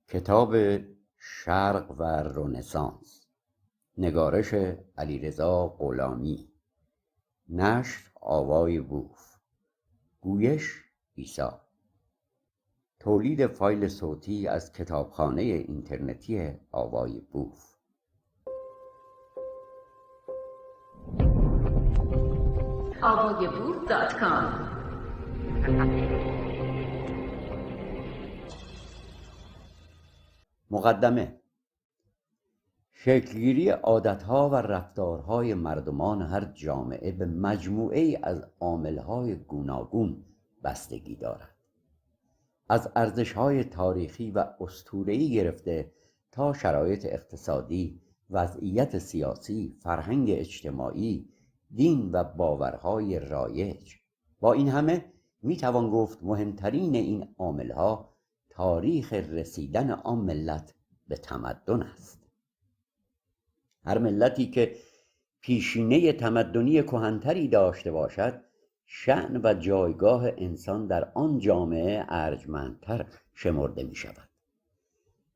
کتاب شرق و رنسانس، نگارش علیرضا غلامی، نشر آوای بوف، گویش عیسی. تولید فایل صوتی از کتابخانه اینترنتی آوای بوف. avayaboof.com. مقدمه: شکلگیری عادتها و رفتارهای مردمان هر جامعه به مجموعه‌ای از عاملهای گوناگون بستگی دارد، از ارزش‌های تاریخی و اسطوره‌ای گرفته تا شرایط اقتصادی، وضعیت سیاسی، فرهنگ اجتماعی، دین و باورهای رایج. با این همه میتوان گفت مهمترین این عامل‌ها تاریخ رسیدن آن ملت به تمدن است. هر ملتی که پیشینه تمدنی کهن‌تری داشته باشد، شأن و جایگاه انسان در آن جامعه ارجمندتر شمرده می شود.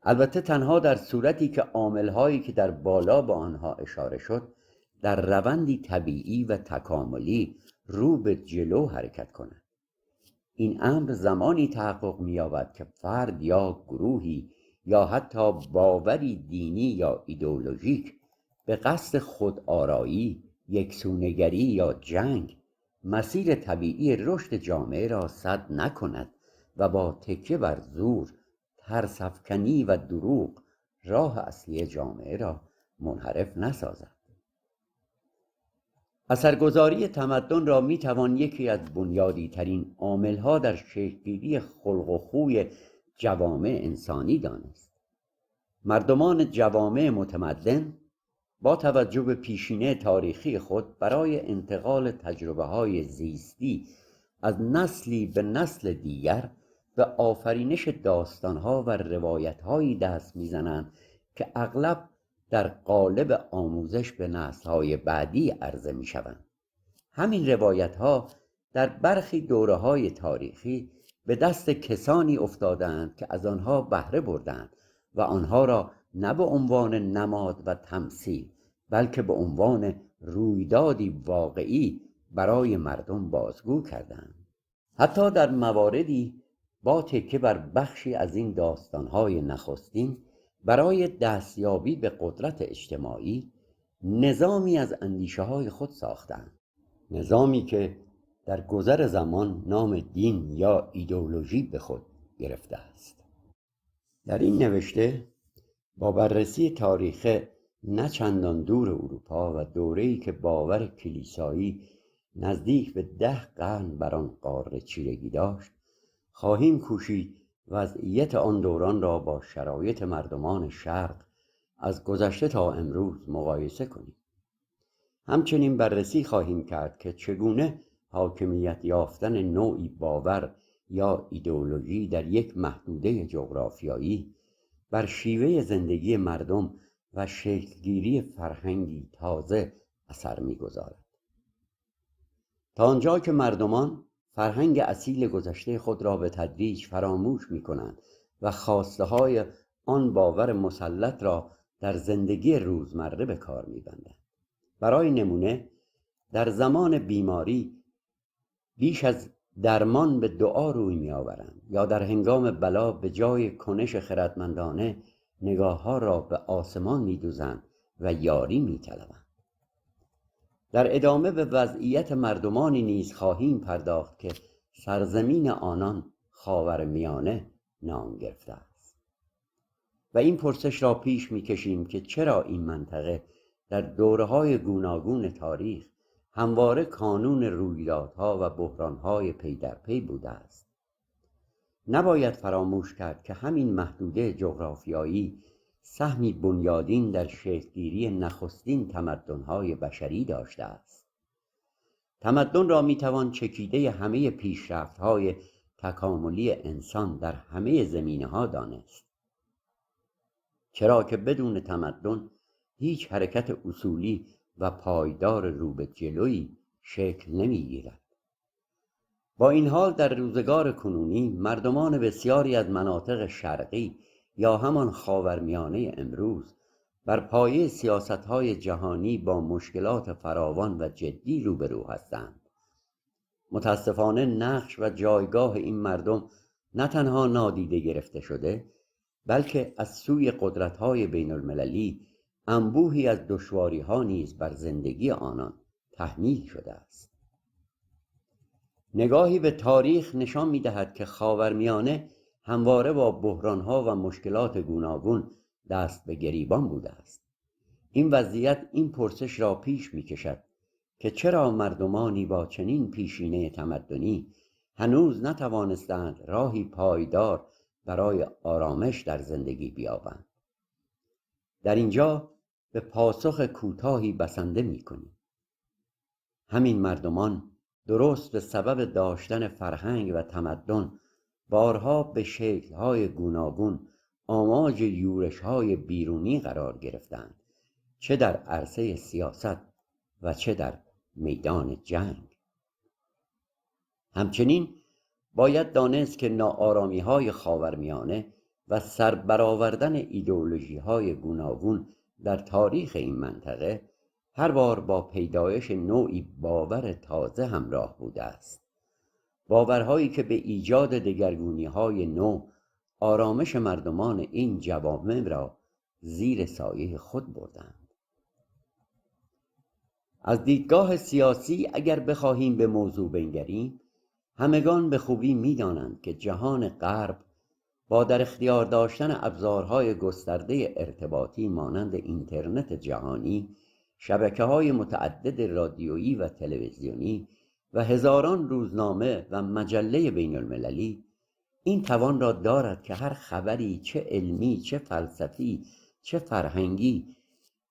البته تنها در صورتی که عامل‌هایی که در بالا به آنها اشاره شد در روندی طبیعی و تکاملی رو به جلو حرکت کنند. این امر زمانی تحقق می‌یابد که فرد یا گروهی یا حتی باوری دینی یا ایدئولوژیک به قصد خودآرایی، یکسونگری یا جنگ مسیر طبیعی رشد جامعه را سد نکند و با تکیه بر زور، ترس‌افکنی و دروغ راه اصلی جامعه را منحرف نسازد. اثرگذاری تمدن را میتوان یکی از بنیادی ترین عاملها در شکل‌گیری خلق و خوی جوامع انسانی دانست. مردمان جوامع متمدن با توجه به پیشینه تاریخی خود برای انتقال تجربه‌های زیستی از نسلی به نسل دیگر به آفرینش داستان‌ها و روایت‌هایی دست می‌زنند که اغلب در قالب آموزش به نسل‌های بعدی عرضه می‌شوند. همین روایت‌ها در برخی دوره‌های تاریخی به دست کسانی افتادند که از آنها بهره بردند و آنها را نه به عنوان نماد و تمثیل بلکه به عنوان رویدادی واقعی برای مردم بازگو کردند. حتی در مواردی با تکیه بر بخشی از این داستان‌های نخستین برای دستیابی به قدرت اجتماعی نظامی از اندیشه‌های خود ساختند، نظامی که در گذر زمان نام دین یا ایدئولوژی به خود گرفته است. در این نوشته با بررسی تاریخ نه چندان دور اروپا و دوره‌ای که باور کلیسایی نزدیک به 10 قرن بر آن قاره چیرگی داشت، خواهیم کوشید وضعیت آن دوران را با شرایط مردمان شرق از گذشته تا امروز مقایسه کنیم. همچنین بررسی خواهیم کرد که چگونه حاکمیت یافتن نوعی باور یا ایدئولوژی در یک محدوده جغرافیایی بر شیوه زندگی مردم و شکلگیری فرهنگی تازه اثر می‌گذارد. تا آنجا که مردمان فرهنگ اصیل گذشته خود را به تدریج فراموش می‌کنند و خواسته‌های آن باور مسلط را در زندگی روزمره به کار می‌بندند. برای نمونه در زمان بیماری بیش از درمان به دعا روی می‌آورند یا در هنگام بلا به جای کنش خردمندانه نگاه‌ها را به آسمان می‌دوزند و یاری می‌طلبند. در ادامه به وضعیت مردمانی نیز خواهیم پرداخت که سرزمین آنان خاورمیانه نام گرفته است و این پرسش را پیش می‌کشیم که چرا این منطقه در دوره‌های گوناگون تاریخ همواره کانون رویدادها و بحران‌های پی در پی بوده است. نباید فراموش کرد که همین محدوده جغرافیایی سهمی بنیادین در شکل‌گیری نخستین تمدن‌های بشری داشته است. تمدن را می‌توان چکیده همه پیشرفت‌های تکاملی انسان در همه زمینه‌ها دانست، چرا که بدون تمدن هیچ حرکت اصولی و پایدار رو به جلویی شکل نمی‌گیرد. با این حال در روزگار کنونی مردمان بسیاری از مناطق شرقی یا همان خاورمیانه امروز بر پایه سیاست‌های جهانی با مشکلات فراوان و جدی روبرو هستند. متاسفانه نقش و جایگاه این مردم نه تنها نادیده گرفته شده، بلکه از سوی قدرت‌های بین‌المللی انبوهی از دشواری‌ها نیز بر زندگی آنان تحمیل شده است. نگاهی به تاریخ نشان می‌دهد که خاورمیانه همواره با بحران‌ها و مشکلات گوناگون دست به گریبان بوده است. این وضعیت این پرسش را پیش می‌کشد که چرا مردمانی با چنین پیشینه تمدنی هنوز نتوانستند راهی پایدار برای آرامش در زندگی بیابند. در اینجا به پاسخ کوتاهی بسنده می‌کنیم. همین مردمان درست به سبب داشتن فرهنگ و تمدن بارها به شکل‌های گوناگون آماج یورش‌های بیرونی قرار گرفتند، چه در عرصه سیاست و چه در میدان جنگ. همچنین باید دانست که ناآرامی‌های خاورمیانه و سربرآوردن ایدئولوژی‌های گوناگون در تاریخ این منطقه هر بار با پیدایش نوعی باور تازه همراه بوده است. باورهایی که به ایجاد دگرگونی‌های نو آرامش مردمان این جوامع را زیر سایه خود بردند. از دیدگاه سیاسی اگر بخواهیم به موضوع بنگریم، همگان به خوبی می‌دانند که جهان غرب با در اختیار داشتن ابزارهای گسترده ارتباطی مانند اینترنت جهانی، شبکه‌های متعدد رادیویی و تلویزیونی و هزاران روزنامه و مجله بین‌المللی این توان را دارد که هر خبری چه علمی، چه فلسفی، چه فرهنگی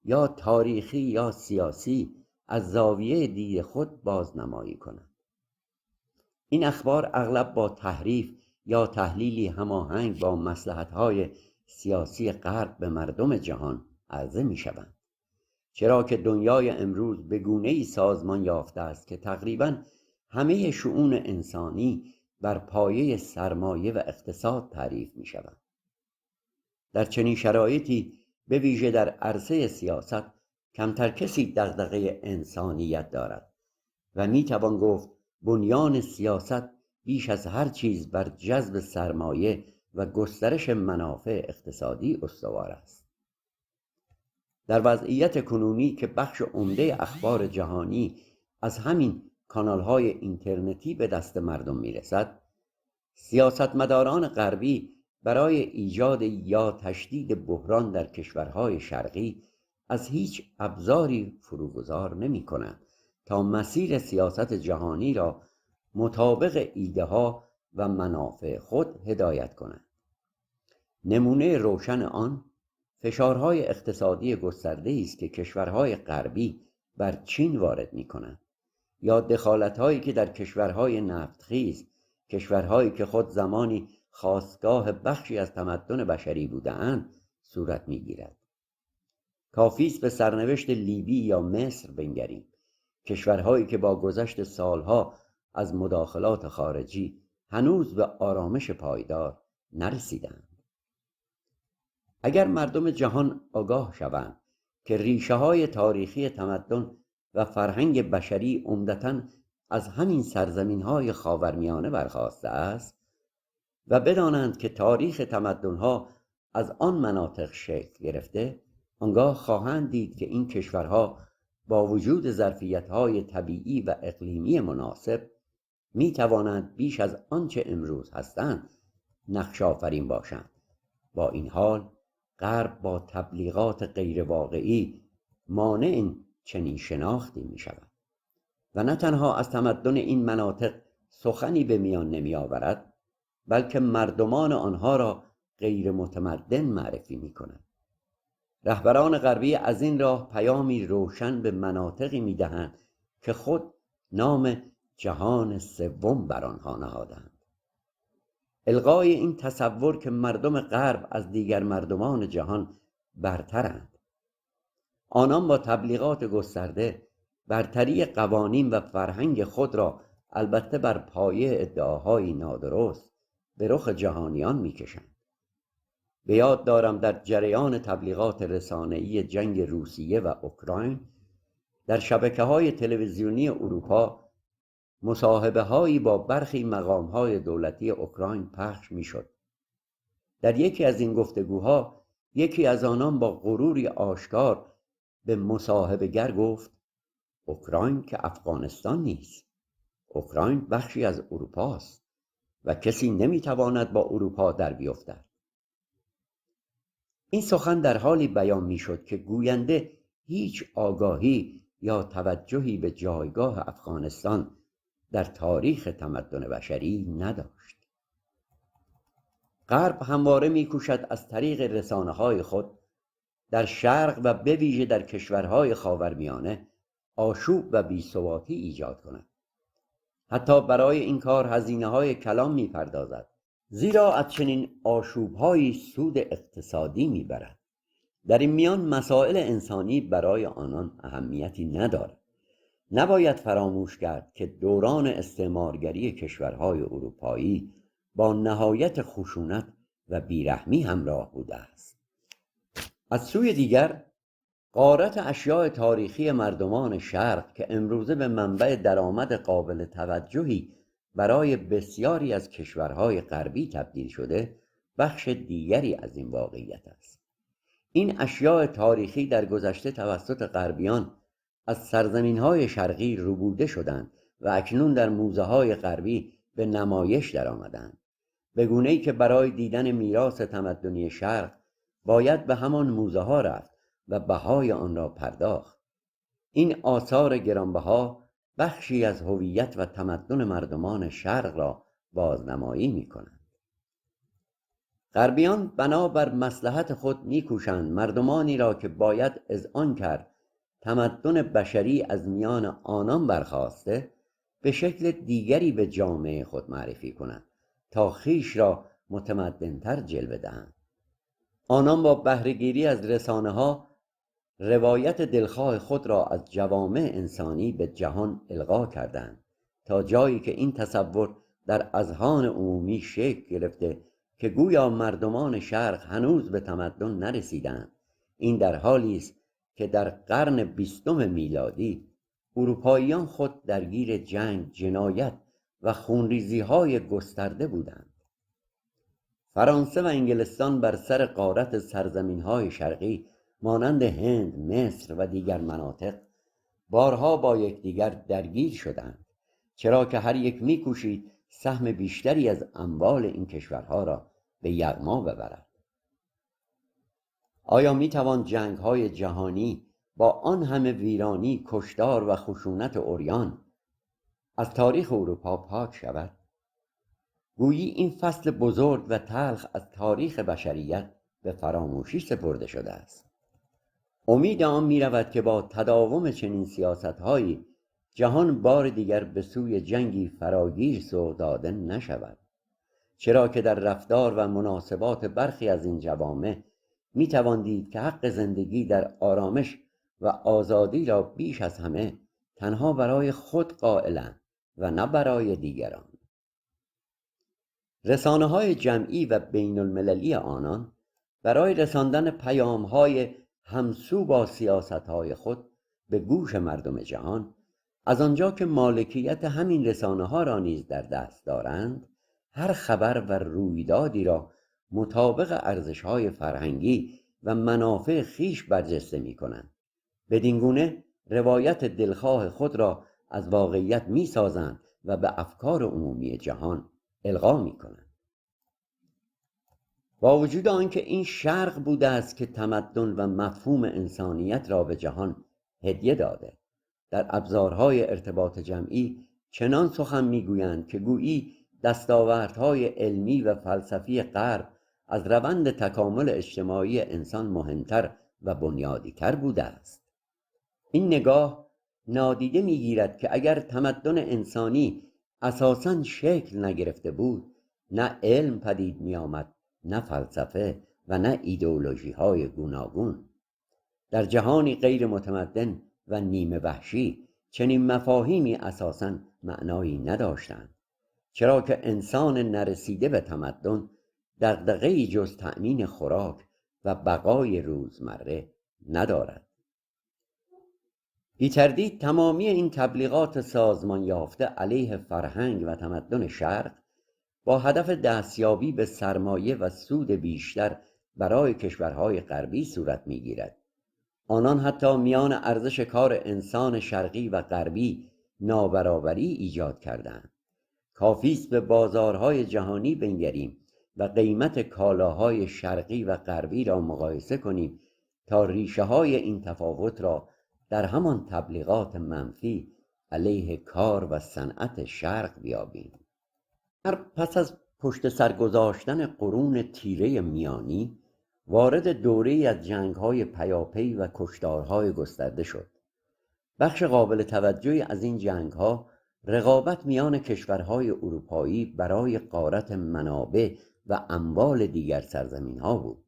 یا تاریخی یا سیاسی از زاویه دید خود بازنمایی کند. این اخبار اغلب با تحریف یا تحلیلی هماهنگ با مصلحت‌های سیاسی غرب به مردم جهان عرضه می‌شوند، چرا که دنیای امروز به گونه‌ای سازمان یافته است که تقریباً همه شؤون انسانی بر پایه سرمایه و اقتصاد تعریف می‌شوند. در چنین شرایطی به ویژه در عرصه سیاست کمتر کسی دغدغه انسانیت دارد و میتوان گفت بنیان سیاست بیش از هر چیز بر جذب سرمایه و گسترش منافع اقتصادی استوار است. در وضعیت کنونی که بخش عمده اخبار جهانی از همین کانال‌های اینترنتی به دست مردم میرسد، سیاستمداران غربی برای ایجاد یا تشدید بحران در کشورهای شرقی از هیچ ابزاری فروگذار نمی‌کنند تا مسیر سیاست جهانی را مطابق ایده‌ها و منافع خود هدایت کنند. نمونه روشن آن فشارهای اقتصادی گسترده‌ای است که کشورهای غربی بر چین وارد می‌کنند یا دخالت‌هایی که در کشورهای نفتخیز، کشورهایی که خود زمانی خاستگاه بخشی از تمدن بشری بودند، صورت می‌گیرد. کافی است به سرنوشت لیبی یا مصر بنگریم، کشورهایی که با گذشت سالها از مداخلات خارجی هنوز به آرامش پایدار نرسیدند. اگر مردم جهان آگاه شوند که ریشه‌های تاریخی تمدن و فرهنگ بشری عمدتاً از همین سرزمین‌های خاورمیانه برخاسته است و بدانند که تاریخ تمدن‌ها از آن مناطق شکل گرفته، آنگاه خواهند دید که این کشورها با وجود ظرفیت‌های طبیعی و اقلیمی مناسب می توانند بیش از آنچه امروز هستند نقش آفرین باشند. با این حال غرب با تبلیغات غیر واقعی مانع چنین شناختی می شود و نه تنها از تمدن این مناطق سخنی به میان نمی آورد، بلکه مردمان آنها را غیر متمدن معرفی می کند. رهبران غربی از این راه پیامی روشن به مناطقی می دهند که خود نام جهان سوم بر آنها نهادند. الغای این تصور که مردم غرب از دیگر مردمان جهان برترند. آنان با تبلیغات گسترده برتری قوانین و فرهنگ خود را البته بر پایه ادعاهای نادرست به رخ جهانیان میکشند. به یاد دارم در جریان تبلیغات رسانه‌ای جنگ روسیه و اوکراین در شبکه‌های تلویزیونی اروپا مصاحبه‌هایی با برخی مقام‌های دولتی اوکراین پخش می‌شد. در یکی از این گفتگوها یکی از آنان با غروری آشکار به مصاحبه‌گر گفت: اوکراین که افغانستان نیست. اوکراین بخشی از اروپاست و کسی نمی‌تواند با اروپا در بیفتد. این سخن در حالی بیان می‌شد که گوینده هیچ آگاهی یا توجهی به جایگاه افغانستان در تاریخ تمدن بشری نداشت. غرب همواره می‌کوشد از طریق رسانه‌های خود در شرق و به ویژه در کشورهای خاورمیانه آشوب و بی‌ثباتی ایجاد کند. حتی برای این کار هزینه‌های کلان می‌پردازد، زیرا از چنین آشوب‌هایی سود اقتصادی می‌برد. در این میان مسائل انسانی برای آنان اهمیتی ندارد. نباید فراموش کرد که دوران استعمارگری کشورهای اروپایی با نهایت خشونت و بیرحمی همراه بوده است. از سوی دیگر غارت اشیاء تاریخی مردمان شرق که امروزه به منبع درآمد قابل توجهی برای بسیاری از کشورهای غربی تبدیل شده بخش دیگری از این واقعیت است. این اشیاء تاریخی در گذشته توسط غربیان از سرزمین‌های شرقی ربوده شدند و اکنون در موزه‌های غربی به نمایش درآمدند، به گونه‌ای که برای دیدن میراث تمدنی شرق باید به همان موزه‌ها رفت و بهای آن را پرداخت. این آثار گرانبها بخشی از هویت و تمدن مردمان شرق را بازنمایی می‌کنند. غربیان بنابر مصلحت خود می‌کوشند مردمانی را که باید اذعان کرد تمدن بشری از میان آنان برخاسته به شکل دیگری به جامعه خود معرفی کنند تا خویش را متمدن‌تر جلوه دهند. آنان با بهره‌گیری از رسانه‌ها روایت دلخواه خود را از جوامع انسانی به جهان القا کردند تا جایی که این تصور در اذهان عمومی شکل گرفته که گویا مردمان شرق هنوز به تمدن نرسیدند. این در حالی است که در قرن 20 میلادی اروپاییان خود درگیر جنگ، جنایت و خونریزی‌های گسترده بودند. فرانسه و انگلستان بر سر غارت سرزمین‌های شرقی مانند هند، مصر و دیگر مناطق بارها با یکدیگر درگیر شدند، چرا که هر یک می‌کوشید سهم بیشتری از اموال این کشورها را به یغما ببرد. آیا می‌توان جنگ‌های جهانی با آن همه ویرانی، کشتار و خشونت عریان از تاریخ اروپا پاک شود؟ گویی این فصل بزرگ و تلخ از تاریخ بشریت به فراموشی سپرده شده است. امید آن می‌رود که با تداوم چنین سیاست‌هایی جهان بار دیگر به سوی جنگی فراگیر سوق داده نشود، چرا که در رفتار و مناسبات برخی از این جوامع می‌توان دید که حق زندگی در آرامش و آزادی را بیش از همه تنها برای خود قائلند و نه برای دیگران. رسانه‌های جمعی و بین المللی آنان برای رساندن پیام‌های همسو با سیاست‌های خود به گوش مردم جهان، از آنجا که مالکیت همین رسانه‌ها را نیز در دست دارند، هر خبر و رویدادی را مطابق ارزش‌های فرهنگی و منافع خویش برجسته می‌کنند. بدین گونه روایت دلخواه خود را از واقعیت می‌سازند و به افکار عمومی جهان القا می‌کنند. با وجود آنکه این شرق بوده است که تمدن و مفهوم انسانیت را به جهان هدیه داده، در ابزارهای ارتباط جمعی چنان سخن میگویند که گویی دستاوردهای علمی و فلسفی غرب از روند تکامل اجتماعی انسان مهمتر و بنیادیتر بوده است. این نگاه نادیده میگیرد که اگر تمدن انسانی اساساً شکل نگرفته بود، نه علم پدید میآمد، نه فلسفه و نه ایدئولوژی های گوناگون. در جهانی غیر متمدن و نیمه وحشی چنین مفاهیمی اساساً معنایی نداشتند، چرا که انسان نرسیده به تمدن دغدغه‌ای جز تأمین خوراک و بقای روزمره ندارد. بی تردید تمامی این تبلیغات سازمان یافته علیه فرهنگ و تمدن شرق با هدف دستیابی به سرمایه و سود بیشتر برای کشورهای غربی صورت می‌گیرد. آنان حتی میان ارزش کار انسان شرقی و غربی نابرابری ایجاد کردند. کافی است به بازارهای جهانی بنگریم و قیمت کالاهای شرقی و غربی را مقایسه کنیم تا ریشه‌های این تفاوت را در همان تبلیغات منفی علیه کار و صنعت شرق بیابیم. پس از پشت سر گذاشتن قرون تیره میانی وارد دوره‌ای از جنگ‌های پیاپی و کشتارهای گسترده شد. بخش قابل توجهی از این جنگ‌ها رقابت میان کشورهای اروپایی برای غارت منابع و اموال دیگر سرزمین‌ها بود.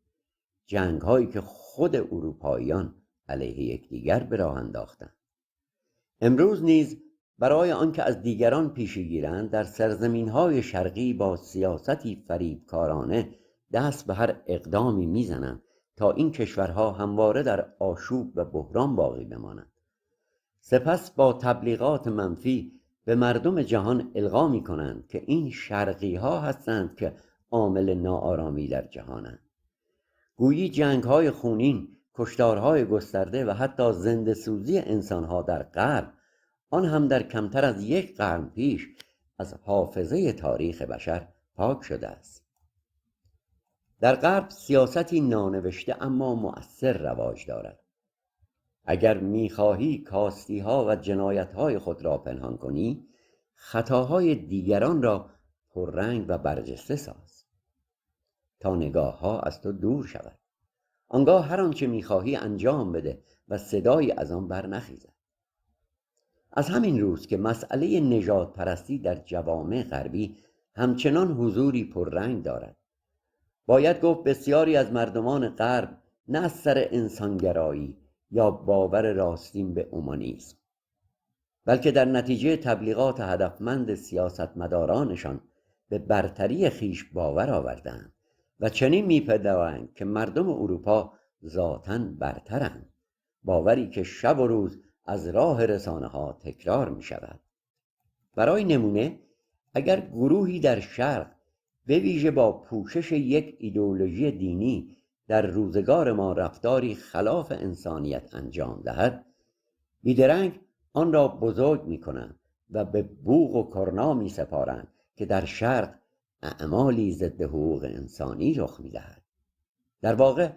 جنگ‌هایی که خود اروپاییان علیه یکدیگر به راه انداختند. امروز نیز برای آنکه از دیگران پیشی گیرند در سرزمین‌های شرقی با سیاستی فریبکارانه دست به هر اقدامی میزنند تا این کشورها همواره در آشوب و بحران باقی بمانند. سپس با تبلیغات منفی به مردم جهان القا می‌کنند که این شرقی‌ها هستند که عامل ناآرامی در جهانند. گویی جنگ‌های خونین، کشتارهای گسترده و حتی زنده‌سوزی انسان‌ها در غرب، آن هم در کمتر از 1 قرن پیش، از حافظه تاریخ بشر پاک شده است. در غرب سیاستی نانوشته اما مؤثر رواج دارد. اگر می‌خواهی کاستی‌ها و جنایت‌های خود را پنهان کنی، خطاهای دیگران را پررنگ و برجسته ساز تا نگاه‌ها از تو دور شود. آنگاه هر آنچه می‌خواهی انجام بده و صدایی از آن برنخیزد. از همین روز که مسئله نژاد پرستی در جوامع غربی همچنان حضوری پررنگ دارد، باید گفت بسیاری از مردمان غرب نه از سر انسانگرایی یا باور راستین به اومانیسم، بلکه در نتیجه تبلیغات هدفمند سیاستمدارانشان به برتری خیش باور آوردند و چنین می‌پندارند که مردم اروپا ذاتاً برترند، باوری که شب و روز از راه رسانه‌ها تکرار می‌شود. برای نمونه اگر گروهی در شرق به ویژه با پوشش یک ایدئولوژی دینی در روزگار ما رفتاری خلاف انسانیت انجام دهد، بیدرنگ آن را بزرگ می‌کنند و به بوق و کرنا می‌سپارند که در شرق اعمالی ضد حقوق انسانی رخ می‌دهد. در واقع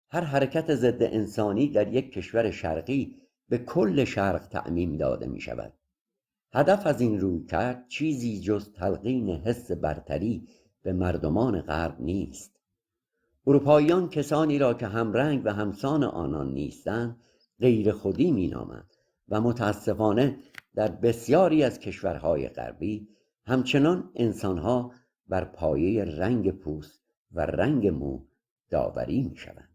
هر حرکت ضد انسانی در یک کشور شرقی به کل شرق تعمیم داده می‌شود. هدف از این رویکرد چیزی جز تلقین حس برتری به مردمان غرب نیست. اروپاییان کسانی را که همرنگ و همسان آنان نیستند غیر خودی می‌نامند و متاسفانه در بسیاری از کشورهای غربی همچنان انسانها بر پایه رنگ پوست و رنگ مو داوری می‌شوند.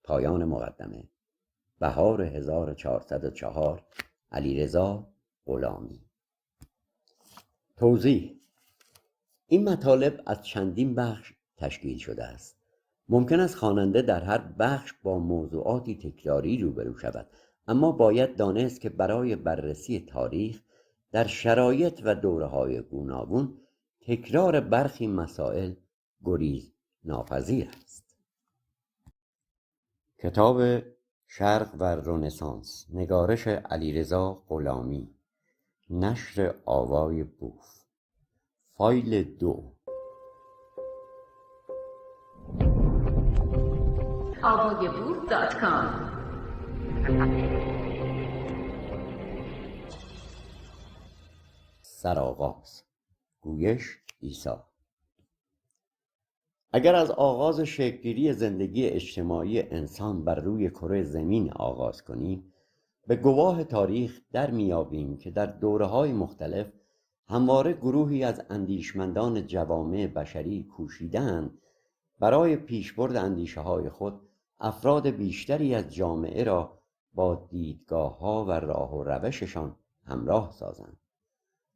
پایان مقدمه. بهار 1404 علیرضا غلامی. توضیح: این مطالب از چندین بخش تشکیل شده است. ممکن است خواننده در هر بخش با موضوعاتی تکراری روبرو شود، اما باید دانست که برای بررسی تاریخ در شرایط و دوره‌های گوناگون تکرار برخی مسائل گریز ناپذیر است. کتاب شرق و رنسانس، نگارش علیرضا غلامی، نشر آوای بوف، فایل 2. avayaboof.com. سرآغاز. گویش عیسی. اگر از آغاز شکل‌گیری زندگی اجتماعی انسان بر روی کره زمین آغاز کنیم، به گواه تاریخ در میابیم که در دوره‌های مختلف همواره گروهی از اندیشمندان جوامع بشری کوشیدند برای پیشبرد اندیشه‌های خود افراد بیشتری از جامعه را با دیدگاه‌ها و راه و روششان همراه سازند.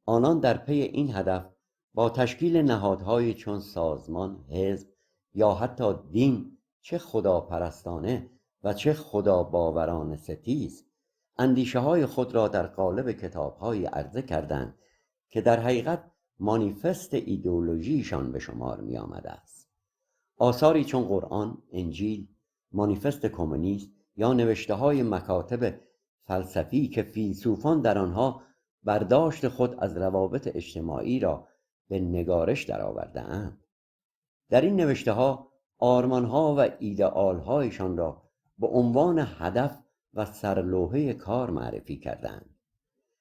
آنان در پی این هدف با تشکیل نهادهای چون سازمان، حزب یا حتی دین، چه خداپرستانه و چه خدا باورانه ستیز، اندیشه های خود را در قالب کتاب های عرضه کردند که در حقیقت مانیفست ایدئولوژیشان به شمار می آمده است. آثاری چون قرآن، انجیل، مانیفست کمونیست یا نوشته های مکاتب فلسفی که فیلسوفان در آنها برداشت خود از روابط اجتماعی را به نگارش درآورده‌اند. در این نوشته ها آرمان ها و ایدئال هایشان را به عنوان هدف و سرلوحه کار معرفی کردند.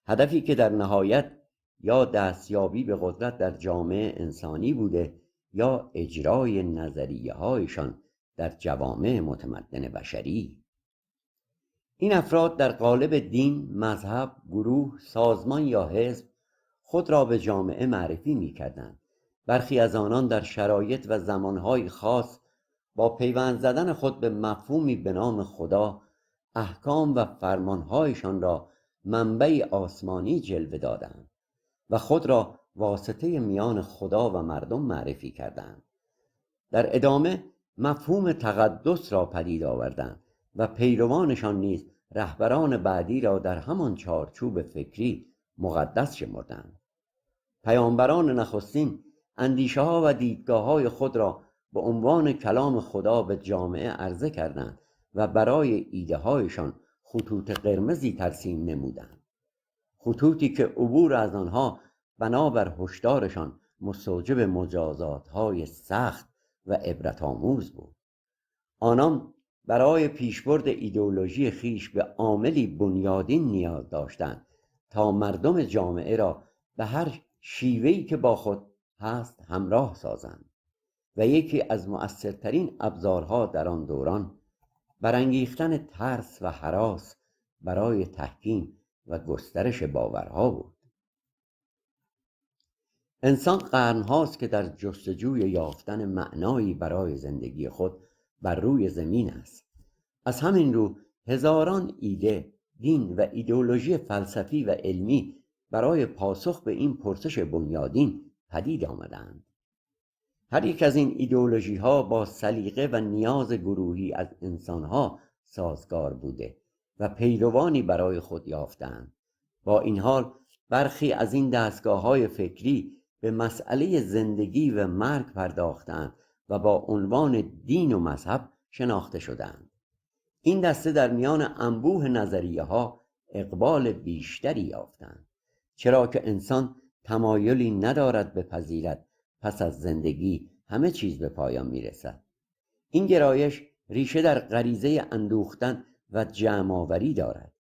هدفی که در نهایت یا دستیابی به قدرت در جامعه انسانی بوده یا اجرای نظریه هایشان در جوامع متمدن بشری. این افراد در قالب دین، مذهب، گروه، سازمان یا حزب خود را به جامعه معرفی می کردند. برخی از آنان در شرایط و زمانهای خاص با پیوند زدن خود به مفهومی به نام خدا، احکام و فرمانهایشان را منبعی آسمانی جلوه دادند و خود را واسطه میان خدا و مردم معرفی کردند. در ادامه مفهوم تقدس را پدید آوردند و پیروانشان نیز رهبران بعدی را در همان چارچوب فکری مقدس شمردند. پیامبران نخستین اندیشه ها و دیدگاه های خود را به عنوان کلام خدا به جامعه عرضه کردند و برای ایده هایشان خطوط قرمزی ترسیم نمودند، خطوطی که عبور از آنها بنابر هشدارشان مستوجب مجازات های سخت و عبرت آموز بود. آنان برای پیشبرد ایدئولوژی خیش به عاملی بنیادین نیاز داشتند تا مردم جامعه را به هر شیوهی که با خود هست همراه سازند و یکی از مؤثرترین ابزارها در آن دوران برانگیختن ترس و هراس برای تحکیم و گسترش باورها بود. انسان قرنهاست که در جستجوی یافتن معنایی برای زندگی خود بر روی زمین است. از همین رو هزاران ایده، دین و ایدئولوژی فلسفی و علمی برای پاسخ به این پرسش بنیادین پدید آمدند. هر یک از این ایدئولوژی ها با سلیقه و نیاز گروهی از انسان ها سازگار بوده و پیروانی برای خود یافتند. با این حال برخی از این دستگاه های فکری به مسئله زندگی و مرگ پرداختند و با عنوان دین و مذهب شناخته شدند. این دسته در میان انبوه نظریه ها اقبال بیشتری یافتند، چرا که انسان تمایلی ندارد بپذیرد پس از زندگی همه چیز به پایان میرسد. این گرایش ریشه در غریزه اندوختن و جمع‌آوری دارد.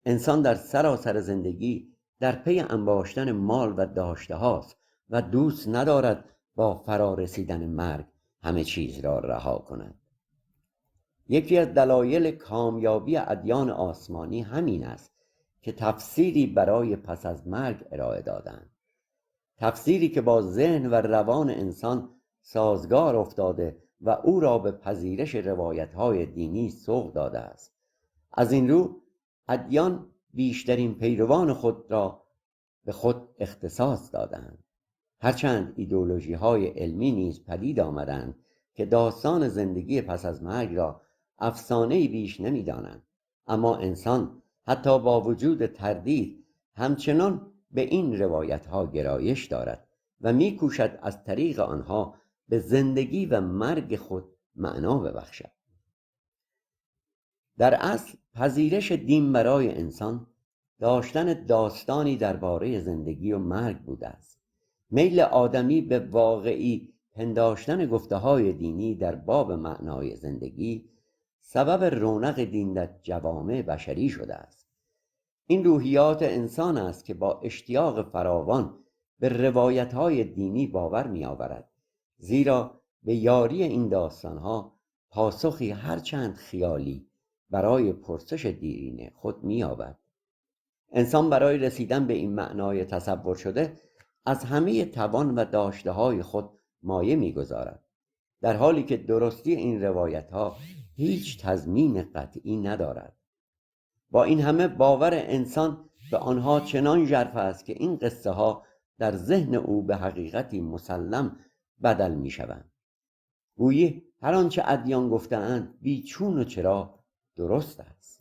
انسان در سراسر زندگی در پی انباشتن مال و داشته هاست و دوست ندارد با فرارسیدن مرگ همه چیز را رها کند. یکی از دلایل کامیابی ادیان آسمانی همین است که تفسیری برای پس از مرگ ارائه دادند، تفسیری که با ذهن و روان انسان سازگار افتاده و او را به پذیرش روایت‌های دینی سوق داده است. از این رو ادیان بیشترین پیروان خود را به خود اختصاص دادند، هرچند ایدئولوژی‌های علمی نیز پدید آمدند که داستان زندگی پس از مرگ را افسانه‌ای بیش نمی‌دانند، اما انسان حتی با وجود تردید همچنان به این روایت‌ها گرایش دارد و می‌کوشد از طریق آنها به زندگی و مرگ خود معنا ببخشد. در اصل پذیرش دین برای انسان داشتن داستانی درباره زندگی و مرگ بوده است. میل آدمی به واقعی پنداشتن گفته‌های دینی در باب معنای زندگی سبب رونق دین در جوامع بشری شده است. این روحیات انسان است که با اشتیاق فراوان به روایت‌های دینی باور می‌آورد، زیرا به یاری این داستان‌ها پاسخی هرچند خیالی برای پرسش دیرینه خود می‌یابد. انسان برای رسیدن به این معنای تصور شده از همه توان و داشته‌های خود مایه می‌گذارد، در حالی که درستی این روایت‌ها هیچ تضمین قطعی ندارد. با این همه باور انسان به آنها چنان ژرف است که این قصه ها در ذهن او به حقیقتی مسلم بدل می شوند. گویی هر آنچه ادیان گفته‌اند بی چون و چرا درست است.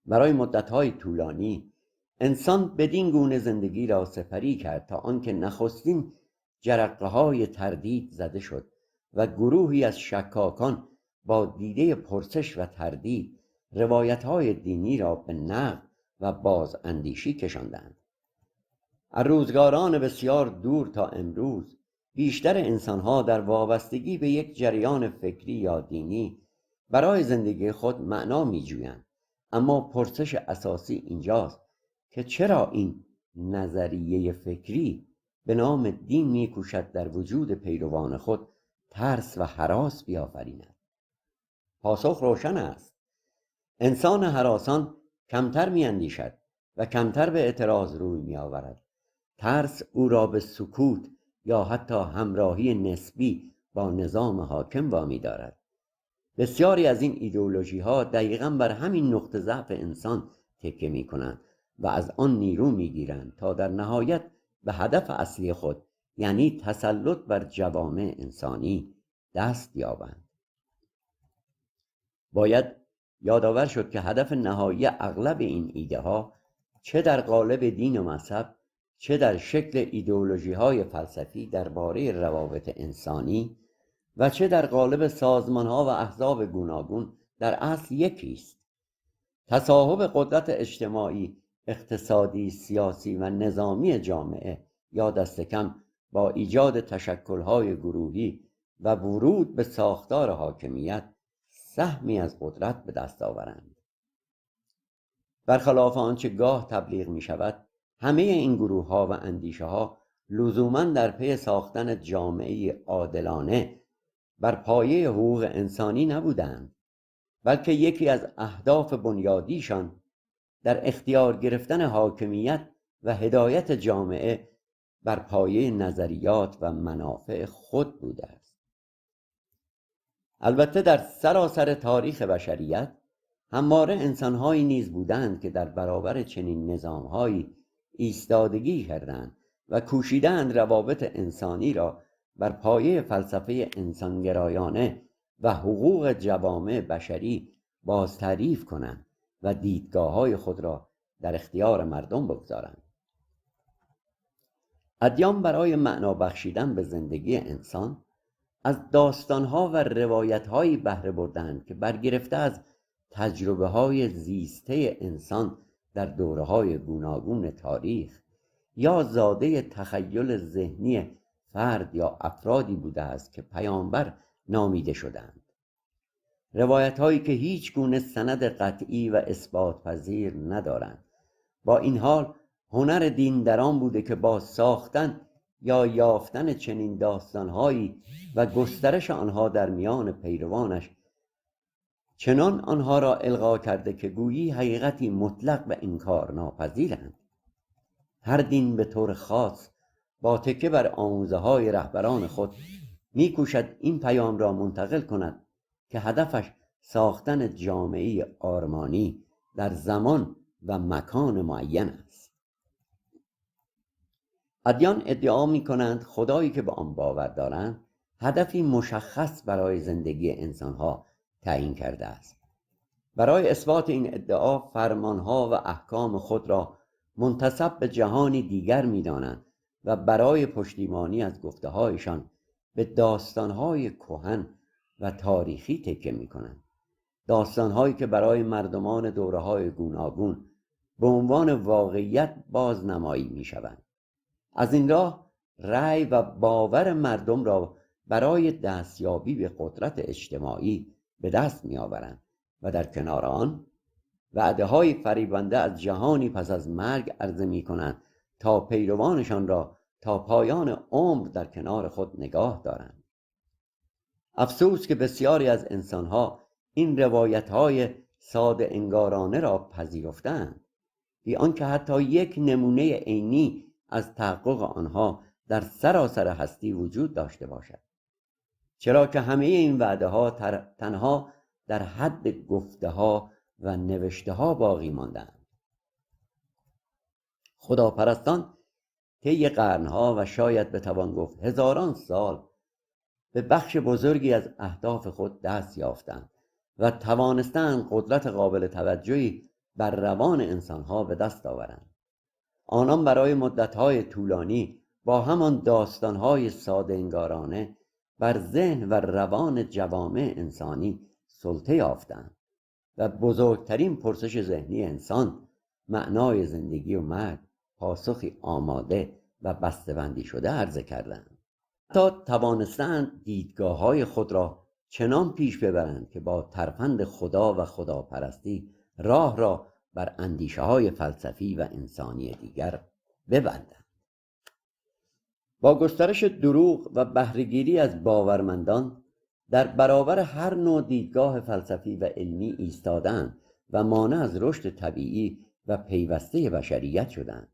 برای مدت‌های طولانی انسان بدین گونه زندگی را سپری کرد تا آنکه نخستین جرقه‌های تردید زده شد و گروهی از شکاکان با دیده پرسش و تردید روایت‌های دینی را به نقد و بازاندیشی کشاندند. از روزگاران بسیار دور تا امروز بیشتر انسان‌ها در وابستگی به یک جریان فکری یا دینی برای زندگی خود معنا می‌جویند، اما پرسش اساسی اینجاست که چرا این نظریه فکری به نام دین می‌کوشد در وجود پیروان خود ترس و هراس بیافریند؟ پاسخ روشن است. انسان هراسان کمتر می‌اندیشد و کمتر به اعتراض روی می‌آورد. ترس او را به سکوت یا حتی همراهی نسبی با نظام حاکم وامی دارد. بسیاری از این ایدئولوژی‌ها دقیقاً بر همین نقطه ضعف انسان تکیه می‌کنند و از آن نیرو می‌گیرند تا در نهایت به هدف اصلی خود، یعنی تسلط بر جوامع انسانی، دست یابند. باید یادآور شد که هدف نهایی اغلب این ایده‌ها چه در قالب دین و مذهب، چه در شکل ایدئولوژی‌های فلسفی درباره روابط انسانی و چه در قالب سازمان‌ها و احزاب گوناگون در اصل یکی است: تصاحب قدرت اجتماعی، اقتصادی، سیاسی و نظامی جامعه، یا دست کم با ایجاد تشکل‌های گروهی و ورود به ساختار حاکمیت سهمی از قدرت به دست آورند. برخلاف آنچه گاه تبلیغ می شود، همه این گروه‌ها و اندیشه‌ها لزوماً در پی ساختن جامعه عادلانه بر پایه حقوق انسانی نبودند، بلکه یکی از اهداف بنیادیشان در اختیار گرفتن حاکمیت و هدایت جامعه بر پایه نظریات و منافع خود بوده است. البته در سراسر تاریخ بشریت همواره انسان‌هایی نیز بودند که در برابر چنین نظام‌هایی ایستادگی کردند و کوشیدند روابط انسانی را بر پایه فلسفه انسانگرایانه و حقوق جوامع بشری باز تعریف کنند و دیدگاه‌های خود را در اختیار مردم بگذارند. ادیان برای معنا بخشیدن به زندگی انسان از داستان‌ها و روایت‌هایی بهره بردند که برگرفته از تجربه‌های زیسته انسان در دوره‌های گوناگون تاریخ یا زاده تخیل ذهنی فرد یا افرادی بوده است که پیامبر نامیده شدند. روایت‌هایی که هیچ گونه سند قطعی و اثبات پذیر ندارند. با این حال هنر دین در آن بوده که با ساختن یا یافتن چنین داستان‌هایی و گسترش آنها در میان پیروانش چنان آنها را القا کرده که گویی حقیقتی مطلق و انکار ناپذیرند. هر دین به طور خاص با تکیه بر آموزه‌های رهبران خود می‌کوشد این پیام را منتقل کند که هدفش ساختن جامعه آرمانی در زمان و مکان معین است. ادیان ادعا می‌کنند خدایی که به آن باور دارند هدفی مشخص برای زندگی انسان‌ها تعیین کرده است. برای اثبات این ادعا فرمان‌ها و احکام خود را منتسب به جهانی دیگر می‌دانند و برای پشتیبانی از گفته‌هایشان به داستان‌های کهن و تاریخی تکیه می‌کنند. داستان‌هایی که برای مردمان دوره‌های گوناگون به عنوان واقعیت بازنمایی می‌شوند. از این راه رأی و باور مردم را برای دستیابی به قدرت اجتماعی به دست می‌آورند و در کنار آن وعده‌های فریبنده از جهانی پس از مرگ عرضه می‌کنند تا پیروانشان را تا پایان عمر در کنار خود نگاه دارند. افسوس که بسیاری از انسان‌ها این روایت‌های ساده انگارانه را پذیرفتند، بی آنکه حتی یک نمونه عینی از تحقق آنها در سراسر هستی وجود داشته باشد، چرا که همه این وعده‌ها تنها در حد گفته‌ها و نوشته‌ها باقی ماندند. خداپرستان طی قرنها و شاید بتوان گفت هزاران سال به بخش بزرگی از اهداف خود دست یافتند و توانستند قدرت قابل توجهی بر روان انسانها به دست آورند. آنان برای مدتهای طولانی با همان داستانهای ساده انگارانه بر ذهن و روان جوامع انسانی سلطه یافتند و بزرگترین پرسش ذهنی انسان، معنای زندگی و مرگ، پاسخی آماده و بسته‌بندی شده عرضه کردند. تا توانستند دیدگاه‌های خود را چنان پیش ببرند که با ترفند خدا و خداپرستی راه را بر اندیشه‌های فلسفی و انسانی دیگر ببندند. با گسترش دروغ و بهره‌گیری از باورمندان در برابر هر نوع دیدگاه فلسفی و علمی ایستادند و مانع از رشد طبیعی و پیوسته بشریت شدند.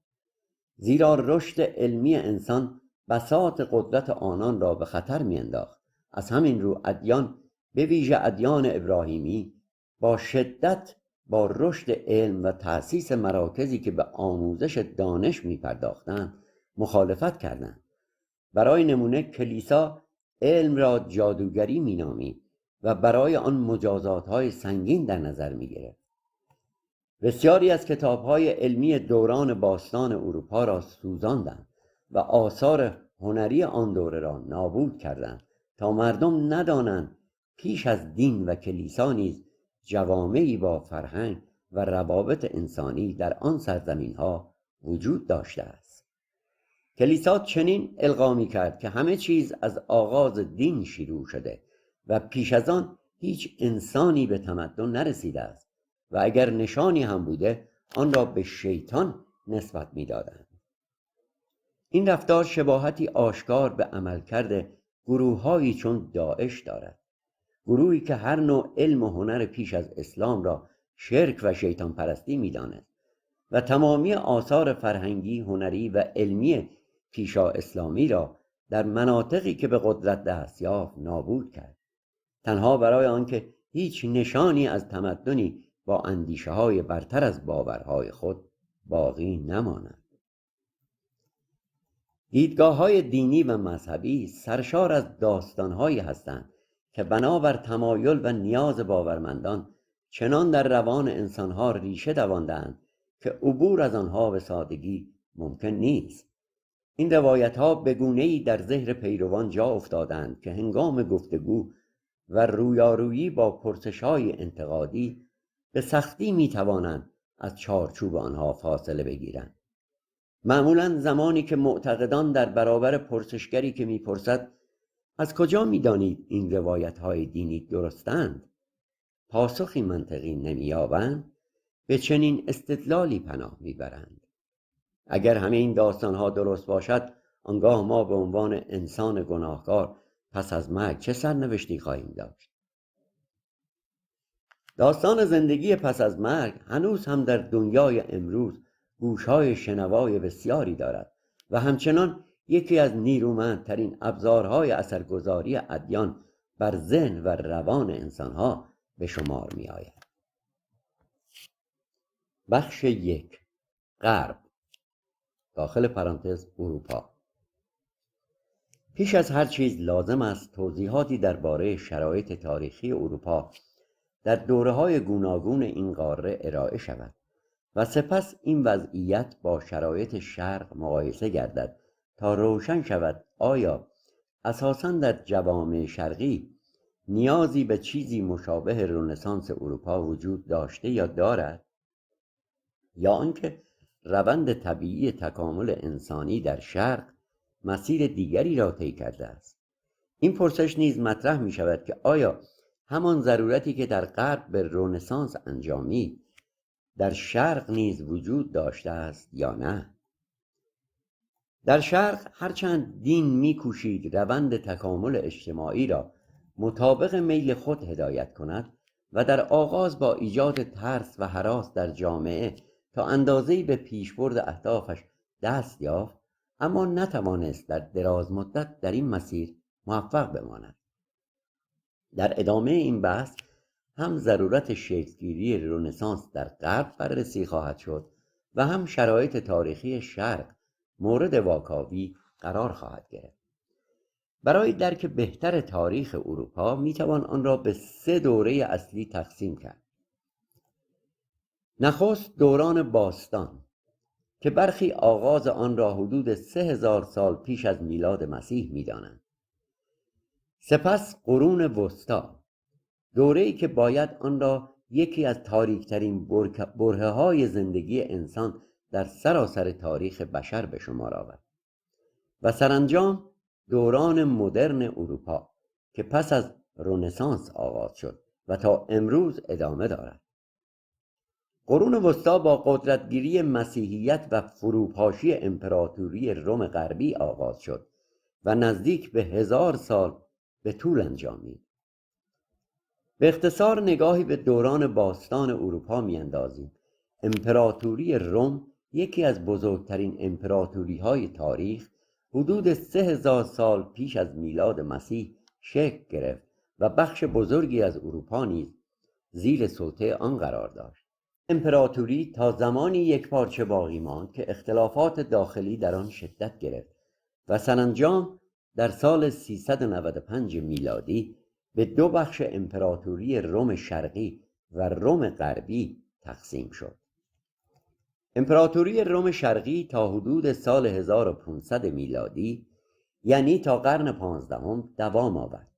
زیرا رشد علمی انسان بساط قدرت آنان را به خطر می‌انداخت. از همین رو ادیان، به ویژه ادیان ابراهیمی، با شدت با رشد علم و تأسیس مراکزی که به آموزش دانش می‌پرداختند مخالفت کردند. برای نمونه کلیسا علم را جادوگری می‌نامید و برای آن مجازات‌های سنگین در نظر می‌گرفت. بسیاری از کتاب‌های علمی دوران باستان اروپا را سوزاندند و آثار هنری آن دوره را نابود کردند تا مردم ندانند پیش از دین و کلیسا نیز جوامعی با فرهنگ و روابط انسانی در آن سرزمین‌ها وجود داشته است. کلیسا چنین القا می‌کرد که همه چیز از آغاز دین شروع شده و پیش از آن هیچ انسانی به تمدن نرسیده است و اگر نشانی هم بوده آن را به شیطان نسبت می‌دادند. این رفتار شباهتی آشکار به عملکرد گروه‌هایی چون داعش دارد، گروهی که هر نوع علم و هنر پیش از اسلام را شرک و شیطان پرستی می‌داند و تمامی آثار فرهنگی، هنری و علمی پیشا اسلامی را در مناطقی که به قدرت دست یافت نابود کرد، تنها برای آنکه هیچ نشانی از تمدنی با اندیشه‌های برتر از باورهای خود باقی نماند. دیدگاه‌های دینی و مذهبی سرشار از داستان‌هایی هستند که بنابر تمایل و نیاز باورمندان چنان در روان انسان‌ها ریشه دوانده‌اند که عبور از آنها به سادگی ممکن نیست. این روایت‌ها به گونه‌ای در ذهن پیروان جا افتادند که هنگام گفتگو و رویارویی با پرسش‌های انتقادی به سختی می‌توانند از چارچوب آنها فاصله بگیرند. معمولاً زمانی که معتقدان در برابر پرسشگری که می‌پرسد از کجا می‌دانید این روایت‌های دینی درستند، پاسخی منطقی نمی‌یابند، به چنین استدلالی پناه می‌برند: اگر همه این داستان‌ها درست باشد، آنگاه ما به عنوان انسان گناهکار پس از مرگ چه سرنوشتی خواهیم داشت؟ داستان زندگی پس از مرگ هنوز هم در دنیای امروز گوش‌های شنوای بسیاری دارد و همچنان یکی از نیرومندترین ابزارهای اثرگذاری ادیان بر ذهن و روان انسانها به شمار می آید. بخش 1: غرب داخل پرانتز اروپا. پیش از هر چیز لازم است توضیحاتی درباره شرایط تاریخی اروپا در دوره‌های گوناگون این قاره ارائه شود و سپس این وضعیت با شرایط شرق مقایسه گردد تا روشن شود آیا اساساً در جوامع شرقی نیازی به چیزی مشابه رنسانس اروپا وجود داشته یا دارد، یا آنکه روند طبیعی تکامل انسانی در شرق مسیر دیگری را طی کرده است. این پرسش نیز مطرح می شود که آیا همان ضرورتی که در غرب به رنسانس انجامید در شرق نیز وجود داشته است یا نه؟ در شرق هرچند دین می‌کوشید روند تکامل اجتماعی را مطابق میل خود هدایت کند و در آغاز با ایجاد ترس و هراس در جامعه تا اندازه‌ای به پیشبرد اهدافش دست یافت، اما نتوانست در دراز مدت در این مسیر موفق بماند. در ادامه این بحث هم ضرورت شکل‌گیری رنسانس در غرب بررسی خواهد شد و هم شرایط تاریخی شرق مورد واکاوی قرار خواهد گرفت. برای درک بهتر تاریخ اروپا میتوان آن را به 3 دوره اصلی تقسیم کرد. نخست دوران باستان که برخی آغاز آن را حدود 3000 سال پیش از میلاد مسیح می‌دانند. سپس قرون وسطی، دوره‌ای که باید آن را یکی از تاریک‌ترین برهه‌های زندگی انسان در سراسر تاریخ بشر به شمار آورد. و سرانجام دوران مدرن اروپا که پس از رنسانس آغاز شد و تا امروز ادامه دارد. قرون وسطی با قدرتگیری مسیحیت و فروپاشی امپراتوری روم غربی آغاز شد و نزدیک به 1000 سال به طول انجامید. به اختصار نگاهی به دوران باستان اروپا میاندازیم. امپراتوری روم، یکی از بزرگترین امپراتوری‌های تاریخ، حدود 3000 سال پیش از میلاد مسیح شکل گرفت و بخش بزرگی از اروپا نیز زیر سلطه آن قرار داشت. امپراتوری تا زمانی یکپارچه باقی ماند که اختلافات داخلی در آن شدت گرفت و سرانجام در سال 395 میلادی به 2 بخش امپراتوری روم شرقی و روم غربی تقسیم شد. امپراتوری روم شرقی تا حدود سال 1500 میلادی، یعنی تا قرن 15 دوام آورد،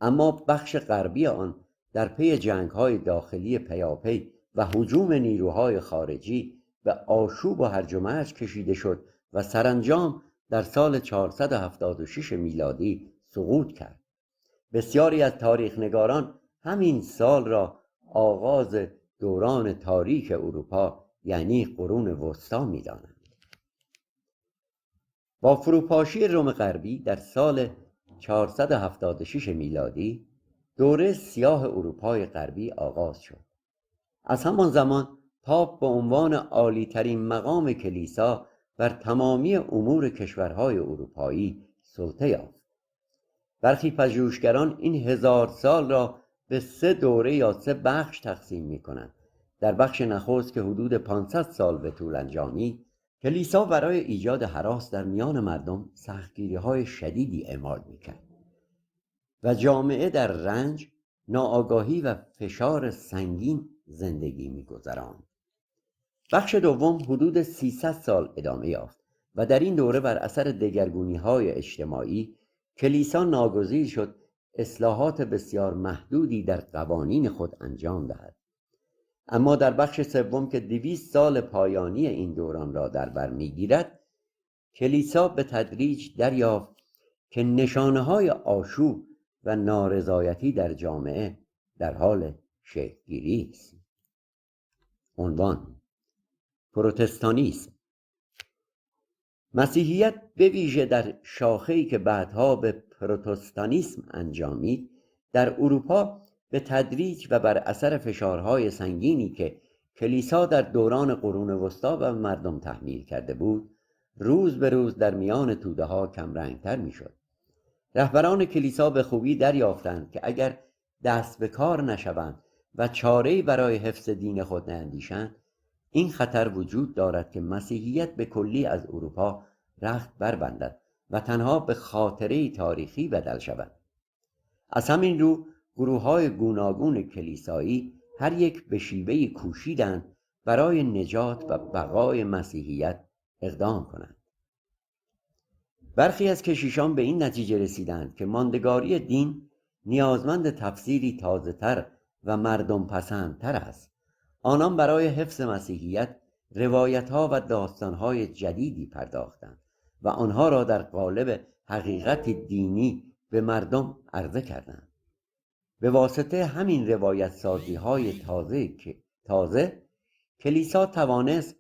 اما بخش غربی آن در پی جنگ‌های داخلی پیاپی و هجوم نیروهای خارجی به آشوب و هرج و مرج کشیده شد و سرانجام در سال 476 میلادی سقوط کرد. بسیاری از تاریخ‌نگاران همین سال را آغاز دوران تاریک اروپا یعنی قرون وسطی می‌دانند. با فروپاشی روم غربی در سال 476 میلادی دوره سیاه اروپای غربی آغاز شد. از همان زمان پاپ به عنوان عالی‌ترین مقام کلیسا بر تمامی امور کشورهای اروپایی سلطه یافت. برخی پژوهشگران این 1000 سال را به 3 دوره یا 3 بخش تقسیم می‌کنند. در بخش نخست که حدود 500 سال به طول انجامید، کلیسا برای ایجاد هراس در میان مردم سختگیری‌های شدیدی اعمال می‌کرد و جامعه در رنج، ناآگاهی و فشار سنگین زندگی می‌گذراند. بخش دوم حدود 300 سال ادامه یافت و در این دوره بر اثر دگرگونی‌های اجتماعی کلیسا ناگزیر شد اصلاحات بسیار محدودی در قوانین خود انجام دهد. اما در بخش سوم که 200 سال پایانی این دوران را در بر می‌گیرد، کلیسا به تدریج دریافت که نشانه‌های آشوب و نارضایتی در جامعه در حال شکل‌گیری است. عنوان: پروتستانیسم. مسیحیت به ویژه در شاخه‌ای که بعدها به پروتستانیسم انجامید، در اروپا به تدریج و بر اثر فشارهای سنگینی که کلیسا در دوران قرون وسطی و مردم تحمیل کرده بود، روز به روز در میان توده‌ها کمرنگتر می‌شد. رهبران کلیسا به خوبی دریافتند که اگر دست به کار نشوند و چاره‌ای برای حفظ دین خود نیندیشند، این خطر وجود دارد که مسیحیت به کلی از اروپا رخت بربندد و تنها به خاطره تاریخی بدل شود. از همین رو گروه‌های گوناگون کلیسایی هر یک به شیوهی کوشیدند برای نجات و بقای مسیحیت اقدام کنند. برخی از کشیشان به این نتیجه رسیدند که ماندگاری دین نیازمند تفسیری تازه‌تر و مردم پسندتر است. آنان برای حفظ مسیحیت روایت‌ها و داستان‌های جدیدی پرداختند و آنها را در قالب حقیقت دینی به مردم عرضه کردند. به واسطه همین روایت سازی‌های تازه کلیسا توانست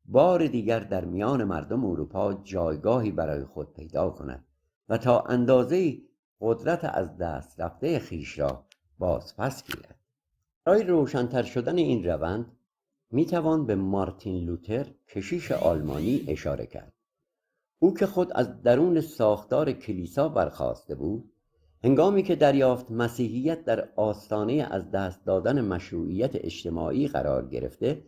بار دیگر در میان مردم اروپا جایگاهی برای خود پیدا کند و تا اندازه‌ای قدرت از دست رفته خیش را بازپس گیرد. برای روشن‌تر شدن این روند میتوان به مارتین لوتر، کشیش آلمانی، اشاره کرد. او که خود از درون ساختار کلیسا برخاسته بود، هنگامی که دریافت مسیحیت در آستانه از دست دادن مشروعیت اجتماعی قرار گرفته،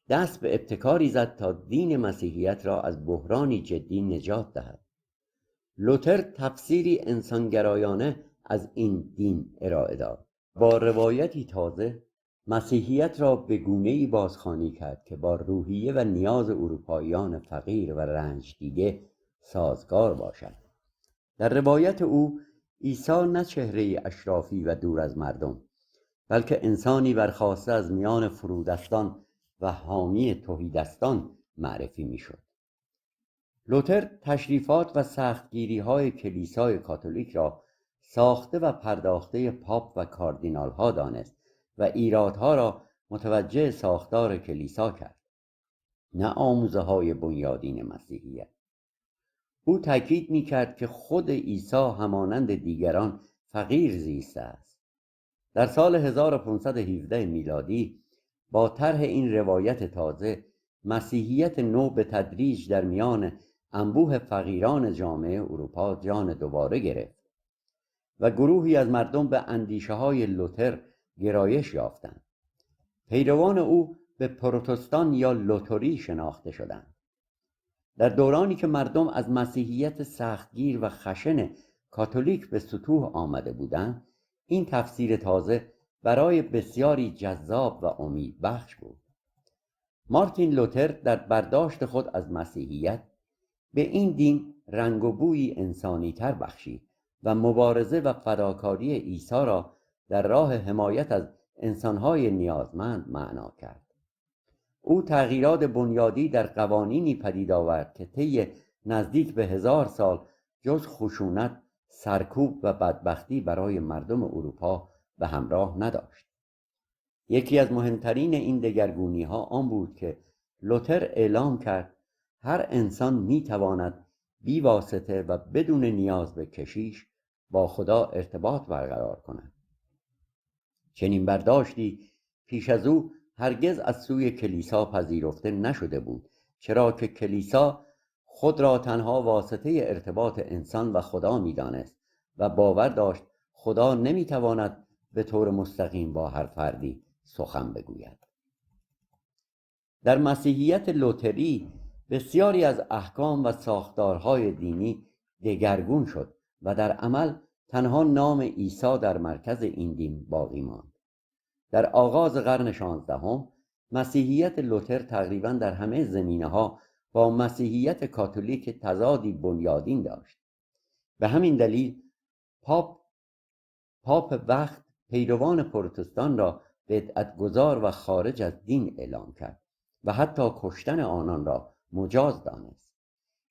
دست به ابتکاری زد تا دین مسیحیت را از بحرانی جدی نجات دهد. لوتر تفسیری انسانگرایانه از این دین ارائه داد. با روایتی تازه مسیحیت را به گونه‌ای بازخوانی کرد که با روحیه و نیاز اروپاییان فقیر و رنج دیده سازگار باشد. در روایت او عیسی نه چهره اشرافی و دور از مردم، بلکه انسانی برخاسته از میان فرودستان و حامی تهیدستان معرفی میشد. لوتر تشریفات و سختگیری‌های کلیسای کاتولیک را ساخته و پرداخته پاپ و کاردینال ها دانست و ایرادها را متوجه ساختار کلیسا کرد، نه آموزه های بنیادین مسیحیت. او تاکید می‌کرد که خود عیسی همانند دیگران فقیر زیسته است. در سال 1517 میلادی با طرح این روایت تازه، مسیحیت نو به تدریج در میان انبوه فقیران جامعه اروپا جان دوباره گرفت و گروهی از مردم به اندیشه‌های لوتر گرایش یافتند. پیروان او به پروتستان یا لوتری شناخته شدند. در دورانی که مردم از مسیحیت سختگیر و خشن کاتولیک به سطوح آمده بودند، این تفسیر تازه برای بسیاری جذاب و امیدبخش بود. مارتین لوتر در برداشت خود از مسیحیت به این دین رنگ و بویی انسانی تر بخشید و مبارزه و فداکاری عیسی را در راه حمایت از انسانهای نیازمند معنا کرد. او تغییرات بنیادی در قوانینی پدید آورد که طی نزدیک به 1000 سال جز خشونت، سرکوب و بدبختی برای مردم اروپا به همراه نداشت. یکی از مهمترین این دگرگونی‌ها آن بود که لوتر اعلام کرد هر انسان می‌تواند بی واسطه و بدون نیاز به کشیش با خدا ارتباط برقرار کند. چنین برداشتی پیش از او هرگز از سوی کلیسا پذیرفته نشده بود، چرا که کلیسا خود را تنها واسطه ارتباط انسان و خدا می‌دانست و باور داشت خدا نمی‌تواند به طور مستقیم با هر فردی سخن بگوید. در مسیحیت لوتری بسیاری از احکام و ساختارهای دینی دگرگون شد و در عمل تنها نام عیسی در مرکز این دین باقی ماند. در آغاز قرن 16 مسیحیت لوتر تقریباً در همه زمینه‌ها با مسیحیت کاتولیک تضادی بنیادین داشت. به همین دلیل پاپ وقت پیروان پروتستان را بدعت‌گذار و خارج از دین اعلام کرد و حتی کشتن آنان را مجاز دانست.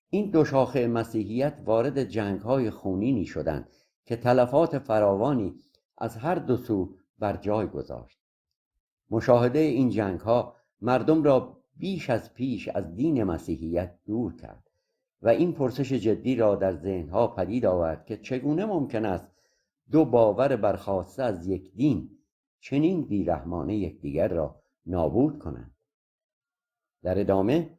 این دو شاخه مسیحیت وارد جنگ‌های خونینی شدند که تلفات فراوانی از هر دو سو بر جای گذاشت. مشاهده این جنگ‌ها مردم را بیش از پیش از دین مسیحیت دور کرد و این پرسش جدی را در ذهن‌ها پدید آورد که چگونه ممکن است دو باور برخاسته از یک دین چنین بیرحمانه یکدیگر را نابود کنند. در ادامه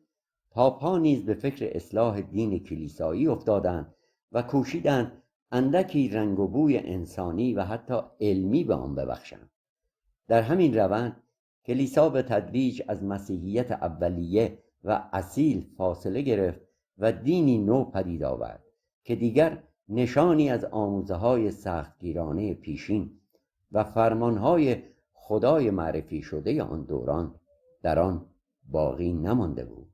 پاپ‌ها نیز به فکر اصلاح دین کلیسایی افتادند و کوشیدند اندکی رنگ و بوی انسانی و حتی علمی به آن ببخشند. در همین روند کلیسا به تدریج از مسیحیت اولیه و اصیل فاصله گرفت و دینی نو پدید آورد که دیگر نشانی از آموزه‌های سختگیرانه پیشین و فرمانهای خدای معرفی شده آن دوران در آن باقی نمانده بود.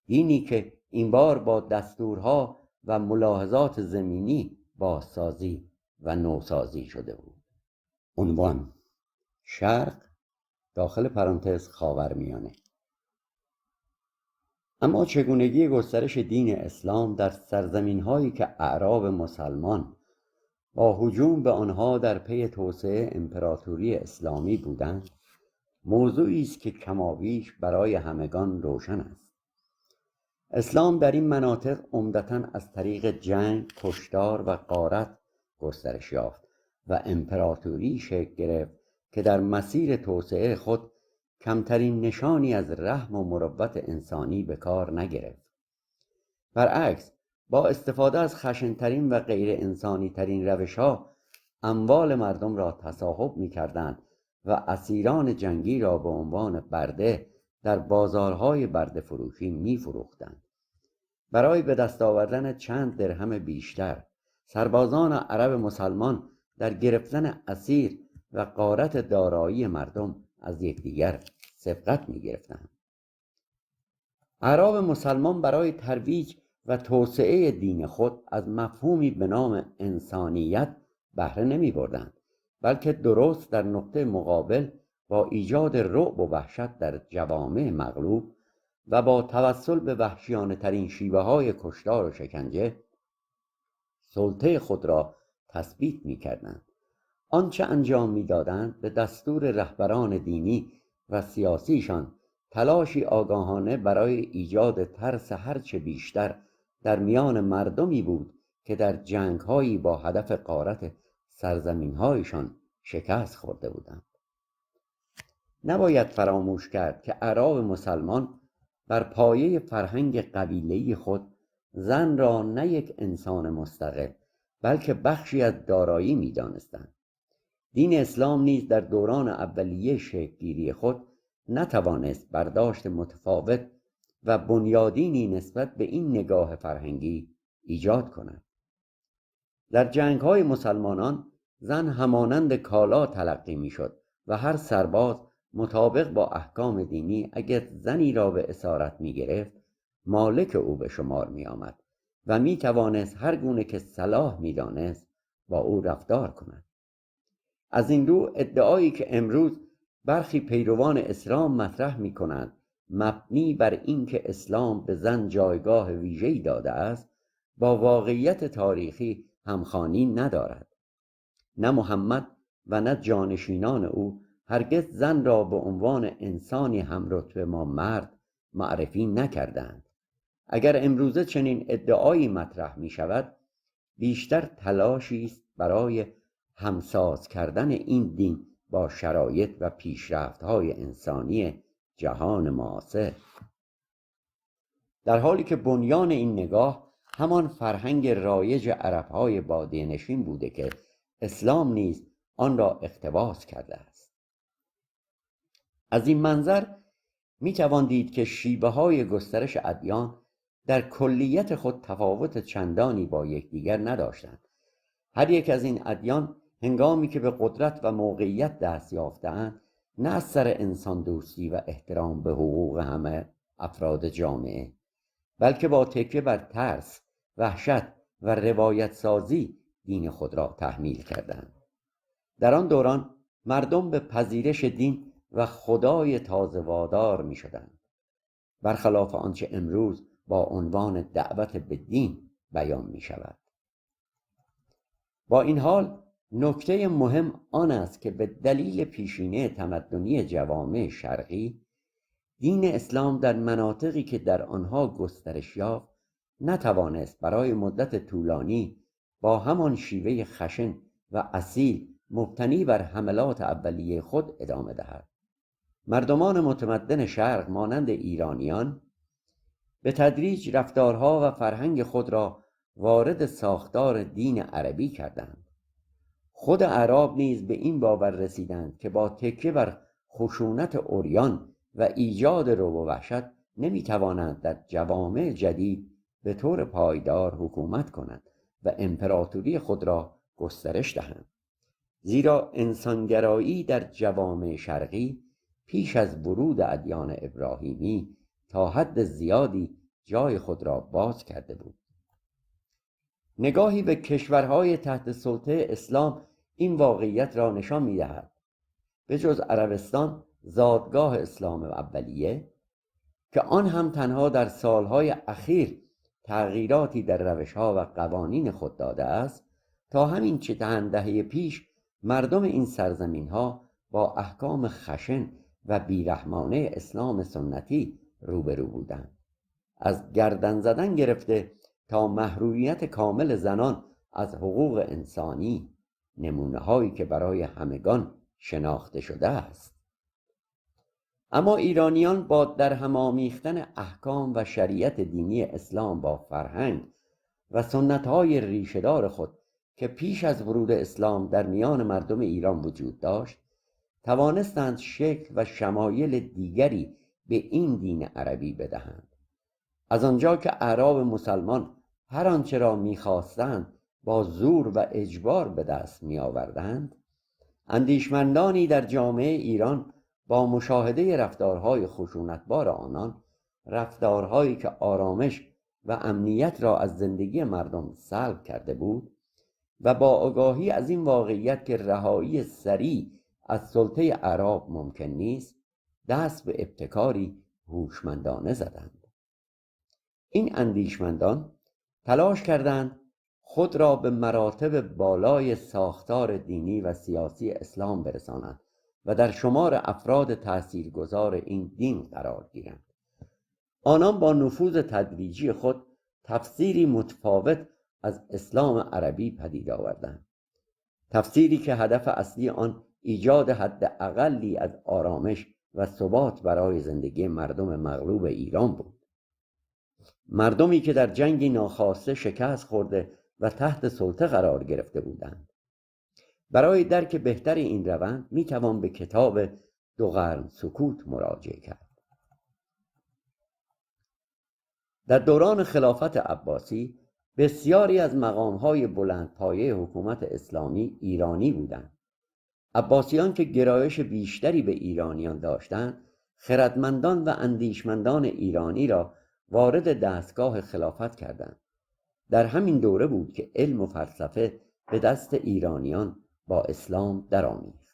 دینی که این بار با دستورها و ملاحظات زمینی بازسازی و نوسازی شده بود. عنوان: شرق داخل پرانتز خاورمیانه. اما چگونگی گسترش دین اسلام در سرزمین‌هایی که اعراب مسلمان با هجوم به آنها در پی توسعه امپراتوری اسلامی بودند، موضوعی است که کمابیش برای همگان روشن است. اسلام در این مناطق عمدتاً از طریق جنگ، کشتار و غارت گسترش یافت و امپراتوری شکل گرفت که در مسیر توسعه خود کمترین نشانی از رحم و مروت انسانی به کار نگرفت. برعکس، با استفاده از خشن‌ترین و غیر انسانی ترین روش‌ها اموال مردم را تصاحب می‌کردند و اسیران جنگی را به عنوان برده در بازارهای برده فروشی می‌فروختند. برای به دست آوردن چند درهم بیشتر سربازان عرب مسلمان در گرفتن اسیر و غارت دارایی مردم از یکدیگر سبقت می‌گرفتند. اعراب مسلمان برای ترویج و توسعه دین خود از مفهومی به نام انسانیت بهره نمی‌بردند، بلکه درست در نقطه مقابل با ایجاد رعب و وحشت در جوامع مغلوب و با توسل به وحشیانه ترین شیوه های کشتار و شکنجه سلطه خود را تثبیت می کردند. آنچه انجام می دادند به دستور رهبران دینی و سیاسیشان تلاشی آگاهانه برای ایجاد ترس هرچه بیشتر در میان مردمی بود که در جنگ‌هایی با هدف غارت سرزمین‌هایشان شکست خورده بودند. نباید فراموش کرد که اعراب مسلمان بر پایه فرهنگ قبیله‌ای خود زن را نه یک انسان مستقل بلکه بخشی از دارایی می‌دانستند. دین اسلام نیز در دوران اولیه شکل‌گیری خود نتوانست برداشت متفاوت و بنیادینی نسبت به این نگاه فرهنگی ایجاد کند. در جنگ‌های مسلمانان زن همانند کالا تلقی می‌شد و هر سرباز مطابق با احکام دینی اگر زنی را به اسارت می‌گرفت مالک او به شمار می‌آمد و می‌توانست هر گونه که صلاح می‌دانست با او رفتار کند. از این رو ادعایی که امروز برخی پیروان اسلام مطرح می‌کنند مبنی بر اینکه اسلام به زن جایگاه ویژه‌ای داده است با واقعیت تاریخی همخوانی ندارد. نه محمد و نه جانشینان او هرگز زن را به عنوان انسانی همرتبه با مرد معرفی نکردند. اگر امروزه چنین ادعایی مطرح می شود بیشتر تلاشی است برای همساز کردن این دین با شرایط و پیشرفت‌های انسانی جهان معاصر، در حالی که بنیان این نگاه همان فرهنگ رایج عرب‌های بادیه‌نشین بوده که اسلام نیز آن را اقتباس کرده است. از این منظر می توان دید که شیوه‌های گسترش ادیان در کلیت خود تفاوت چندانی با یکدیگر نداشتند. هر یک از این ادیان هنگامی که به قدرت و موقعیت دست یافتند نه از سر انسان دوستی و احترام به حقوق همه افراد جامعه بلکه با تکیه بر ترس، وحشت و روایت سازی دین خود را تحمیل کردند. در آن دوران مردم به پذیرش دین و خدای تازه وادار می شدند، برخلاف آنچه امروز با عنوان دعوت به دین بیان می شود. با این حال نکته مهم آن است که به دلیل پیشینه تمدنی جوامع شرقی دین اسلام در مناطقی که در آنها گسترش یافت نتوانست برای مدت طولانی با همان شیوه خشن و اصیل مبتنی بر حملات اولیه خود ادامه دهد. مردمان متمدن شرق مانند ایرانیان به تدریج رفتارها و فرهنگ خود را وارد ساختار دین عربی کردند. خود اعراب نیز به این باور رسیدند که با تکیه بر خشونت عریان و ایجاد رعب و وحشت نمیتوانند در جوامع جدید به طور پایدار حکومت کنند و امپراتوری خود را گسترش دهند، زیرا انسانگرایی در جوامع شرقی پیش از ورود ادیان ابراهیمی تا حد زیادی جای خود را باز کرده بود. نگاهی به کشورهای تحت سلطه اسلام این واقعیت را نشان می‌دهد. به جز عربستان، زادگاه اسلام اولیه، که آن هم تنها در سالهای اخیر تغییراتی در روش‌ها و قوانین خود داده است، تا همین چند دهه پیش مردم این سرزمین‌ها با احکام خشن و بیرحمانه اسلام سنتی روبرو بودند. از گردن زدن گرفته تا محرومیت کامل زنان از حقوق انسانی، نمونه هایی که برای همگان شناخته شده است. اما ایرانیان با در هم آمیختن احکام و شریعت دینی اسلام با فرهنگ و سنت های ریشه‌دار خود که پیش از ورود اسلام در میان مردم ایران وجود داشت، توانستند شکل و شمایل دیگری به این دین عربی بدهند. از آنجا که اعراب مسلمان هر آنچه را می‌خواستند با زور و اجبار به دست می‌آوردند، اندیشمندانی در جامعه ایران با مشاهده رفتارهای خشونتبار آنان، رفتارهایی که آرامش و امنیت را از زندگی مردم سلب کرده بود، و با آگاهی از این واقعیت که رهایی سریع از سلطه اعراب ممکن نیست، دست به ابتکاری هوشمندانه زدند. این اندیشمندان تلاش کردند خود را به مراتب بالای ساختار دینی و سیاسی اسلام برسانند و در شمار افراد تاثیرگذار این دین قرار گیرند. آنان با نفوذ تدریجی خود تفسیری متفاوت از اسلام عربی پدید آوردند، تفسیری که هدف اصلی آن ایجاد حد اقلی از آرامش و ثبات برای زندگی مردم مغلوب ایران بود، مردمی که در جنگی ناخواسته شکست خورده و تحت سلطه قرار گرفته بودند. برای درک بهتر این روند می توان به کتاب 2 قرن سکوت مراجعه کرد. در دوران خلافت عباسی بسیاری از مقام‌های بلندپایه حکومت اسلامی ایرانی بودند. عباسیان که گرایش بیشتری به ایرانیان داشتند، خردمندان و اندیشمندان ایرانی را وارد دستگاه خلافت کردند. در همین دوره بود که علم و فلسفه به دست ایرانیان با اسلام درآمیخت.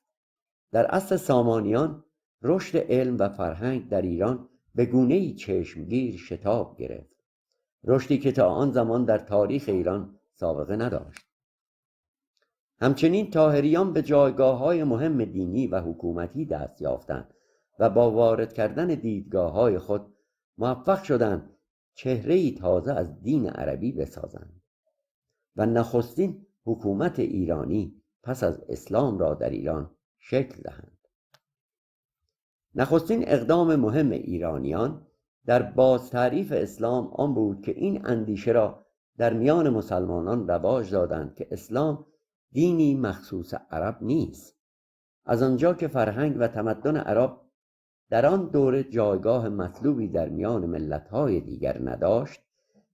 در عصر سامانیان رشد علم و فرهنگ در ایران به گونه‌ای چشمگیر شتاب گرفت، رشدی که تا آن زمان در تاریخ ایران سابقه نداشت. همچنین طاهریان به جایگاه‌های مهم دینی و حکومتی دست یافتند و با وارد کردن دیدگاه‌های خود موفق شدند چهره‌ای تازه از دین عربی بسازند و نخستین حکومت ایرانی پس از اسلام را در ایران شکل دهند. نخستین اقدام مهم ایرانیان در بازتعریف اسلام آن بود که این اندیشه را در میان مسلمانان رواج دادند که اسلام دینی مخصوص عرب نیست، از آنجا که فرهنگ و تمدن عرب در آن دوره جایگاه مطلوبی در میان ملت‌های دیگر نداشت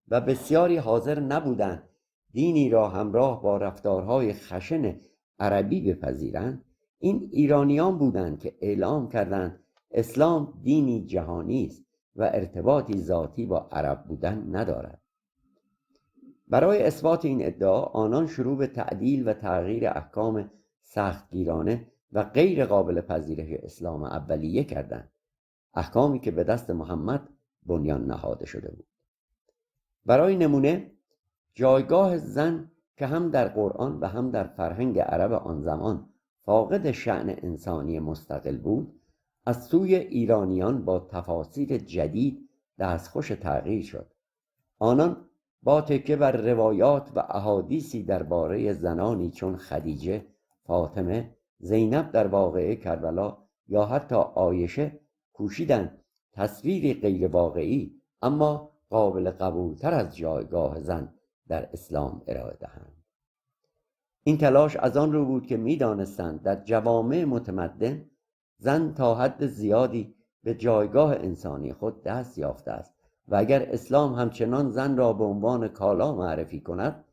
و بسیاری حاضر نبودند دینی را همراه با رفتارهای خشن عربی بپذیرند. این ایرانیان بودند که اعلام کردند اسلام دینی جهانی است و ارتباطی ذاتی با عرب بودن ندارد. برای اثبات این ادعا آنان شروع به تعدیل و تغییر احکام سختگیرانه و غیر قابل پذیرش اسلام اولیه کردند، احکامی که به دست محمد بنیان نهاده شده بود. برای نمونه جایگاه زن که هم در قرآن و هم در فرهنگ عرب آن زمان فاقد شأن انسانی مستقل بود، از سوی ایرانیان با تفاسیر جدید دستخوش تغییر شد. آنان با تکیه بر روایات و احادیثی درباره زنانی چون خدیجه، فاطمه، زینب در واقعه کربلا یا حتی عایشه کوشیدند تصویری غیر واقعی اما قابل قبولتر از جایگاه زن در اسلام ارائه دهند. این تلاش از آن رو بود که می‌دانستند در جوامع متمدن زن تا حد زیادی به جایگاه انسانی خود دست یافته است و اگر اسلام همچنان زن را به عنوان کالا معرفی کند،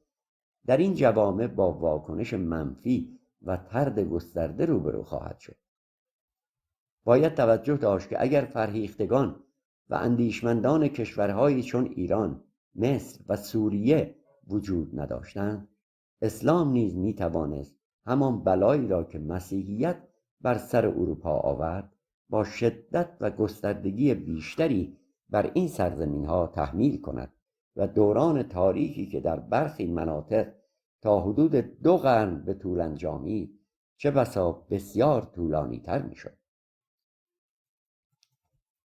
در این جوامع با واکنش منفی و طرد گسترده روبرو خواهد شد. باید توجه داشت که اگر فرهیختگان و اندیشمندان کشورهایی چون ایران، مصر و سوریه وجود نداشتند، اسلام نیز میتوانست همان بلایی را که مسیحیت بر سر اروپا آورد با شدت و گستردگی بیشتری بر این سرزمین‌ها تحمیل کند و دوران تاریخی که در برخی مناطق تا حدود 2 قرن به طول انجامید چه بسا بسیار طولانی تر می شد.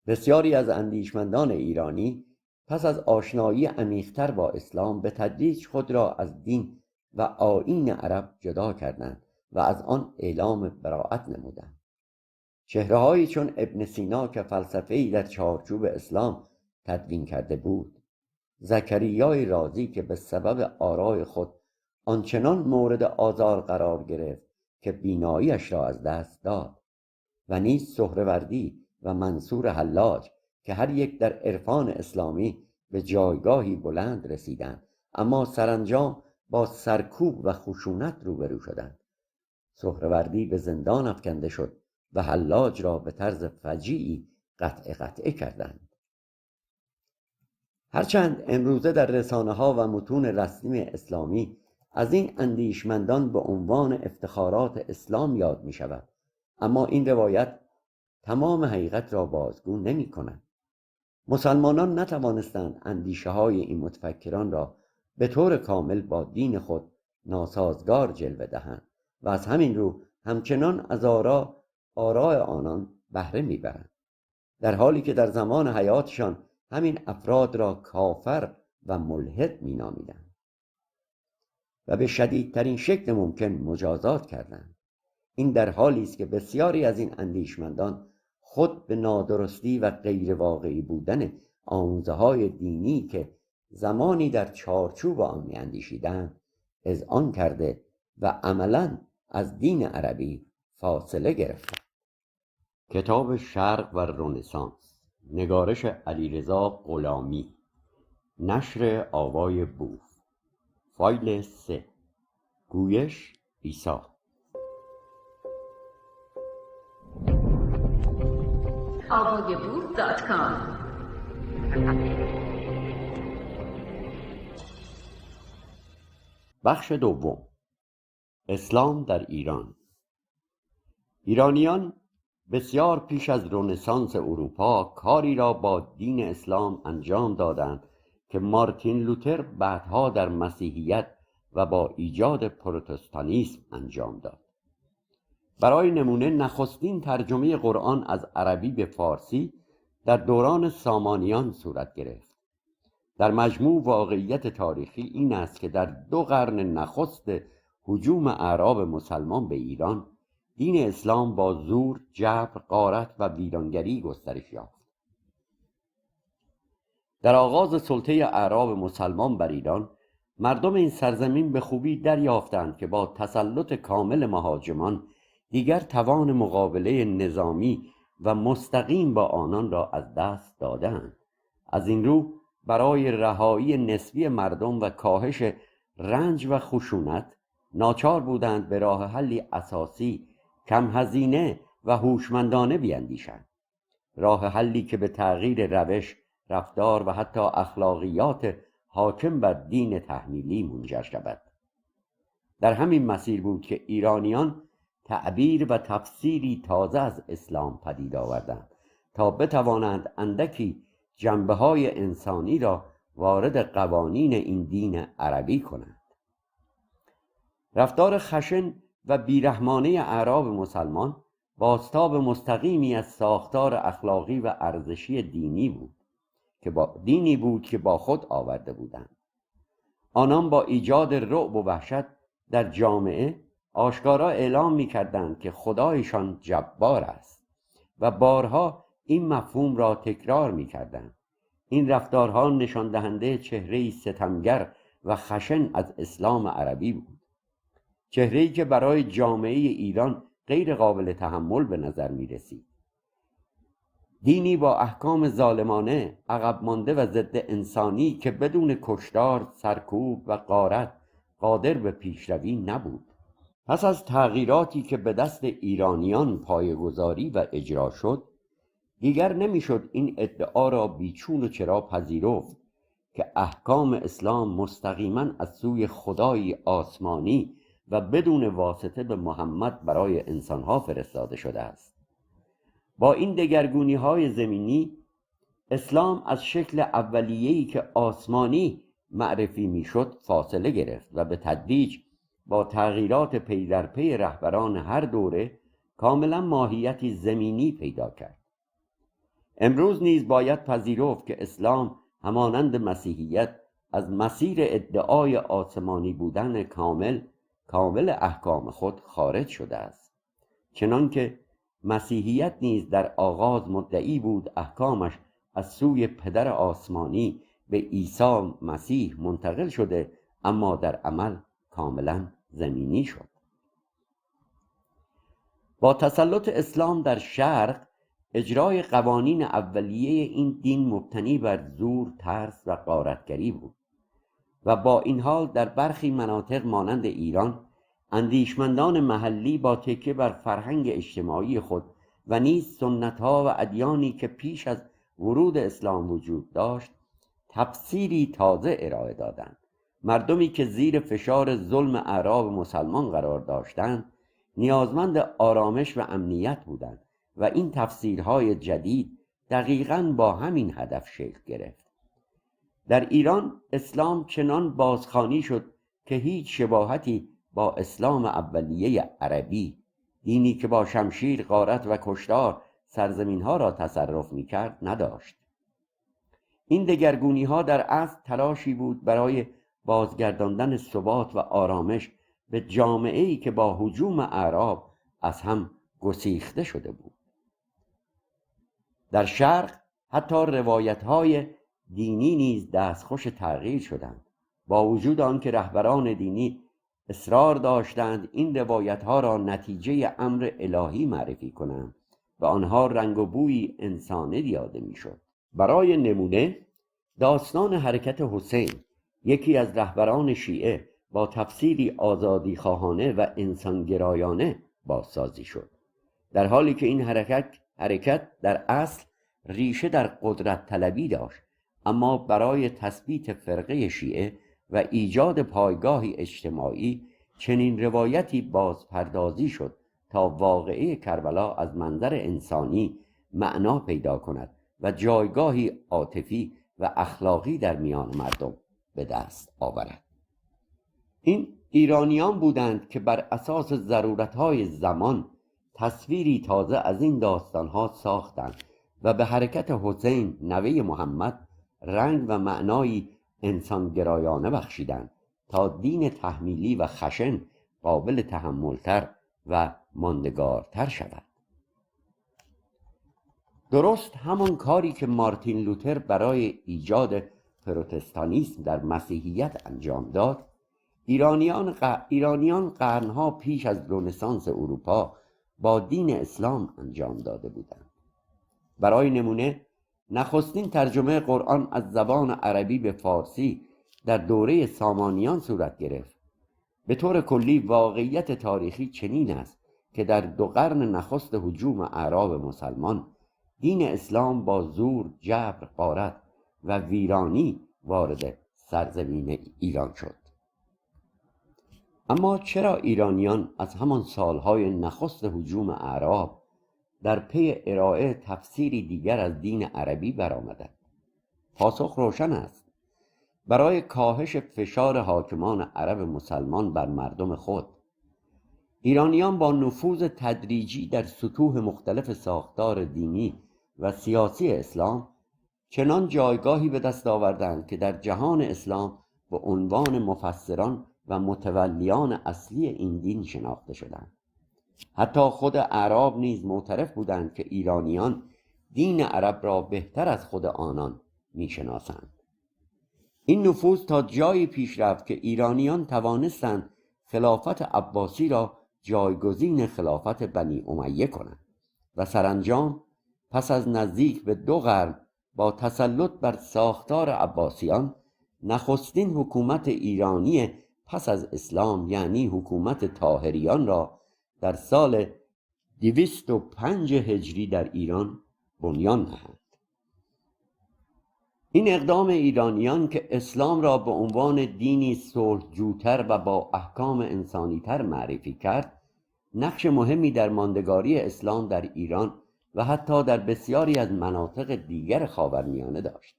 بسیاری از اندیشمندان ایرانی پس از آشنایی عمیق‌تر با اسلام به تدریج خود را از دین و آیین عرب جدا کردند و از آن اعلام براءت نمودند. چهره‌هایی چون ابن سینا که فلسفه‌ای در چارچوب اسلام تدوین کرده بود، زکریای رازی که به سبب آرای خود آنچنان مورد آزار قرار گرفت که بیناییش را از دست داد، و نیز سهروردی و منصور حلاج که هر یک در عرفان اسلامی به جایگاهی بلند رسیدند، اما سرانجام با سرکوب و خشونت روبرو شدند. سهروردی به زندان افکنده شد و حلاج را به طرز فجیعی قطعه کردند. هرچند امروزه در رسانه‌ها و متون رسمی اسلامی از این اندیشمندان به عنوان افتخارات اسلام یاد می شود، اما این روایت تمام حقیقت را بازگو نمی کند. مسلمانان نتوانستند اندیشه های این متفکران را به طور کامل با دین خود ناسازگار جلوه دهند و از همین رو همچنان از آراء آنان بهره میبرند، در حالی که در زمان حیاتشان همین افراد را کافر و ملحد مینامیدند و به شدیدترین شکل ممکن مجازات کردند. این در حالی است که بسیاری از این اندیشمندان خود به نادرستی و غیر واقعی بودن آموزه‌های دینی که زمانی در چارچوب آن می‌اندیشیدند اذعان کرده و عملاً از دین عربی فاصله گرفتند. کتاب شرق و رنسانس، نگارش علیرضا غلامی، نشر آوای بوف، فایل 3، گویش عیسی. avayabooth.com. بخش دوم، اسلام در ایران. ایرانیان بسیار پیش از رنسانس اروپا کاری را با دین اسلام انجام دادند که مارتین لوتر بعدها در مسیحیت و با ایجاد پروتستانیسم انجام داد. برای نمونه نخستین ترجمه قرآن از عربی به فارسی در دوران سامانیان صورت گرفت. در مجموع واقعیت تاریخی این است که در 2 قرن نخست هجوم اعراب مسلمان به ایران، دین اسلام با زور، جبر، غارت و ویرانگری گسترش یافت. در آغاز سلطه اعراب مسلمان بر ایران، مردم این سرزمین به خوبی دریافتند که با تسلط کامل مهاجمان دیگر توان مقابله نظامی و مستقیم با آنان را از دست دادند. از این رو برای رهایی نسبی مردم و کاهش رنج و خشونت ناچار بودند به راه حلی اساسی، کم هزینه و هوشمندانه بیندیشند. راه حلی که به تغییر روش، رفتار و حتی اخلاقیات حاکم بر دین تحمیلی منجر شود. در همین مسیر بود که ایرانیان تعبیر و تفسیری تازه از اسلام پدید آوردند تا بتوانند اندکی جنبه‌های انسانی را وارد قوانین این دین عربی کنند. رفتار خشن و بیرحمانه اعراب مسلمان بازتاب مستقیمی از ساختار اخلاقی و ارزشی دینی بود که با خود آورده بودند. آنان با ایجاد رعب و وحشت در جامعه آشکارا اعلام می‌کردند که خدایشان جبار است و بارها این مفهوم را تکرار می‌کردند. این رفتارها نشان دهنده چهره‌ای ستمگر و خشن از اسلام عربی بود، چهره‌ای که برای جامعه ایران غیر قابل تحمل به نظر می‌رسید. دینی با احکام ظالمانه، عقب مانده و ضد انسانی که بدون کشتار، سرکوب و غارت قادر به پیشروی نبود. پس از تغییراتی که به دست ایرانیان پایه‌گذاری و اجرا شد، دیگر نمیشد این ادعا را بیچون و چرا پذیرفت که احکام اسلام مستقیما از سوی خدای آسمانی و بدون واسطه به محمد برای انسانها فرستاده شده است. با این دگرگونی‌های زمینی، اسلام از شکل اولیه‌ای که آسمانی معرفی میشد فاصله گرفت و به تدریج با تغییرات پی در پی رهبران هر دوره کاملا ماهیتی زمینی پیدا کرد. امروز نیز باید پذیرفت که اسلام همانند مسیحیت از مسیر ادعای آسمانی بودن کامل احکام خود خارج شده است، چنانکه مسیحیت نیز در آغاز مدعی بود احکامش از سوی پدر آسمانی به عیسی مسیح منتقل شده، اما در عمل کاملا زمینی شد. با تسلط اسلام در شرق، اجرای قوانین اولیه این دین مبتنی بر زور، ترس و غارتگری بود و با این حال در برخی مناطق مانند ایران اندیشمندان محلی با تکیه بر فرهنگ اجتماعی خود و نیز سنت‌ها و ادیانی که پیش از ورود اسلام وجود داشت تفسیری تازه ارائه دادند. مردمی که زیر فشار ظلم اعراب مسلمان قرار داشتند نیازمند آرامش و امنیت بودند و این تفسیرهای جدید دقیقاً با همین هدف شکل گرفت. در ایران اسلام چنان بازخوانی شد که هیچ شباهتی با اسلام اولیه عربی، دینی که با شمشیر، غارت و کشتار سرزمین‌ها را تصرف می‌کرد، نداشت. این دگرگونی‌ها در اصل تلاشی بود برای بازگرداندن ثبات و آرامش به جامعه‌ای که با هجوم اعراب از هم گسیخته شده بود. در شرق حتی روایت‌های دینی نیز دستخوش تغییر شدند، با وجود آنکه رهبران دینی اصرار داشتند این روایت‌ها را نتیجه امر الهی معرفی کنند و آنها رنگ و بویی انسانی داده می‌شد. برای نمونه داستان حرکت حسین، یکی از رهبران شیعه، با تفسیری آزادیخواهانه و انسانگرایانه بازسازی شد، در حالی که این حرکت در اصل ریشه در قدرت طلبی داشت، اما برای تثبیت فرقه شیعه و ایجاد پایگاهی اجتماعی چنین روایتی بازپردازی شد تا واقعه کربلا از منظر انسانی معنا پیدا کند و جایگاهی عاطفی و اخلاقی در میان مردم به دست آورد. این ایرانیان بودند که بر اساس ضرورت‌های زمان تصویری تازه از این داستان‌ها ساختند و به حرکت حسین نوه محمد رنگ و معنایی انسانگرایانه بخشیدند تا دین تحمیلی و خشن قابل تحملتر و ماندگارتر شود. درست همان کاری که مارتین لوتر برای ایجاد پروتستانیسم در مسیحیت انجام داد، ایرانیان قرنها پیش از رنسانس اروپا با دین اسلام انجام داده بودند. برای نمونه نخستین ترجمه قرآن از زبان عربی به فارسی در دوره سامانیان صورت گرفت. به طور کلی واقعیت تاریخی چنین است که در 2 قرن نخست هجوم اعراب مسلمان دین اسلام با زور، جبر، غارت و ویرانی وارد سرزمین ایران شد. اما چرا ایرانیان از همان سالهای نخست هجوم اعراب در پی ارائه تفسیری دیگر از دین عربی برآمدند؟ پاسخ روشن است: برای کاهش فشار حاکمان عرب مسلمان بر مردم خود. ایرانیان با نفوذ تدریجی در سطوح مختلف ساختار دینی و سیاسی اسلام چنان جایگاهی به دست آوردند که در جهان اسلام به عنوان مفسران و متولیان اصلی این دین شناخته شدند. حتی خود اعراب نیز معترف بودند که ایرانیان دین عرب را بهتر از خود آنان می‌شناسند. این نفوذ تا جایی پیش رفت که ایرانیان توانستند خلافت عباسی را جایگزین خلافت بنی امیه کنند و سرانجام پس از نزدیک به 2 قرن با تسلط بر ساختار عباسیان نخستین حکومت ایرانی پس از اسلام، یعنی حکومت طاهریان را در سال 205 هجری در ایران بنیان نهند. این اقدام ایرانیان که اسلام را به عنوان دینی صلحجوتر و با احکام انسانیتر معرفی کرد، نقش مهمی در ماندگاری اسلام در ایران و حتی در بسیاری از مناطق دیگر خاورمیانه داشت،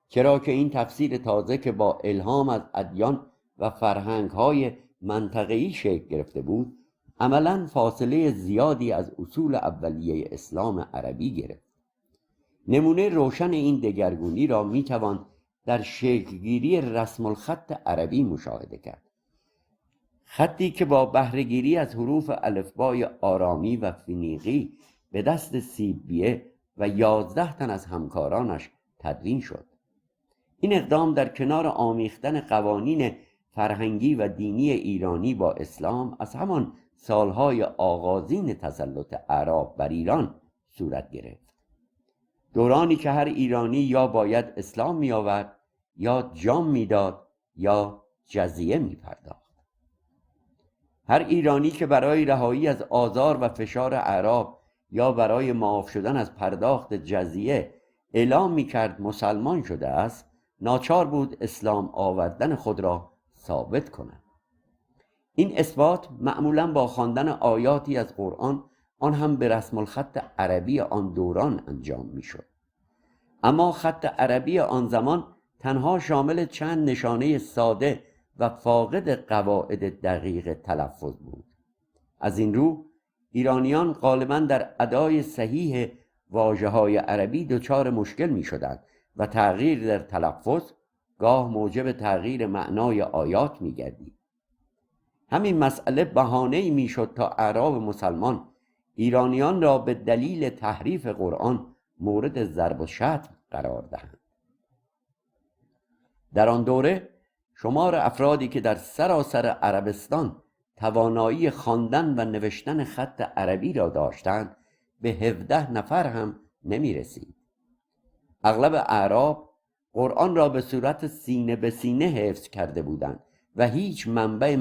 چرا که این تفسیر تازه که با الهام از ادیان و فرهنگ‌های منطقه‌ای شکل گرفته بود، عملاً فاصله زیادی از اصول اولیه اسلام عربی گرفت. نمونه روشن این دگرگونی را میتوان در شکلگیری رسم الخط عربی مشاهده کرد. خطی که با بهره‌گیری از حروف الفبای آرامی و فنیقی به دست سیبیه و 11 تن از همکارانش تدوین شد. این اقدام در کنار آمیختن قوانین فرهنگی و دینی ایرانی با اسلام از همان سالهای آغازین تسلط اعراب بر ایران صورت گرفت. دورانی که هر ایرانی یا باید اسلام می آورد یا جام می داد یا جزیه می پرداخت. هر ایرانی که برای رهایی از آزار و فشار اعراب یا برای معاف شدن از پرداخت جزیه اعلام می کرد مسلمان شده است، ناچار بود اسلام آوردن خود را ثابت کند. این اثبات معمولا با خواندن آیاتی از قرآن، آن هم به رسم الخط عربی آن دوران انجام می شد. اما خط عربی آن زمان تنها شامل چند نشانه ساده و فاقد قواعد دقیق تلفظ بود. از این رو ایرانیان غالباً در ادای صحیح واژه‌های عربی دچار مشکل می شدند و تغییر در تلفظ گاه موجب تغییر معنای آیات می گردید. همین مسئله بهانه‌ای می شد تا اعراب مسلمان ایرانیان را به دلیل تحریف قرآن مورد ضرب و شتم قرار دهند. در آن دوره شمار افرادی که در سراسر عربستان توانایی خواندن و نوشتن خط عربی را داشتند به 17 نفر هم نمی رسید. اغلب اعراب قرآن را به صورت سینه به سینه حفظ کرده بودند و هیچ منبع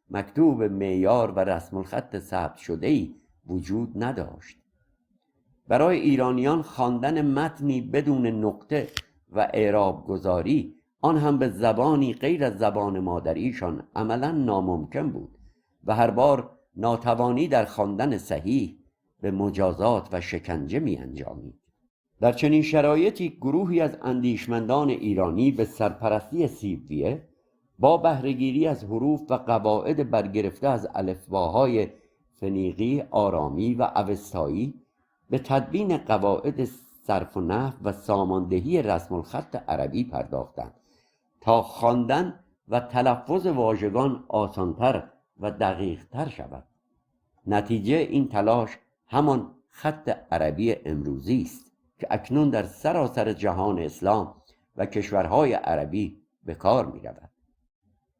مکتوب معیار و رسم الخط ثبت شده‌ای وجود نداشت. برای ایرانیان خواندن متنی بدون نقطه و اعراب گذاری، آن هم به زبانی غیر از زبان مادریشان، عملاً ناممکن بود و هر بار ناتوانی در خواندن صحیح به مجازات و شکنجه می انجامید. در چنین شرایطی گروهی از اندیشمندان ایرانی به سرپرستی سیبویه با بهره‌گیری از حروف و قواعد برگرفته از الفباهای فنیقی، آرامی و اوستایی به تدوین قواعد صرف و نحو و ساماندهی رسم الخط عربی پرداختند تا خواندن و تلفظ واژگان آسانتر و دقیقتر شود. نتیجه این تلاش همان خط عربی امروزی است که اکنون در سراسر جهان اسلام و کشورهای عربی به کار می رود.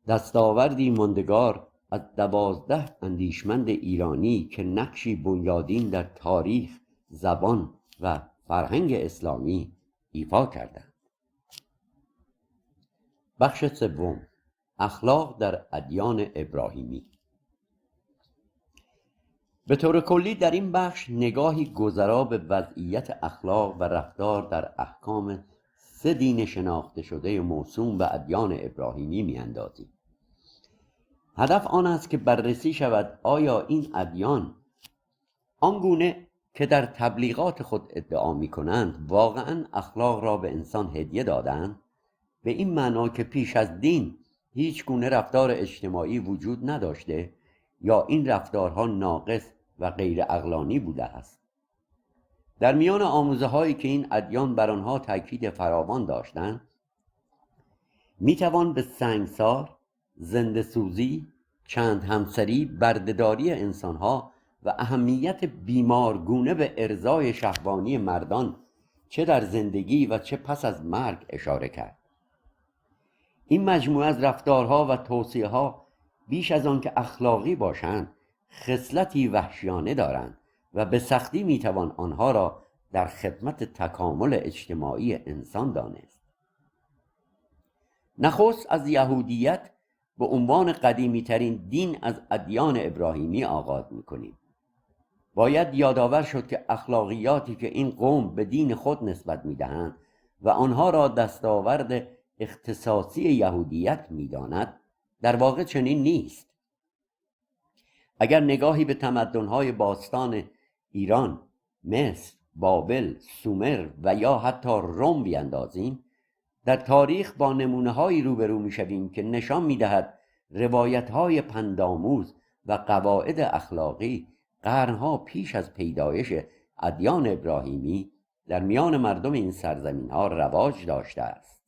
دستاوردی ماندگار از 12 اندیشمند ایرانی که نقشی بنیادین در تاریخ، زبان و فرهنگ اسلامی ایفا کردند. بخش سوم، اخلاق در ادیان ابراهیمی. به طور کلی در این بخش نگاهی گذرا به وضعیت اخلاق و رفتار در احکام 3 دین شناخته شده موسوم به ادیان ابراهیمی می‌اندازیم. هدف آن است که بررسی شود آیا این ادیان آنگونه که در تبلیغات خود ادعا می‌کنند واقعاً اخلاق را به انسان هدیه دادند، به این معنا که پیش از دین هیچ گونه رفتار اجتماعی وجود نداشته یا این رفتارها ناقص و غیر عقلانی بوده است. در میان آموزه‌هایی که این ادیان بر آنها تاکید فراوان داشتند، میتوان به سنگسار، زنده‌سوزی، چند همسری، بردهداری انسانها و اهمیت بیمارگونه به ارضای شهوانی مردان چه در زندگی و چه پس از مرگ اشاره کرد. این مجموعه از رفتارها و توصیه‌ها بیش از آن که اخلاقی باشند، خصلتی وحشیانه دارند و به سختی میتوان آنها را در خدمت تکامل اجتماعی انسان دانست. نخست از یهودیت به عنوان قدیمی ترین دین از ادیان ابراهیمی آغاز میکنیم. باید یادآور شد که اخلاقیاتی که این قوم به دین خود نسبت میدهند و آنها را دستاورد اختصاصی یهودیت میداند، در واقع چنین نیست. اگر نگاهی به تمدن‌های باستان ایران، مصر، بابل، سومر و یا حتی روم بیندازیم، در تاریخ با نمونه‌هایی روبرو می‌شویم که نشان می‌دهد روایت‌های پندآموز و قواعد اخلاقی قرن‌ها پیش از پیدایش ادیان ابراهیمی در میان مردم این سرزمین‌ها رواج داشته است.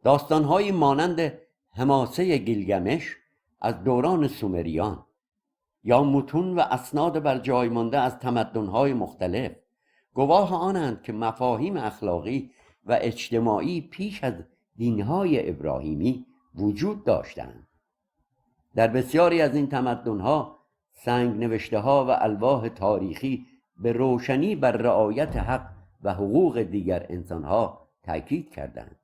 داستان‌هایی مانند حماسه گیلگمش از دوران سومریان یا متون و اسناد بر جای مانده از تمدن‌های مختلف گواه آنند که مفاهیم اخلاقی و اجتماعی پیش از دین‌های ابراهیمی وجود داشتند. در بسیاری از این تمدن‌ها سنگ نوشته‌ها و الواح تاریخی به روشنی بر رعایت حق و حقوق دیگر انسانها تأکید کردند.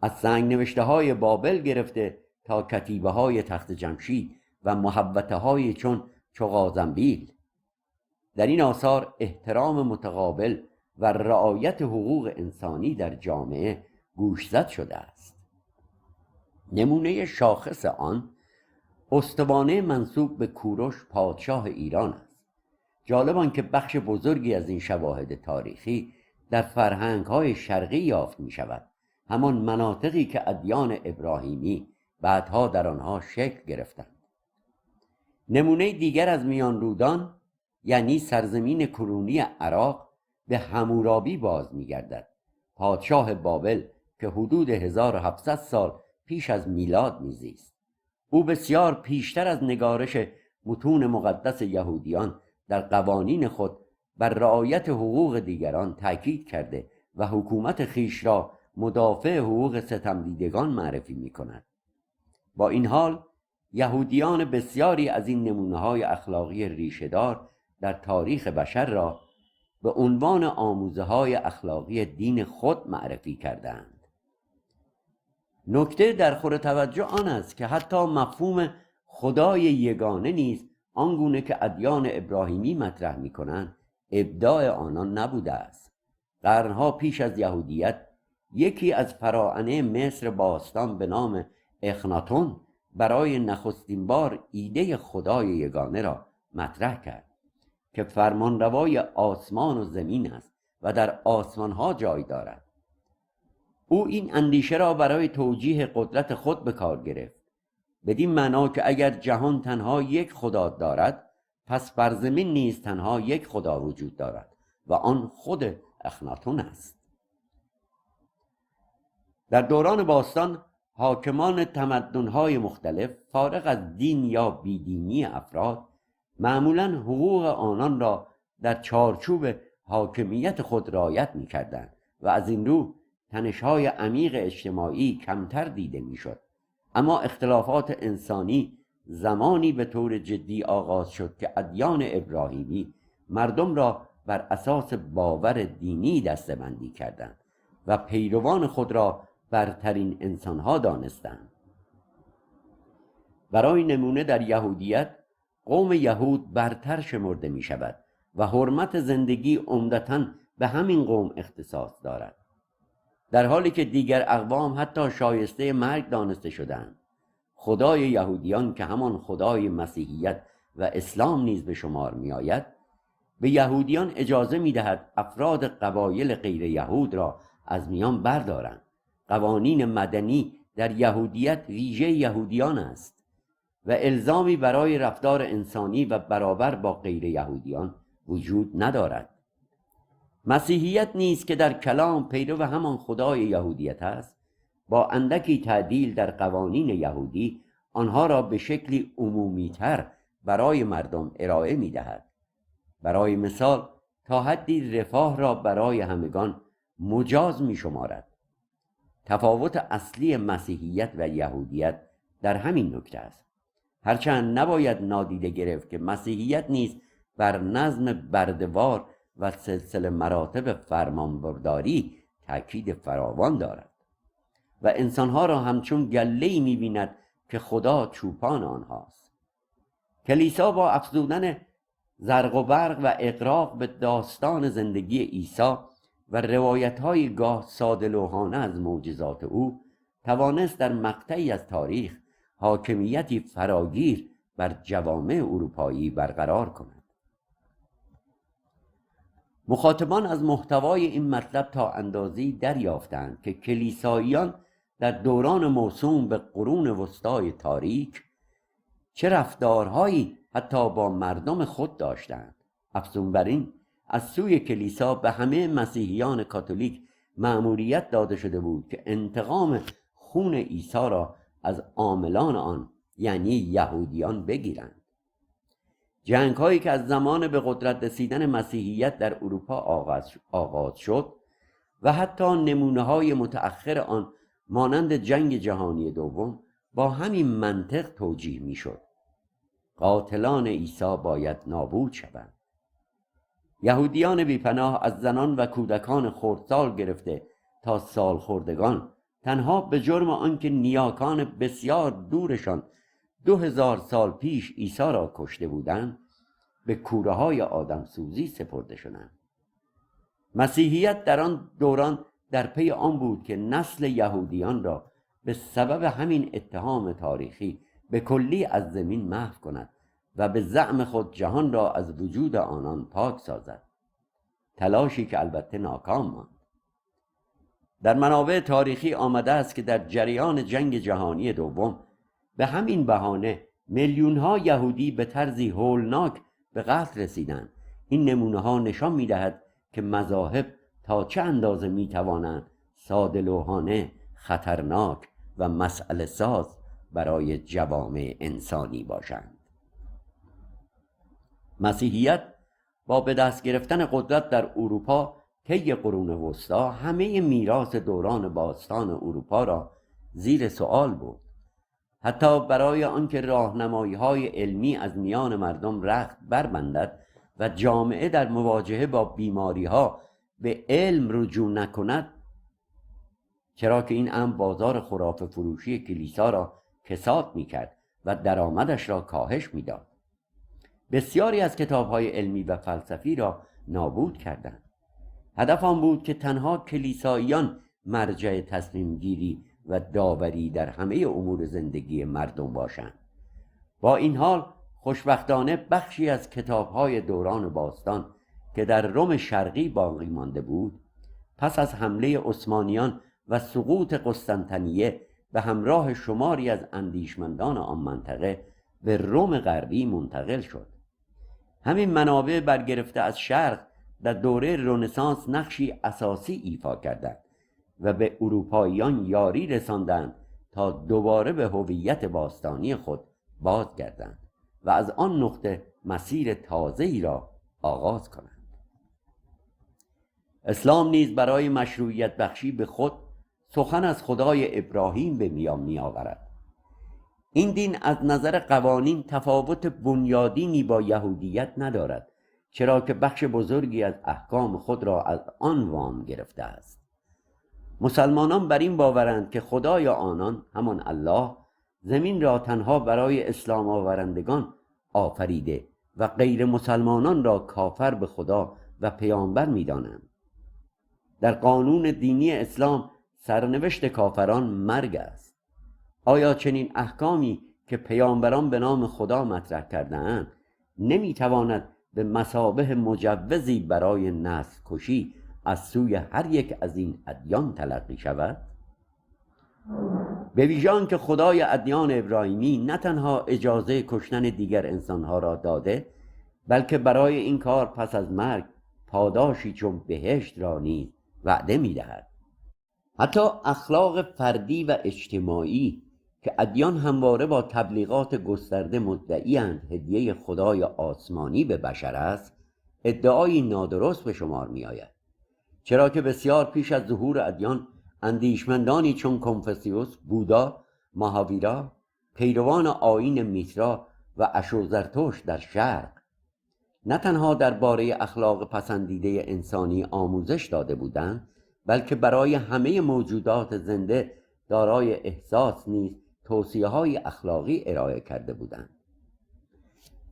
از سنگ نوشته های بابل گرفته تا کتیبه های تخت جمشید و محوطه های چون چغازنبیل، در این آثار احترام متقابل و رعایت حقوق انسانی در جامعه گوشزد شده است. نمونه شاخص آن استوانه منسوب به کوروش پادشاه ایران است. جالب آن که بخش بزرگی از این شواهد تاریخی در فرهنگ‌های شرقی یافت می شود، همان مناطقی که ادیان ابراهیمی بعدها در آنها شکل گرفتند. نمونه دیگر از میان رودان یعنی سرزمین کنونی عراق به حمورابی باز می گردد، پادشاه بابل که حدود 1700 سال پیش از میلاد میزیست. او بسیار پیشتر از نگارش متون مقدس یهودیان در قوانین خود بر رعایت حقوق دیگران تأکید کرده و حکومت خیش را مدافع حقوق ستمدیدگان معرفی می کند. با این حال یهودیان بسیاری از این نمونه‌های اخلاقی ریشه‌دار در تاریخ بشر را به عنوان آموزه‌های اخلاقی دین خود معرفی کردند. نکته در خور توجه آن است که حتی مفهوم خدای یگانه نیز آنگونه که ادیان ابراهیمی مطرح می‌کنند ابداع آنان نبوده است. قرنها پیش از یهودیت یکی از فراعنه مصر باستان به نام اخناتون برای نخستین بار ایده خدای یگانه را مطرح کرد که فرمانروای آسمان و زمین است و در آسمانها جای دارد. او این اندیشه را برای توجیه قدرت خود به کار گرفت، بدین معنا که اگر جهان تنها یک خدا دارد پس بر زمین نیز تنها یک خدا وجود دارد و آن خود اخناتون است. در دوران باستان حاکمان تمدن‌های مختلف فارغ از دین یا بیدینی افراد معمولاً حقوق آنان را در چارچوب حاکمیت خود رعایت می‌کردند و از این رو تنش‌های عمیق اجتماعی کمتر دیده می‌شد. اما اختلافات انسانی زمانی به طور جدی آغاز شد که ادیان ابراهیمی مردم را بر اساس باور دینی دسته‌بندی کردند و پیروان خود را برترین انسانها دانستند. برای نمونه در یهودیت قوم یهود برتر شمرده می شود و حرمت زندگی عمدتاً به همین قوم اختصاص دارد، در حالی که دیگر اقوام حتی شایسته مرگ دانسته شدند. خدای یهودیان که همان خدای مسیحیت و اسلام نیز به شمار می آید، به یهودیان اجازه می دهد افراد قبایل غیر یهود را از میان بردارند. قوانین مدنی در یهودیت ویژه یهودیان است و الزامی برای رفتار انسانی و برابر با غیر یهودیان وجود ندارد. مسیحیت نیز که در کلام پیرو همان خدای یهودیت است، با اندکی تعدیل در قوانین یهودی آنها را به شکلی عمومی‌تر برای مردم ارائه می‌دهد. برای مثال تا حدی رفاه را برای همگان مجاز می‌شمارد. تفاوت اصلی مسیحیت و یهودیت در همین نکته است، هرچند نباید نادیده گرفت که مسیحیت نیز بر نظم برده‌وار و سلسله مراتب فرمانبرداری تأکید فراوان دارد و انسانها را همچون گله‌ای می‌بیند که خدا چوپان آنهاست. کلیسا با افزودن زرق و برق و اغراق به داستان زندگی عیسی و روایت‌های گاه ساده لوحانه از معجزات او توانست در مقطعی از تاریخ حاکمیتی فراگیر بر جوامع اروپایی برقرار کند. مخاطبان از محتوای این مطلب تا اندازه‌ای دریافتند که کلیساییان در دوران موسوم به قرون وسطای تاریک چه رفتارهایی حتی با مردم خود داشتند. افزون بر این از سوی کلیسا به همه مسیحیان کاتولیک مأموریت داده شده بود که انتقام خون عیسی را از عاملان آن یعنی یهودیان بگیرند. جنگ هایی که از زمان به قدرت رسیدن مسیحیت در اروپا آغاز شد و حتی نمونه های متأخر آن مانند جنگ جهانی دوم با همین منطق توجیه می شد: قاتلان عیسی باید نابود شوند. یهودیان بیپناه از زنان و کودکان خردسال گرفته تا سالخوردگان تنها به جرم آنکه نیاکان بسیار دورشان 2000 سال پیش عیسی را کشته بودند به کوره های آدمسوزی سپرده شدند. مسیحیت در آن دوران در پی آن بود که نسل یهودیان را به سبب همین اتهام تاریخی به کلی از زمین محو کند و به زعم خود جهان را از وجود آنان پاک سازد، تلاشی که البته ناکام ماند. در منابع تاریخی آمده است که در جریان جنگ جهانی دوم به همین بهانه میلیون‌ها یهودی به طرزی هولناک به قتل رسیدند. این نمونه ها نشان می‌دهد که مذاهب تا چه اندازه می‌توانند ساده‌لوحانه، خطرناک و مسئله ساز برای جوامع انسانی باشند. مسیحیت با به دست گرفتن قدرت در اروپا طی قرون وسطی همه میراث دوران باستان اروپا را زیر سوال برد. حتی برای آنکه راهنمایی‌های علمی از میان مردم رخت بربندد و جامعه در مواجهه با بیماری‌ها به علم رجوع نکند، چرا که این امر بازار خرافه فروشی کلیسا را کساد می‌کرد و درآمدش را کاهش می‌داد. بسیاری از کتاب‌های علمی و فلسفی را نابود کردند. هدف آن بود که تنها کلیساییان مرجع تصمیم گیری و داوری در همه امور زندگی مردم باشند. با این حال خوشبختانه بخشی از کتاب‌های دوران باستان که در روم شرقی باقی مانده بود، پس از حمله عثمانیان و سقوط قسطنطنیه به همراه شماری از اندیشمندان آن منطقه به روم غربی منتقل شد. همین منابع برگرفته از شرق در دوره رنسانس نقشی اساسی ایفا کردند و به اروپاییان یاری رساندند تا دوباره به هویت باستانی خود بازگردند و از آن نقطه مسیر تازه‌ای را آغاز کنند. اسلام نیز برای مشروعیت بخشی به خود سخن از خدای ابراهیم به میان می‌آورد. این دین از نظر قوانین تفاوت بنیادینی با یهودیت ندارد، چرا که بخش بزرگی از احکام خود را از آن وام گرفته است. مسلمانان بر این باورند که خدای آنان، همان الله، زمین را تنها برای اسلام آورندگان آفریده و غیر مسلمانان را کافر به خدا و پیامبر می‌دانند. در قانون دینی اسلام سرنوشت کافران مرگ است. آیا چنین احکامی که پیامبران به نام خدا مطرح کرده‌اند نمی‌تواند به مثابه مجوزی برای نسل کشی از سوی هر یک از این ادیان تلقی شود؟ به ویژه که خدای ادیان ابراهیمی نه تنها اجازه کشتن دیگر انسانها را داده، بلکه برای این کار پس از مرگ پاداشی چون بهشت را نیز وعده می‌دهد. حتی اخلاق فردی و اجتماعی که ادیان همواره با تبلیغات گسترده مدعی‌اند هدیه خدای آسمانی به بشر است، ادعایی نادرست به شمار می‌آید، چرا که بسیار پیش از ظهور ادیان اندیشمندانی چون کنفوسیوس، بودا، ماهاویرا، پیروان آیین میترا و اشوزرتشت در شرق نه تنها درباره اخلاق پسندیده انسانی آموزش داده بودند، بلکه برای همه موجودات زنده دارای احساس نیز توصیه‌های اخلاقی ارائه کرده بودند.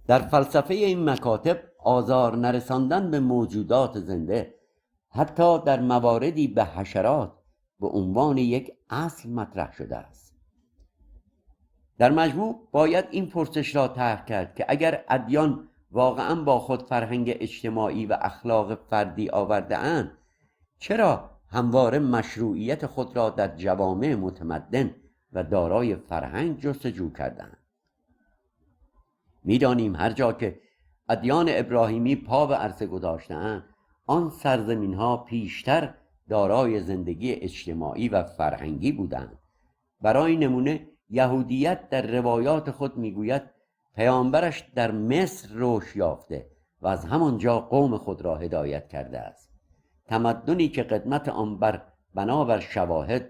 در فلسفه این مکاتب آزار نرساندن به موجودات زنده، حتی در مواردی به حشرات، به عنوان یک اصل مطرح شده است. در مجموع باید این پرسش را طرح کرد که اگر ادیان واقعاً با خود فرهنگ اجتماعی و اخلاق فردی آورده اند، چرا همواره مشروعیت خود را در جوامع متمدن و دارای فرهنگ جستجو کردند؟ می‌دانیم هر جا که ادیان ابراهیمی پا به عرصه گذاشته‌اند، آن سرزمین‌ها پیشتر دارای زندگی اجتماعی و فرهنگی بودند. برای نمونه یهودیت در روایات خود میگوید پیامبرش در مصر رشد یافته و از همانجا قوم خود را هدایت کرده است. تمدنی که قدمت آن بنابر شواهد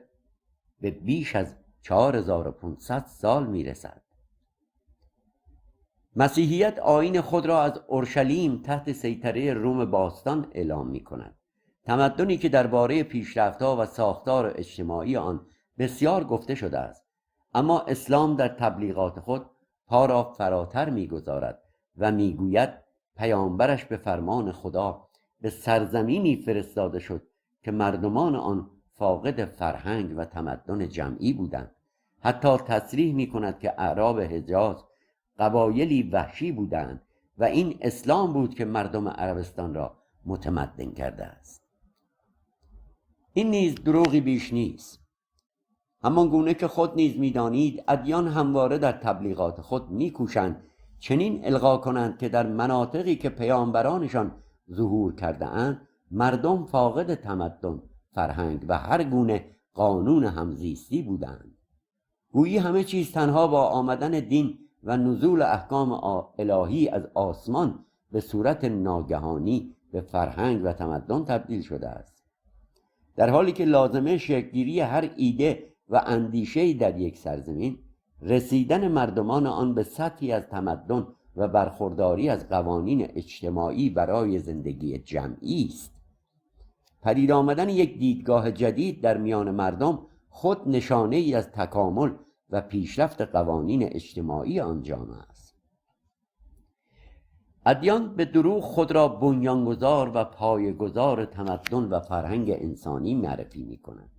به بیش از 4500 سال میرسد. مسیحیت آیین خود را از اورشلیم تحت سیطره روم باستان اعلام می کند. تمدنی که درباره پیشرفت‌ها و ساختار اجتماعی آن بسیار گفته شده است، اما اسلام در تبلیغات خود پا را فراتر می‌گذارد و می‌گوید پیامبرش به فرمان خدا به سرزمینی فرستاده شد که مردمان آن فاقد فرهنگ و تمدن جمعی بودند. حتی تصریح می‌کند که اعراب حجاز قبایلی وحشی بودند و این اسلام بود که مردم عربستان را متمدن کرده است. این نیز دروغی بیش نیست. همان گونه که خود نیز می‌دانید ادیان همواره در تبلیغات خود می‌کوشند چنین القا کنند که در مناطقی که پیامبرانشان ظهور کرده اند مردم فاقد تمدن، فرهنگ و هر گونه قانون همزیستی بودند. گویی همه چیز تنها با آمدن دین و نزول احکام الهی از آسمان به صورت ناگهانی به فرهنگ و تمدن تبدیل شده است، در حالی که لازمه شکل‌گیری هر ایده و اندیشه‌ای در یک سرزمین رسیدن مردمان آن به سطحی از تمدن و برخورداری از قوانین اجتماعی برای زندگی جمعی است. پدید آمدن یک دیدگاه جدید در میان مردم خود نشانه ای از تکامل و پیشرفت قوانین اجتماعی آن جامعه است. ادیان به دروغ خود را بنیانگذار و پایه‌گذار تمدن و فرهنگ انسانی معرفی می‌کنند،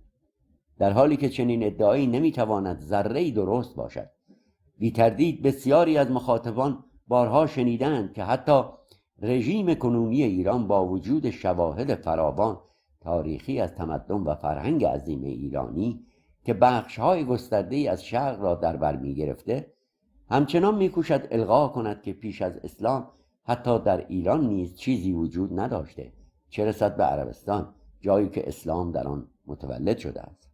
در حالی که چنین ادعایی نمی‌تواند ذره‌ای درست باشد. بی تردید بسیاری از مخاطبان بارها شنیدند که حتی رژیم کنونی ایران با وجود شواهد فراوان تاریخی از تمدن و فرهنگ عظیم ایرانی که بخش‌های گسترده‌ای از شرق را در بر می‌گرفته، همچنان می‌کوشد القا کند که پیش از اسلام حتی در ایران نیز چیزی وجود نداشته، چه رسد به عربستان، جایی که اسلام در آن متولد شده است.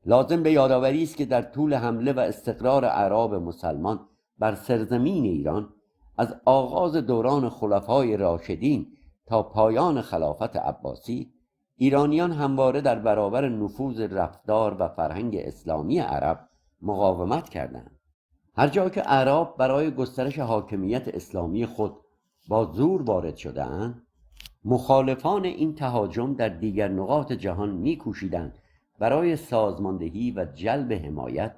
لازم به یادآوری است که در طول حمله و استقرار اعراب مسلمان بر سرزمین ایران از آغاز دوران خلفای راشدین تا پایان خلافت عباسی، ایرانیان همواره در برابر نفوذ رفتار و فرهنگ اسلامی عرب مقاومت کردند. هر جا که اعراب برای گسترش حاکمیت اسلامی خود با زور وارد شدند، مخالفان این تهاجم در دیگر نقاط جهان می‌کوشیدند برای سازماندهی و جلب حمایت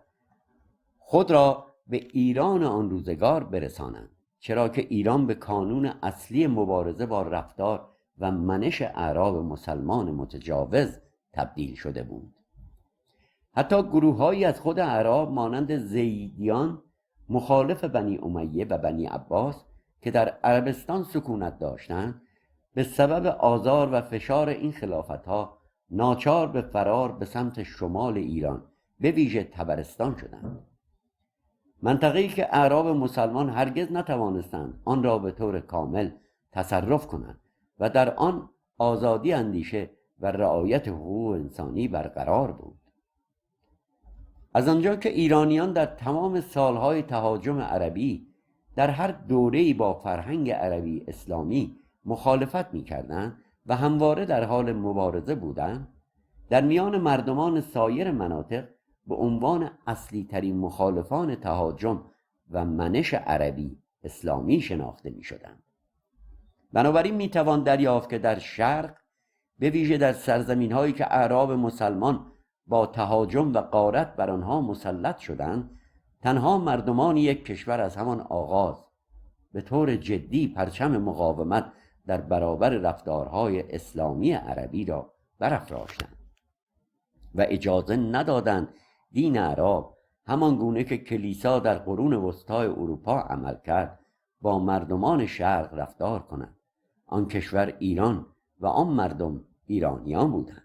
خود را به ایران آن روزگار برسانند، چرا که ایران به کانون اصلی مبارزه با رفتار و منش اعراب مسلمان متجاوز تبدیل شده بود. حتی گروه‌هایی از خود اعراب مانند زیدیان مخالف بنی امیه و بنی عباس که در عربستان سکونت داشتند، به سبب آزار و فشار این خلافت‌ها ناچار به فرار به سمت شمال ایران به ویژه طبرستان شدند، منطقه‌ای که اعراب مسلمان هرگز نتوانستند آن را به طور کامل تصرف کنند و در آن آزادی اندیشه و رعایت حقوق انسانی برقرار بود. از آنجا که ایرانیان در تمام سالهای تهاجم عربی در هر دوره‌ای با فرهنگ عربی اسلامی مخالفت می‌کردند و همواره در حال مبارزه بودند، در میان مردمان سایر مناطق به عنوان اصلی ترین مخالفان تهاجم و منش عربی اسلامی شناخته می‌شدند. بنابراین می‌توان دریافت که در شرق، به ویژه در سرزمین‌هایی که اعراب مسلمان با تهاجم و غارت بر آنها مسلط شدند، تنها مردمان یک کشور از همان آغاز به طور جدی پرچم مقاومت در برابر رفتارهای اسلامی عربی را برافراشتند و اجازه ندادند دین اعراب، همان گونه که کلیسا در قرون وسطای اروپا عمل کرد، با مردمان شرق رفتار کند. آن کشور ایران و آن مردم ایرانیان بودند.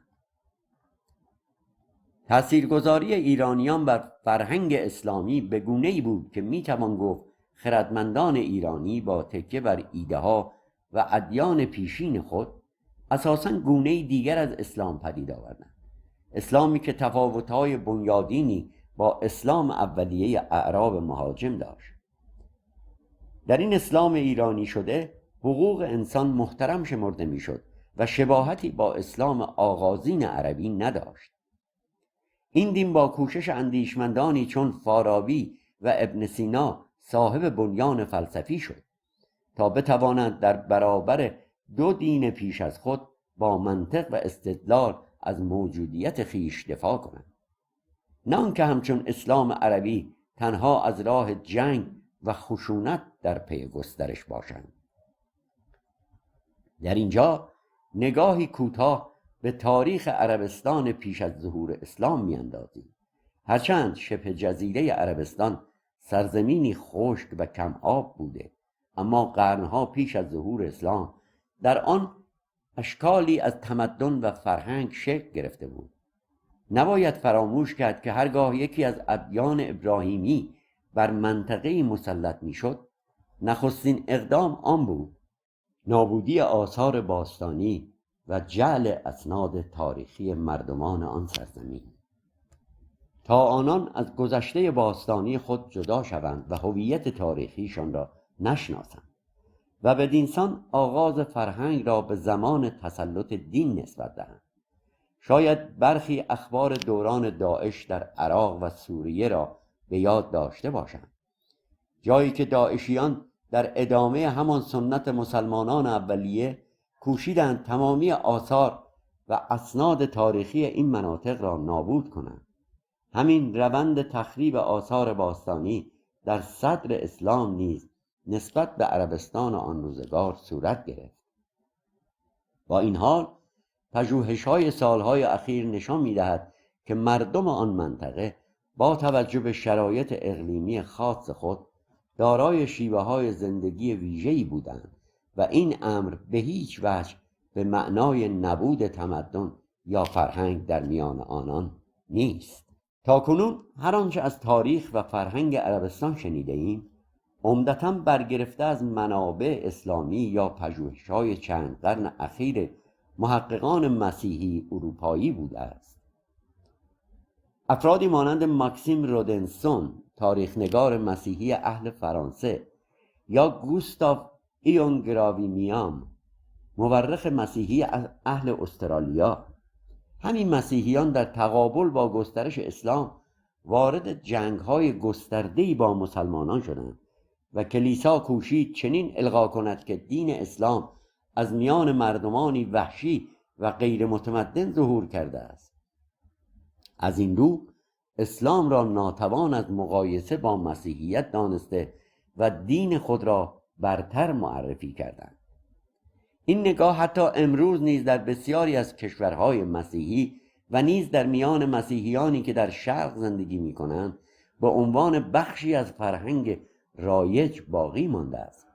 تأثیرگذاری ایرانیان بر فرهنگ اسلامی به گونه‌ای بود که میتوان گفت خردمندان ایرانی با تکیه بر ایده‌ها و ادیان پیشین خود اساساً گونه‌ای دیگر از اسلام پدید آوردند. اسلامی که تفاوت‌های بنیادینی با اسلام اولیه اعراب مهاجم داشت. در این اسلام ایرانی شده حقوق انسان محترم شمرده میشد و شباهتی با اسلام آغازین عربی نداشت. این دین با کوشش اندیشمندانی چون فارابی و ابن سینا صاحب بنیان فلسفی شد تا بتوانند در برابر دو دین پیش از خود با منطق و استدلال از موجودیت خویش دفاع کنند، نه آنکه همچون اسلام عربی تنها از راه جنگ و خشونت در پی گسترش باشند. در اینجا نگاهی کوتاه به تاریخ عربستان پیش از ظهور اسلام میاندازیم. هرچند شبه جزیره عربستان سرزمینی خشک و کم آب بوده، اما قرنها پیش از ظهور اسلام در آن اشکالی از تمدن و فرهنگ شکل گرفته بود. نباید فراموش کرد که هرگاه یکی از ادیان ابراهیمی بر منطقه‌ای مسلط میشد، نخستین اقدام آن بود نابودی آثار باستانی و جعل اسناد تاریخی مردمان آن سرزمین، تا آنان از گذشته باستانی خود جدا شوند و هویت تاریخیشان را نشناسند و بدینسان آغاز فرهنگ را به زمان تسلط دین نسبت دهند. شاید برخی اخبار دوران داعش در عراق و سوریه را به یاد داشته باشند، جایی که داعشیان در ادامه همان سنت مسلمانان اولیه کوشیدند تمامی آثار و اسناد تاریخی این مناطق را نابود کنند. همین روند تخریب آثار باستانی در صدر اسلام نیز نسبت به عربستان آن روزگار صورت گرفت. با این حال پژوهش‌های سالهای اخیر نشان می‌دهد که مردم آن منطقه با توجه به شرایط اقلیمی خاص خود دارای شیوه‌های زندگی ویژه‌ای بودند و این امر به هیچ وجه به معنای نبود تمدن یا فرهنگ در میان آنان نیست. تاکنون هر آنچه از تاریخ و فرهنگ عربستان شنیده ایم عمدتاً برگرفته از منابع اسلامی یا پژوهش‌های چند قرن اخیر محققان مسیحی اروپایی بوده است. افرادی مانند ماکسیم رودنسون، تاریخنگار مسیحی اهل فرانسه، یا گوستاف ایونگراویمیام، مورخ مسیحی اهل استرالیا، همین مسیحیان در تقابل با گسترش اسلام وارد جنگ‌های گسترده‌ای با مسلمانان شدند و کلیسا کوشید چنین القا کند که دین اسلام از میان مردمانی وحشی و غیر متمدن ظهور کرده است. از این رو اسلام را ناتوان از مقایسه با مسیحیت دانسته و دین خود را برتر معرفی کردند. این نگاه حتی امروز نیز در بسیاری از کشورهای مسیحی و نیز در میان مسیحیانی که در شرق زندگی می کنند به عنوان بخشی از فرهنگ رایج باقی مانده است،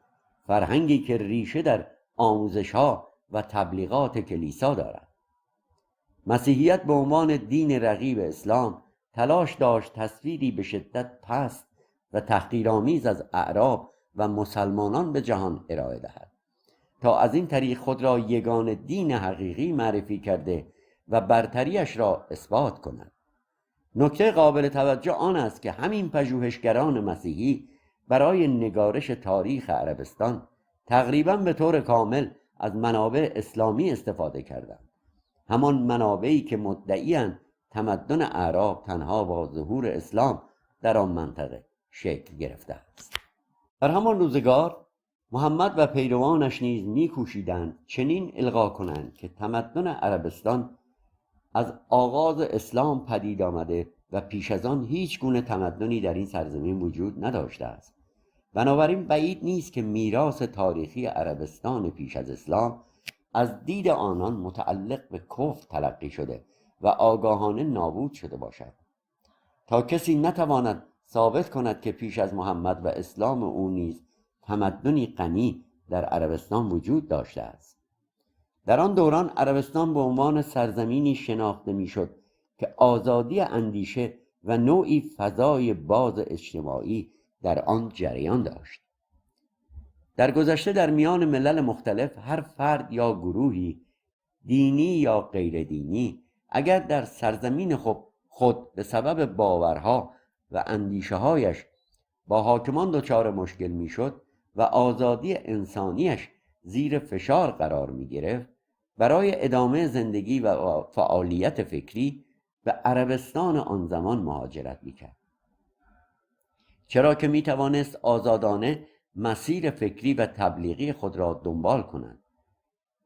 فرهنگی که ریشه در آموزش‌ها و تبلیغات کلیسا دارد. مسیحیت به عنوان دین رقیب اسلام تلاش داشت تصویری به شدت پست و تحقیرآمیز از اعراب و مسلمانان به جهان ارائه دهد تا از این طریق خود را یگان دین حقیقی معرفی کرده و برتریش را اثبات کند. نکته قابل توجه آن است که همین پژوهشگران مسیحی برای نگارش تاریخ عربستان تقریباً به طور کامل از منابع اسلامی استفاده کردند، همان منابعی که مدعی‌اند تمدن اعراب تنها با ظهور اسلام در آن منطقه شکل گرفته است. در همان روزگار محمد و پیروانش نیز می‌کوشیدند چنین القا کنند که تمدن عربستان از آغاز اسلام پدید آمده و پیش از آن هیچ گونه تمدنی در این سرزمین وجود نداشته است. بنابراین بعید نیست که میراث تاریخی عربستان پیش از اسلام از دید آنان متعلق به کفر تلقی شده و آگاهانه نابود شده باشد، تا کسی نتواند ثابت کند که پیش از محمد و اسلام او نیز تمدنی غنی در عربستان وجود داشته است. در آن دوران عربستان به عنوان سرزمینی شناخته میشد که آزادی اندیشه و نوعی فضای باز اجتماعی در آن جریان داشت. در گذشته در میان ملل مختلف هر فرد یا گروهی دینی یا غیر دینی اگر در سرزمین خود به سبب باورها و اندیشه‌هایش با حاکمان دچار مشکل میشد و آزادی انسانیش زیر فشار قرار می گرفت، برای ادامه زندگی و فعالیت فکری به عربستان آن زمان مهاجرت می کرد. چرا که می توانست آزادانه مسیر فکری و تبلیغی خود را دنبال کند.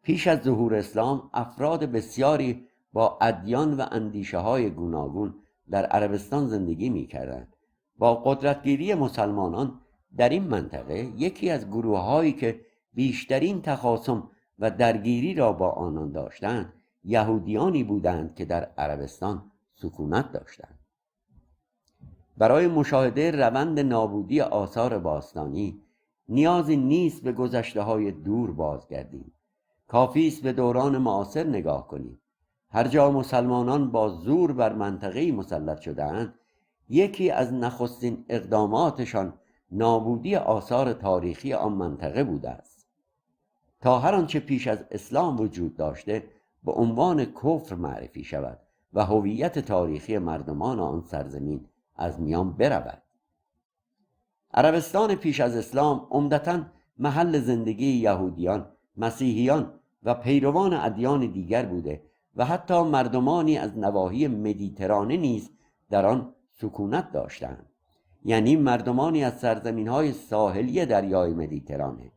پیش از ظهور اسلام افراد بسیاری با ادیان و اندیشه های گوناگون در عربستان زندگی می کردند. با قدرتگیری مسلمانان در این منطقه یکی از گروه هایی که بیشترین تخاصم و درگیری را با آنان داشتند یهودیانی بودند که در عربستان سکونت داشتند. برای مشاهده روند نابودی آثار باستانی نیازی نیست به گذشته‌های دور بازگردیم. کافی است به دوران معاصر نگاه کنیم. هر جا مسلمانان با زور بر منطقه‌ای مسلط شده‌اند، یکی از نخستین اقداماتشان نابودی آثار تاریخی آن منطقه بوده است. تا هر آنچه پیش از اسلام وجود داشته به عنوان کفر معرفی شود و هویت تاریخی مردمان آن سرزمین از میان برود. عربستان پیش از اسلام عمدتاً محل زندگی یهودیان، مسیحیان و پیروان ادیان دیگر بوده و حتی مردمانی از نواحی مدیترانه نیز در آن سکونت داشتند، یعنی مردمانی از سرزمین‌های ساحلی دریای مدیترانه.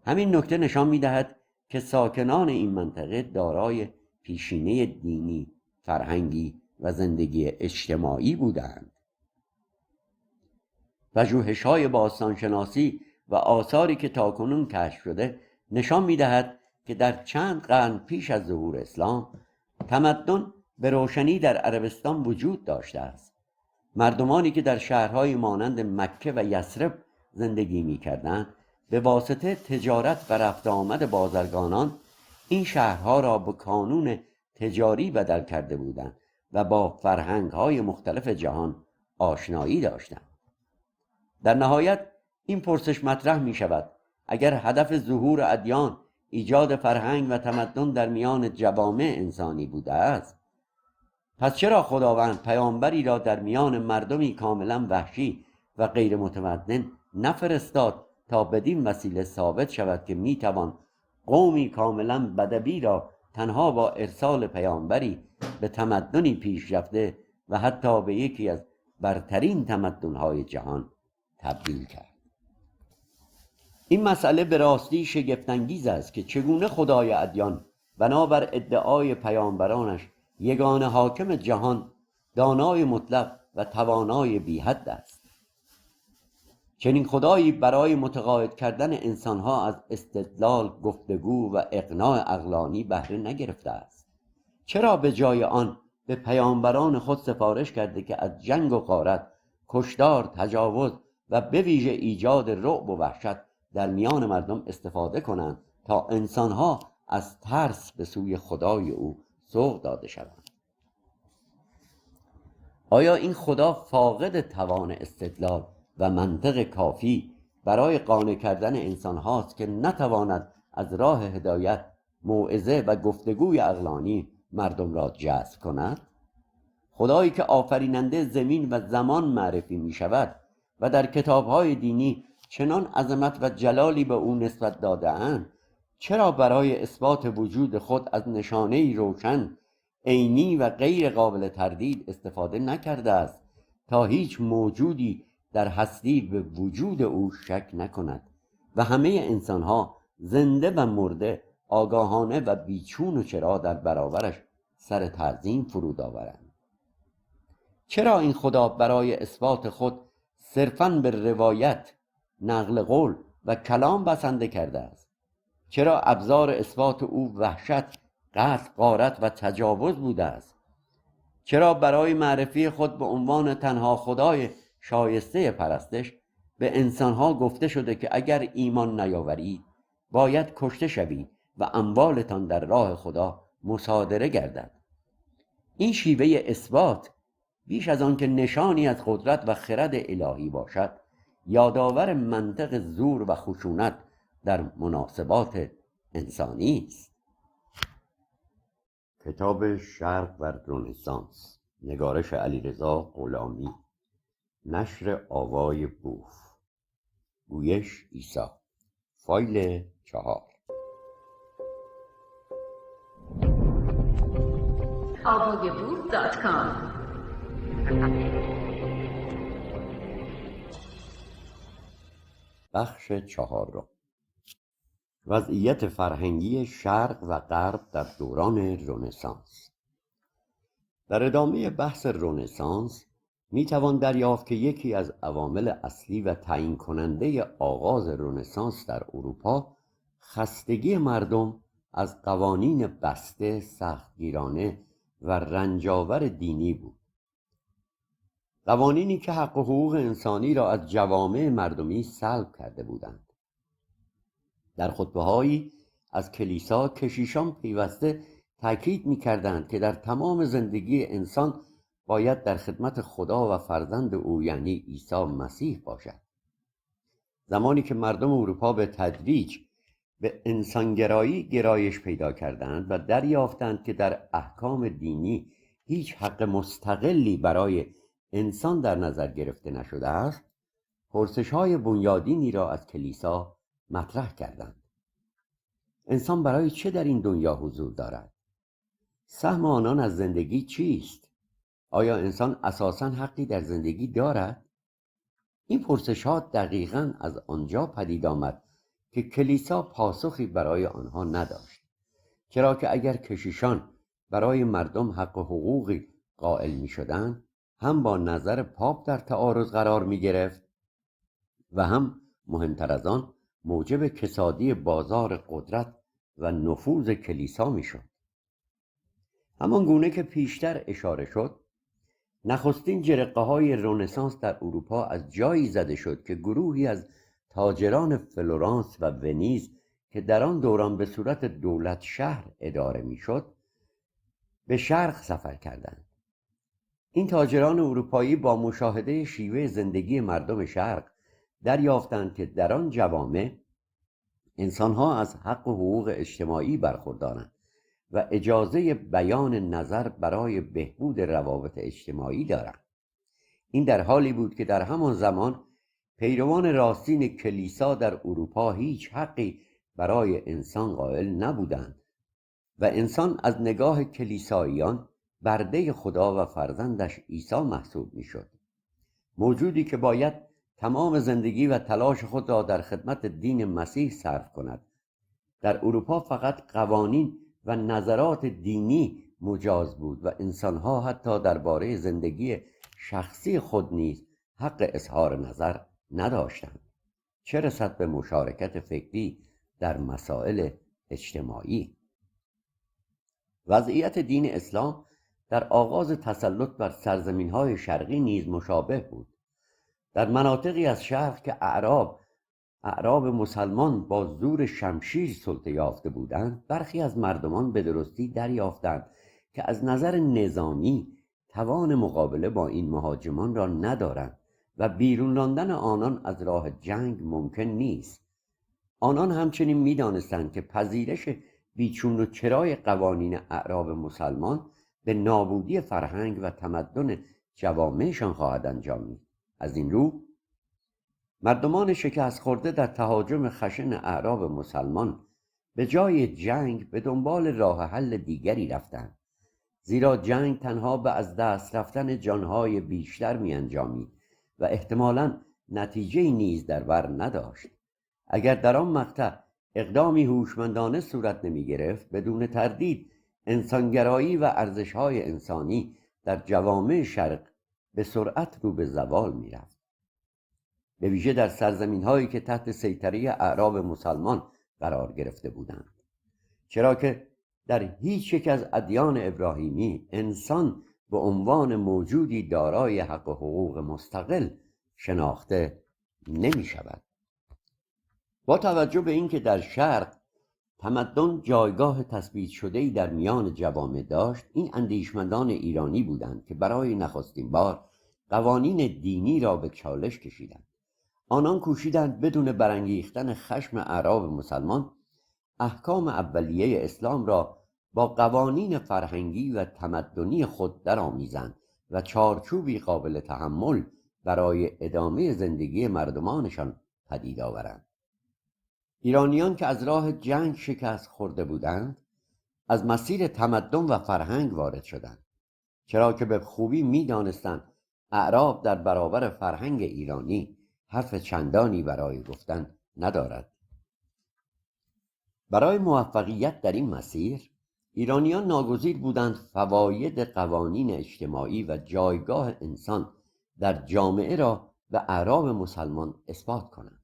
همین نکته نشان می‌دهد که ساکنان این منطقه دارای پیشینه دینی، فرهنگی و زندگی اجتماعی بودند. پژوهش‌های باستانشناسی و آثاری که تاکنون کشف شده نشان می‌دهد که در چند قرن پیش از ظهور اسلام تمدن به روشنی در عربستان وجود داشته است. مردمانی که در شهرهای مانند مکه و یثرب زندگی می‌کردند به واسطه تجارت و رفت آمد بازرگانان این شهرها را به کانون تجاری بدل کرده بودند و با فرهنگ‌های مختلف جهان آشنایی داشتند. در نهایت این پرسش مطرح می شود: اگر هدف ظهور ادیان ایجاد فرهنگ و تمدن در میان جوامع انسانی بوده است، پس چرا خداوند پیامبری را در میان مردمی کاملا وحشی و غیر متمدن نفرستاد تا بدین وسیله ثابت شود که می توان قومی کاملا بدوی را تنها با ارسال پیامبری به تمدنی پیشرفته و حتی به یکی از برترین تمدن‌های جهان تبدیل کرد؟ این مسئله به راستی شگفت‌انگیز است که چگونه خدای ادیان بنابر ادعای پیامبرانش یگانه حاکم جهان، دانای مطلق و توانای بی حد است. چنین خدایی برای متقاعد کردن انسانها از استدلال، گفتگو و اقناع عقلانی بهره نگرفته است. چرا به جای آن به پیامبران خود سفارش کرده که از جنگ و غارت، کشتار، تجاوز و به ویژه ایجاد رعب و وحشت در میان مردم استفاده کنند تا انسانها از ترس به سوی خدای او سوق داده شوند؟ آیا این خدا فاقد توان استدلال و منطق کافی برای قانع کردن انسان هاست که نتواند از راه هدایت، موعظه و گفتگوی عقلانی مردم را جذب کند؟ خدایی که آفریننده زمین و زمان معرفی می شود و در کتاب‌های دینی چنان عظمت و جلالی به او نسبت داده‌اند، چرا برای اثبات وجود خود از نشانه‌ای روشن، عینی و غیر قابل تردید استفاده نکرده است تا هیچ موجودی در هستی به وجود او شک نکند و همه انسانها زنده و مرده آگاهانه و بیچون و چرا در برابرش سر تعظیم فرود آورند؟ چرا این خدا برای اثبات خود صرفاً به روایت، نقل قول و کلام بسنده کرده است؟ چرا ابزار اثبات او وحشت، قتل، غارت و تجاوز بوده است؟ چرا برای معرفی خود به عنوان تنها خدای شایسته پرستش به انسانها گفته شده که اگر ایمان نیاورید باید کشته شوید و اموالتان در راه خدا مصادره گردد؟ این شیوه اثبات بیش از آن که نشانی از قدرت و خرد الهی باشد، یادآور منطق زور و خشونت در مناسبات انسانی است. کتاب شرق و رنسانس، نگارش علیرضا غلامی، نشر آوای بوف، گویش عیسی، فایل 4. avayaboof.com بخش چهارم: وضعیت فرهنگی شرق و غرب در دوران رنسانس. در ادامه بحث رنسانس میتوان دریافت که یکی از عوامل اصلی و تعیین کننده آغاز رنسانس در اروپا خستگی مردم از قوانین بسته، سختگیرانه و رنجاور دینی بود. قوانینی که حق و حقوق انسانی را از جوامع مردمی سلب کرده بودند. در خطبه‌هایی از کلیسا کشیشان پیوسته تأکید می‌کردند که در تمام زندگی انسان باید در خدمت خدا و فرزند او یعنی عیسی مسیح باشد. زمانی که مردم اروپا به تدریج به انسانگرایی گرایش پیدا کردند و دریافتند که در احکام دینی هیچ حق مستقلی برای انسان در نظر گرفته نشده است، پرسش‌های بنیادینی را از کلیسا مطرح کردند. انسان برای چه در این دنیا حضور دارد؟ سهم آنان از زندگی چیست؟ آیا انسان اساساً حقی در زندگی دارد؟ این پرسش‌ها دقیقاً از آنجا پدید آمد که کلیسا پاسخی برای آنها نداشت، چرا که اگر کشیشان برای مردم حق و حقوقی قائل می‌شدند، هم با نظر پاپ در تعارض قرار می‌گرفت و هم مهمتر از آن موجب کسادی بازار قدرت و نفوذ کلیسا می‌شد. همان گونه که پیشتر اشاره شد، نخستین جرقه‌های رنسانس در اروپا از جایی زده شد که گروهی از تاجران فلورانس و ونیز که در آن دوران به صورت دولت شهر اداره می‌شد، به شرق سفر کردند. این تاجران اروپایی با مشاهده شیوه زندگی مردم شرق دریافتند که در آن جوامع انسان‌ها از حق و حقوق اجتماعی برخوردارند و اجازه بیان نظر برای بهبود روابط اجتماعی دارند. این در حالی بود که در همان زمان پیروان راستین کلیسا در اروپا هیچ حقی برای انسان قائل نبودند و انسان از نگاه کلیساییان برده خدا و فرزندش عیسی محسوب میشد، موجودی که باید تمام زندگی و تلاش خود را در خدمت دین مسیح صرف کند. در اروپا فقط قوانین و نظرات دینی مجاز بود و انسانها حتی درباره زندگی شخصی خود نیز حق اظهار نظر نداشتند، چه رسد به مشارکت فکری در مسائل اجتماعی. وضعیت دین اسلام در آغاز تسلط بر سرزمین‌های شرقی نیز مشابه بود. در مناطقی از شرق که اعراب مسلمان با زور شمشیر سلطه یافته بودند، برخی از مردمان به درستی دریافتند که از نظر نظامی توان مقابله با این مهاجمان را ندارند و بیرون راندن آنان از راه جنگ ممکن نیست. آنان همچنین می‌دانستند که پذیرش بیچون و چرای قوانین اعراب مسلمان به نابودی فرهنگ و تمدن جوامعشان خواهد انجامید. از این رو مردمان شکست خورده در تهاجم خشن اعراب مسلمان به جای جنگ به دنبال راه حل دیگری رفتند، زیرا جنگ تنها به از دست رفتن جانهای بیشتر می انجامید و احتمالاً نتیجه‌ای نیز در بر نداشت. اگر در آن مقطع اقدامی هوشمندانه صورت نمی گرفت، بدون تردید انسانگرایی و ارزش‌های انسانی در جوامع شرق به سرعت رو به زوال می رفت، به ویژه در سرزمین‌هایی که تحت سیطره اعراب مسلمان قرار گرفته بودند، چرا که در هیچ یک از ادیان ابراهیمی انسان به عنوان موجودی دارای حق و حقوق مستقل شناخته نمی شود. با توجه به اینکه در شرق تمدن جایگاه تثبیت شده‌ای در میان جوامع داشت، این اندیشمندان ایرانی بودند که برای نخستین بار قوانین دینی را به چالش کشیدند. آنان کوشیدند بدون برانگیختن خشم اعراب مسلمان احکام اولیه اسلام را با قوانین فرهنگی و تمدنی خود درآمیزند و چارچوبی قابل تحمل برای ادامه زندگی مردمانشان پدید آورند. ایرانیان که از راه جنگ شکست خورده بودند، از مسیر تمدن و فرهنگ وارد شدند، چرا که به خوبی می دانستند اعراب در برابر فرهنگ ایرانی حرف چندانی برای گفتن ندارد. برای موفقیت در این مسیر ایرانیان ناگزیر بودند فواید قوانین اجتماعی و جایگاه انسان در جامعه را به اعراب مسلمان اثبات کنند.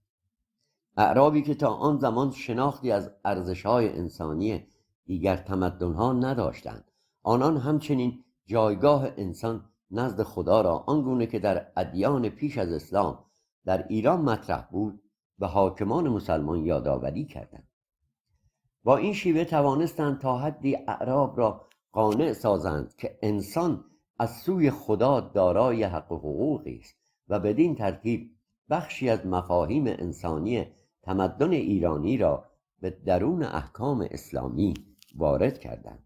اعرابی که تا آن زمان شناختی از ارزش‌های انسانی دیگر تمدن‌ها نداشتند، آنان همچنین جایگاه انسان نزد خدا را آنگونه که در ادیان پیش از اسلام در ایران مطرح بود به حاکمان مسلمان یادآوری کردند. با این شیوه توانستند تا حدی اعراب را قانع سازند که انسان از سوی خدا دارای حق و حقوقی است و بدین ترتیب بخشی از مفاهیم انسانی تمدن ایرانی را به درون احکام اسلامی وارد کردند.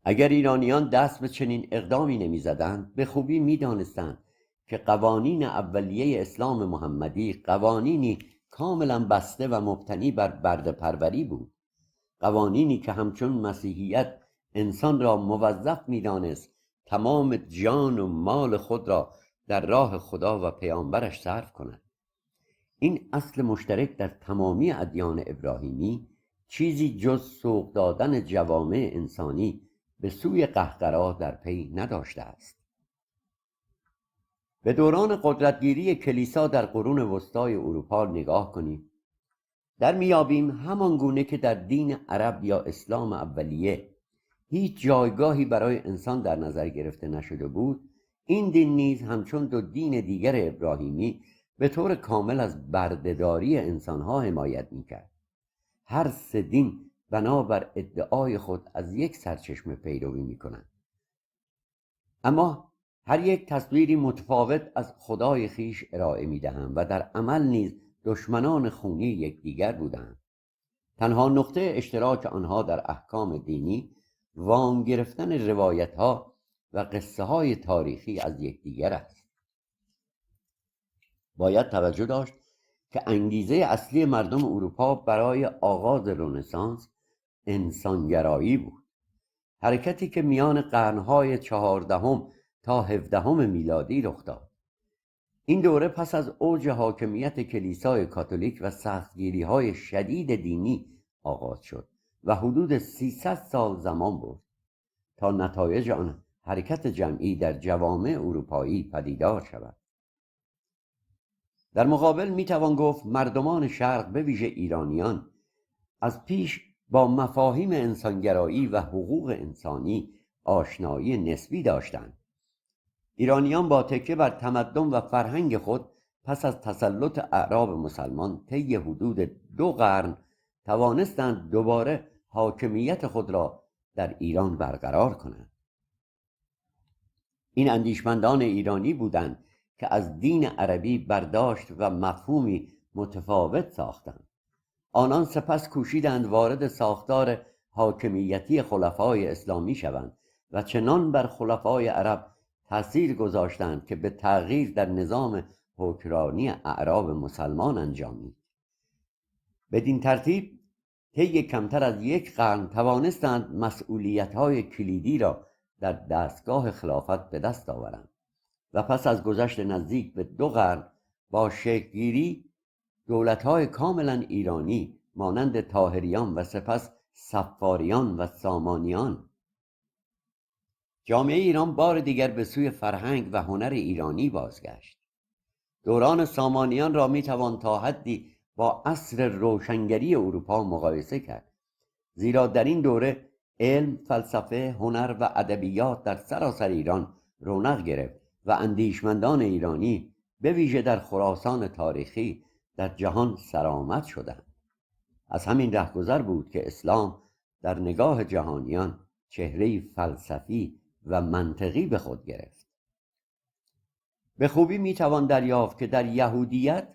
اگر ایرانیان دست به چنین اقدامی نمی‌زدند، به خوبی می‌دانستند که قوانین اولیه اسلام محمدی قوانینی کاملا بسته و مبتنی بر برده پروری بود، قوانینی که همچون مسیحیت انسان را موظف می‌دانست تمام جان و مال خود را در راه خدا و پیامبرش صرف کند. این اصل مشترک در تمامی ادیان ابراهیمی چیزی جز سوق دادن جوامع انسانی به سوی قهقرا در پی نداشته است. به دوران قدرتگیری کلیسا در قرون وسطای اروپا نگاه کنیم. در میابیم همان گونه که در دین عرب یا اسلام اولیه هیچ جایگاهی برای انسان در نظر گرفته نشده بود، این دین نیز همچون دو دین دیگر ابراهیمی به طور کامل از بردهداری انسانها حمایت میکرد. هر سه دین بنابر ادعای خود از یک سرچشمه پیروی میکنند، اما هر یک تصویری متفاوت از خدای خیش ارائه میدهند و در عمل نیز دشمنان خونی یکدیگر بودند. تنها نقطه اشتراک آنها در احکام دینی وام گرفتن روایت‌ها و قصه‌های تاریخی از یکدیگر است. باید توجه داشت که انگیزه اصلی مردم اروپا برای آغاز رنسانس انسانگرایی بود، حرکتی که میان قرن‌های 14 تا 17 میلادی رخ داد. این دوره پس از اوج حاکمیت کلیسای کاتولیک و سختگیری‌های شدید دینی آغاز شد و حدود 300 سال زمان برد تا نتایج آن حرکت جمعی در جوامع اروپایی پدیدار شود. در مقابل میتوان گفت مردمان شرق به ویژه ایرانیان از پیش با مفاهیم انسانگرایی و حقوق انسانی آشنایی نسبی داشتند. ایرانیان با تکیه بر تمدن و فرهنگ خود پس از تسلط اعراب مسلمان طی حدود 2 قرن توانستند دوباره حاکمیت خود را در ایران برقرار کنند. این اندیشمندان ایرانی بودند که از دین عربی برداشت و مفهومی متفاوت ساختند. آنان سپس کوشیدند وارد ساختار حاکمیتی خلفای اسلامی شوند و چنان بر خلفای عرب تأثیر گذاشتند که به تغییر در نظام حکمرانی اعراب مسلمان انجامید. بدین ترتیب طی کمتر از 1 قرن توانستند مسئولیت‌های کلیدی را در دستگاه خلافت به دست آورند و پس از گذشت نزدیک به 2 قرن با شکل‌گیری دولت‌های کاملا ایرانی مانند طاهریان و سپس صفاریان و سامانیان، جامعه ایران بار دیگر به سوی فرهنگ و هنر ایرانی بازگشت. دوران سامانیان را میتوان تا حدی با عصر روشنگری اروپا مقایسه کرد، زیرا در این دوره علم، فلسفه، هنر و ادبیات در سراسر ایران رونق گرفت و اندیشمندان ایرانی به ویژه در خراسان تاریخی در جهان سرآمد شدند. از همین رهگذر بود که اسلام در نگاه جهانیان چهره‌ای فلسفی و منطقی به خود گرفت. به خوبی میتوان دریافت که در یهودیت،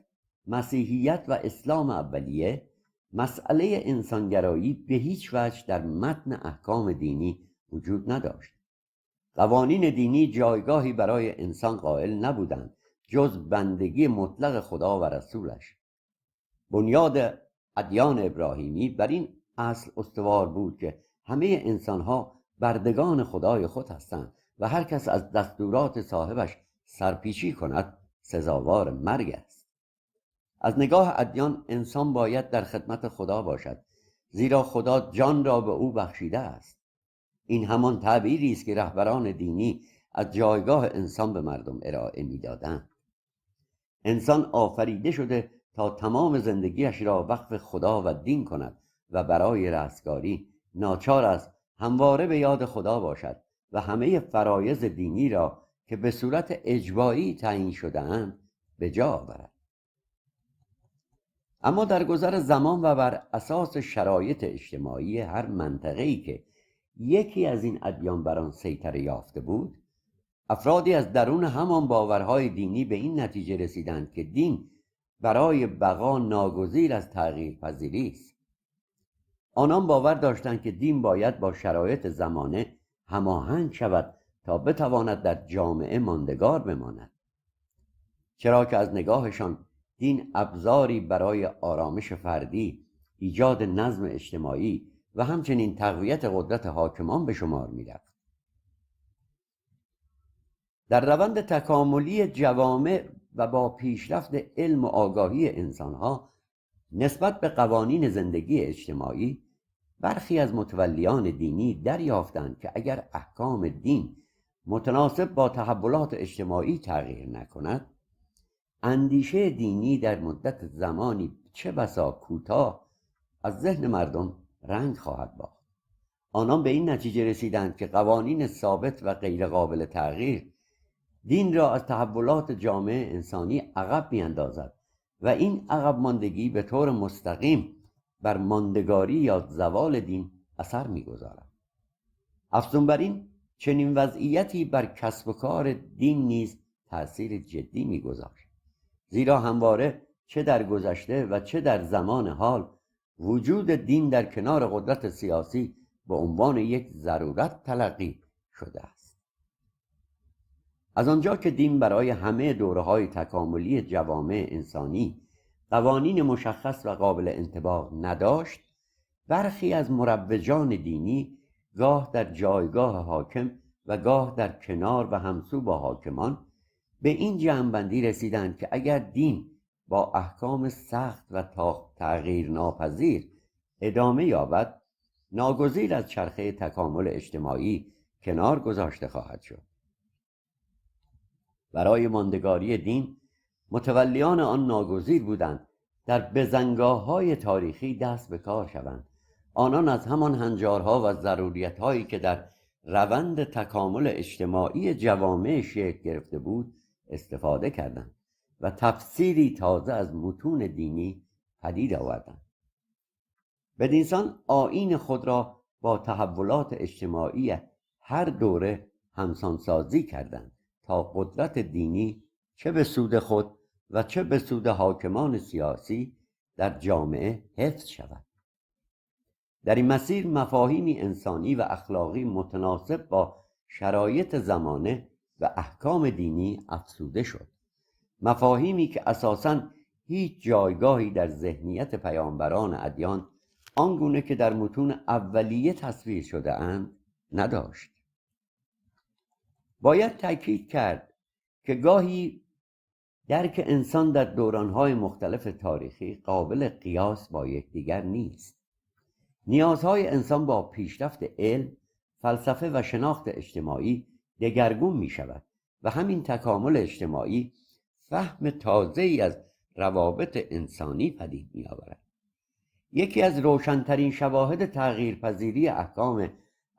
مسیحیت و اسلام اولیه مسئله انسانگرایی به هیچ وجه در متن احکام دینی وجود نداشت. قوانین دینی جایگاهی برای انسان قائل نبودند جز بندگی مطلق خدا و رسولش. بنیاد ادیان ابراهیمی بر این اصل استوار بود که همه انسانها بردگان خدای خود هستند و هر کس از دستورات صاحبش سرپیچی کند سزاوار مرگ است. از نگاه ادیان انسان باید در خدمت خدا باشد، زیرا خدا جان را به او بخشیده است. این همان تعبیری است که رهبران دینی از جایگاه انسان به مردم ارائه می‌دادند. انسان آفریده شده تا تمام زندگیش را وقف خدا و دین کند و برای رستگاری ناچار است همواره به یاد خدا باشد و همه فرایض دینی را که به صورت اجباری تعیین شده‌اند به جا آورد. اما در گذر زمان و بر اساس شرایط اجتماعی هر منطقه‌ای که یکی از این ادیان بر آن سیطره یافته بود، افرادی از درون همان باورهای دینی به این نتیجه رسیدند که دین برای بقا ناگزیر از تغییر پذیری است. آنان باور داشتند که دین باید با شرایط زمانه هماهنگ شود تا بتواند در جامعه ماندگار بماند. چرا که از نگاهشان دین ابزاری برای آرامش فردی، ایجاد نظم اجتماعی و همچنین تقویت قدرت حاکمان به شمار می‌رفت. در روند تکاملی جوامع و با پیشرفت علم و آگاهی انسانها نسبت به قوانین زندگی اجتماعی، برخی از متولیان دینی دریافتند که اگر احکام دین متناسب با تحولات اجتماعی تغییر نکند، اندیشه دینی در مدت زمانی چه بسا کوتاه از ذهن مردم رنگ خواهد باخت. آنان به این نتیجه رسیدند که قوانین ثابت و غیر قابل تغییر دین را از تحولات جامعه انسانی عقب میاندازد و این عقب ماندگی به طور مستقیم بر ماندگاری یا زوال دین اثر میگذارد. افزون بر این، چنین وضعیتی بر کسب و کار دین نیز تأثیر جدی میگذارد، زیرا همواره چه در گذشته و چه در زمان حال وجود دین در کنار قدرت سیاسی به عنوان یک ضرورت تلقی شده است. از آنجا که دین برای همه دوره‌های تکاملی جوامع انسانی قوانین مشخص و قابل انطباق نداشت، برخی از مروجان دینی گاه در جایگاه حاکم و گاه در کنار و همسو با حاکمان به این جمع‌بندی رسیدند که اگر دین با احکام سخت و تغییر ناپذیر ادامه یابد، ناگزیر از چرخه تکامل اجتماعی کنار گذاشته خواهد شد. برای ماندگاری دین، متولیان آن ناگزیر بودند در بزنگاه‌های تاریخی دست به کار شوند. آنان از همان هنجارها و ضروریت‌هایی که در روند تکامل اجتماعی جوامع شکل گرفته بود استفاده کردند و تفسیری تازه از متون دینی پدید آوردند. بدینسان آیین خود را با تحولات اجتماعی هر دوره همسانسازی کردند تا قدرت دینی چه به سود خود و چه به سود حاکمان سیاسی در جامعه حفظ شود. در این مسیر مفاهیمی انسانی و اخلاقی متناسب با شرایط زمانه و احکام دینی افزوده شد. مفاهیمی که اساساً هیچ جایگاهی در ذهنیت پیامبران ادیان آنگونه که در متون اولیه تصویر شده اند نداشت. باید تأکید کرد که گاهی درک انسان در دورانهای مختلف تاریخی قابل قیاس با یکدیگر نیست. نیازهای انسان با پیشرفت علم، فلسفه و شناخت اجتماعی دگرگون می شود و همین تکامل اجتماعی فهم تازه‌ای از روابط انسانی پدید می آورد. یکی از روشن‌ترین شواهد تغییرپذیری احکام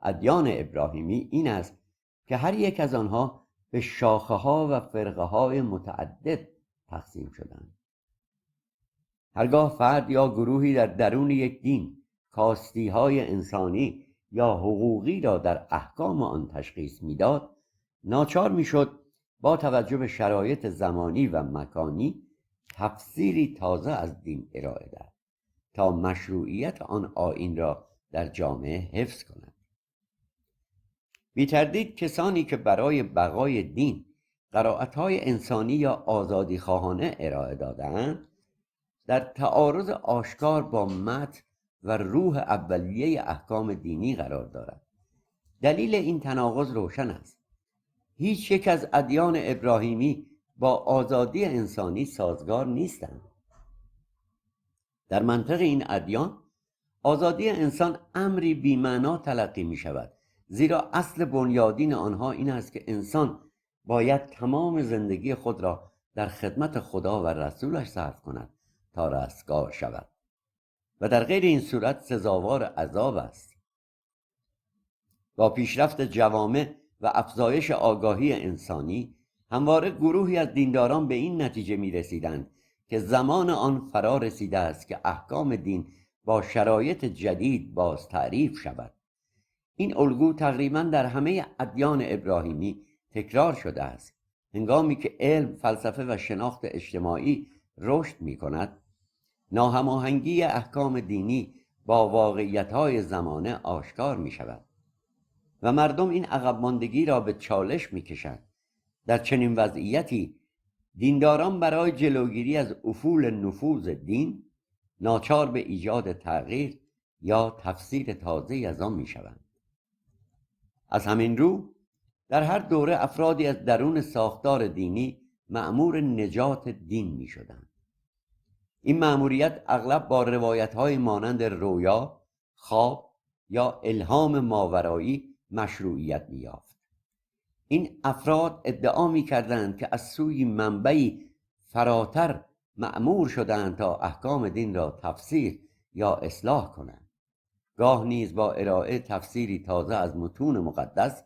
ادیان ابراهیمی این است که هر یک از آنها به شاخه‌ها و فرقه‌های متعدد تقسیم شدند. هرگاه فرد یا گروهی در درون یک دین کاستی‌های انسانی یا حقوقی را در احکام آن تشخیص می‌داد، ناچار می‌شد با توجه به شرایط زمانی و مکانی تفسیری تازه از دین ارائه دهد تا مشروعیت آن آیین را در جامعه حفظ کند. بی تردید کسانی که برای بقای دین قرائت‌های انسانی یا آزادی خواهانه ارائه دادند، در تعارض آشکار با متن و روح اولیه احکام دینی قرار دارد. دلیل این تناقض روشن است. هیچ یک از ادیان ابراهیمی با آزادی انسانی سازگار نیستند. در منطق این ادیان آزادی انسان امری بی‌معنا تلقی می شود، زیرا اصل بنیادین آنها این است که انسان باید تمام زندگی خود را در خدمت خدا و رسولش صرف کند تا رستگار شود و در غیر این صورت سزاوار عذاب است. با پیشرفت جوامع و افزایش آگاهی انسانی همواره گروهی از دینداران به این نتیجه می رسیدند که زمان آن فرا رسیده است که احکام دین با شرایط جدید باز تعریف شود. این الگو تقریبا در همه ادیان ابراهیمی تکرار شده است. هنگامی که علم، فلسفه و شناخت اجتماعی رشد می کند، ناهماهنگی احکام دینی با واقعیت‌های زمانه آشکار می شود و مردم این عقب ماندگی را به چالش می کشند. در چنین وضعیتی دینداران برای جلوگیری از افول نفوذ دین ناچار به ایجاد تغییر یا تفسیر تازه‌ای از آن می شوند. از همین رو در هر دوره افرادی از درون ساختار دینی مأمور نجات دین می شدند. این مأموریت اغلب با روایت‌های مانند رویا، خواب یا الهام ماورایی مشروعیت می‌یافت. این افراد ادعا می‌کردند که از سوی منبعی فراتر مأمور شدند تا احکام دین را تفسیر یا اصلاح کنند. گاه نیز با ارائه تفسیری تازه از متون مقدس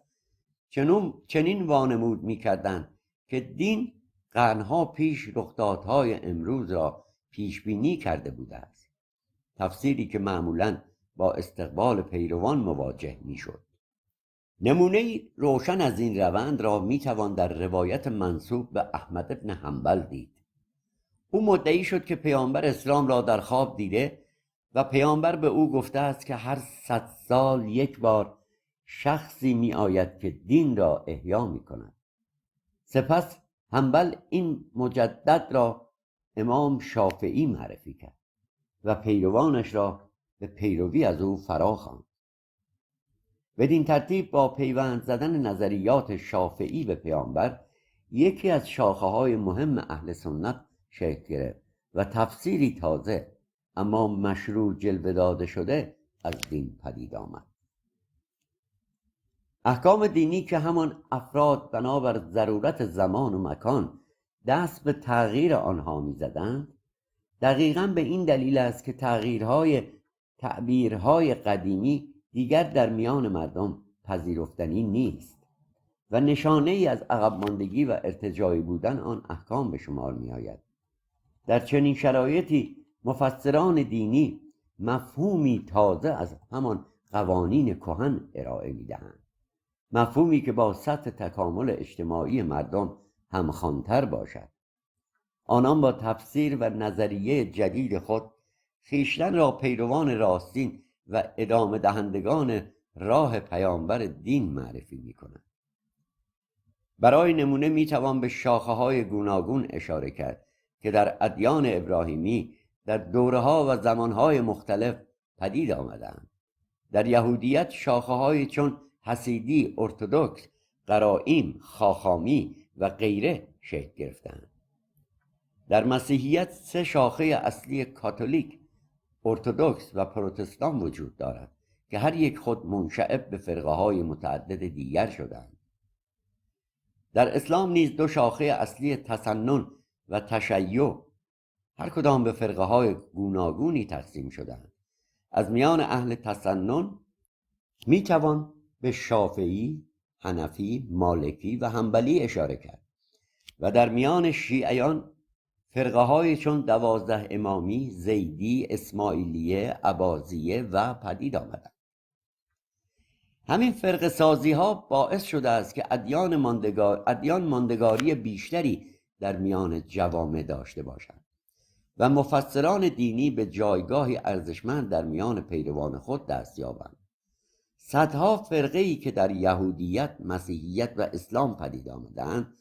چنین وانمود می‌کردند که دین قرنها پیش رخدادهای امروز را پیش بینی کرده بوده است، تفسیری که معمولاً با استقبال پیروان مواجه میشد. نمونه روشن از این روند را میتوان در روایت منسوب به احمد بن حنبل دید. او مدعی شد که پیامبر اسلام را در خواب دیده و پیامبر به او گفته است که هر 100 سال یک بار شخصی می آید که دین را احیا می کند. سپس حنبل این مجدد را امام شافعی معرفی کرد و پیروانش را به پیروی از او فراخواند. بدین ترتیب با پیوند زدن نظریات شافعی به پیامبر یکی از شاخه‌های مهم اهل سنت شکل گرفت و تفسیری تازه اما مشروع جلوه داده شده از دین پدید آمد. احکام دینی که همان افراد بنابر ضرورت زمان و مکان دست به تغییر آنها می‌زدند، دقیقاً به این دلیل است که تعبیرهای قدیمی دیگر در میان مردم پذیرفتنی نیست و نشانه ای از عقب ماندگی و ارتجاعی بودن آن احکام به شمار می آید. در چنین شرایطی مفسران دینی مفهومی تازه از همان قوانین کهن ارائه می دهند، مفهومی که با سطح تکامل اجتماعی مردم همخوان‌تر باشد. آنان با تفسیر و نظریه جدید خود خویشتن را پیروان راستین و ادامه دهندگان راه پیامبر دین معرفی می کنند. برای نمونه می توان به شاخه های گوناگون اشاره کرد که در ادیان ابراهیمی در دوره‌ها و زمانهای مختلف پدید آمدند. در یهودیت شاخه های چون حسیدی، ارتدوکس، قرائیم، خاخامی و غیره شکل گرفتند. در مسیحیت 3 شاخه اصلی کاتولیک، ارتدوکس و پروتستان وجود دارد که هر یک خود منشعب به فرقه‌های متعدد دیگر شدند. در اسلام نیز 2 شاخه اصلی تسنن و تشیع هر کدام به فرقه‌های گوناگونی تقسیم شدند. از میان اهل تسنن می توان به شافعی، حنفی، مالکی و حنبلی اشاره کرد و در میان شیعیان فرقه‌های چون 12 امامی، زیدی، اسماعیلیه، عباضیه و پدید آمدند. همین فرقه سازی ها باعث شده است که ادیان ماندگاری بیشتری در میان جوامع داشته باشند و مفسران دینی به جایگاهی ارزشمند در میان پیروان خود دست یابند. صدها فرقه‌ای که در یهودیت، مسیحیت و اسلام پدید آمدند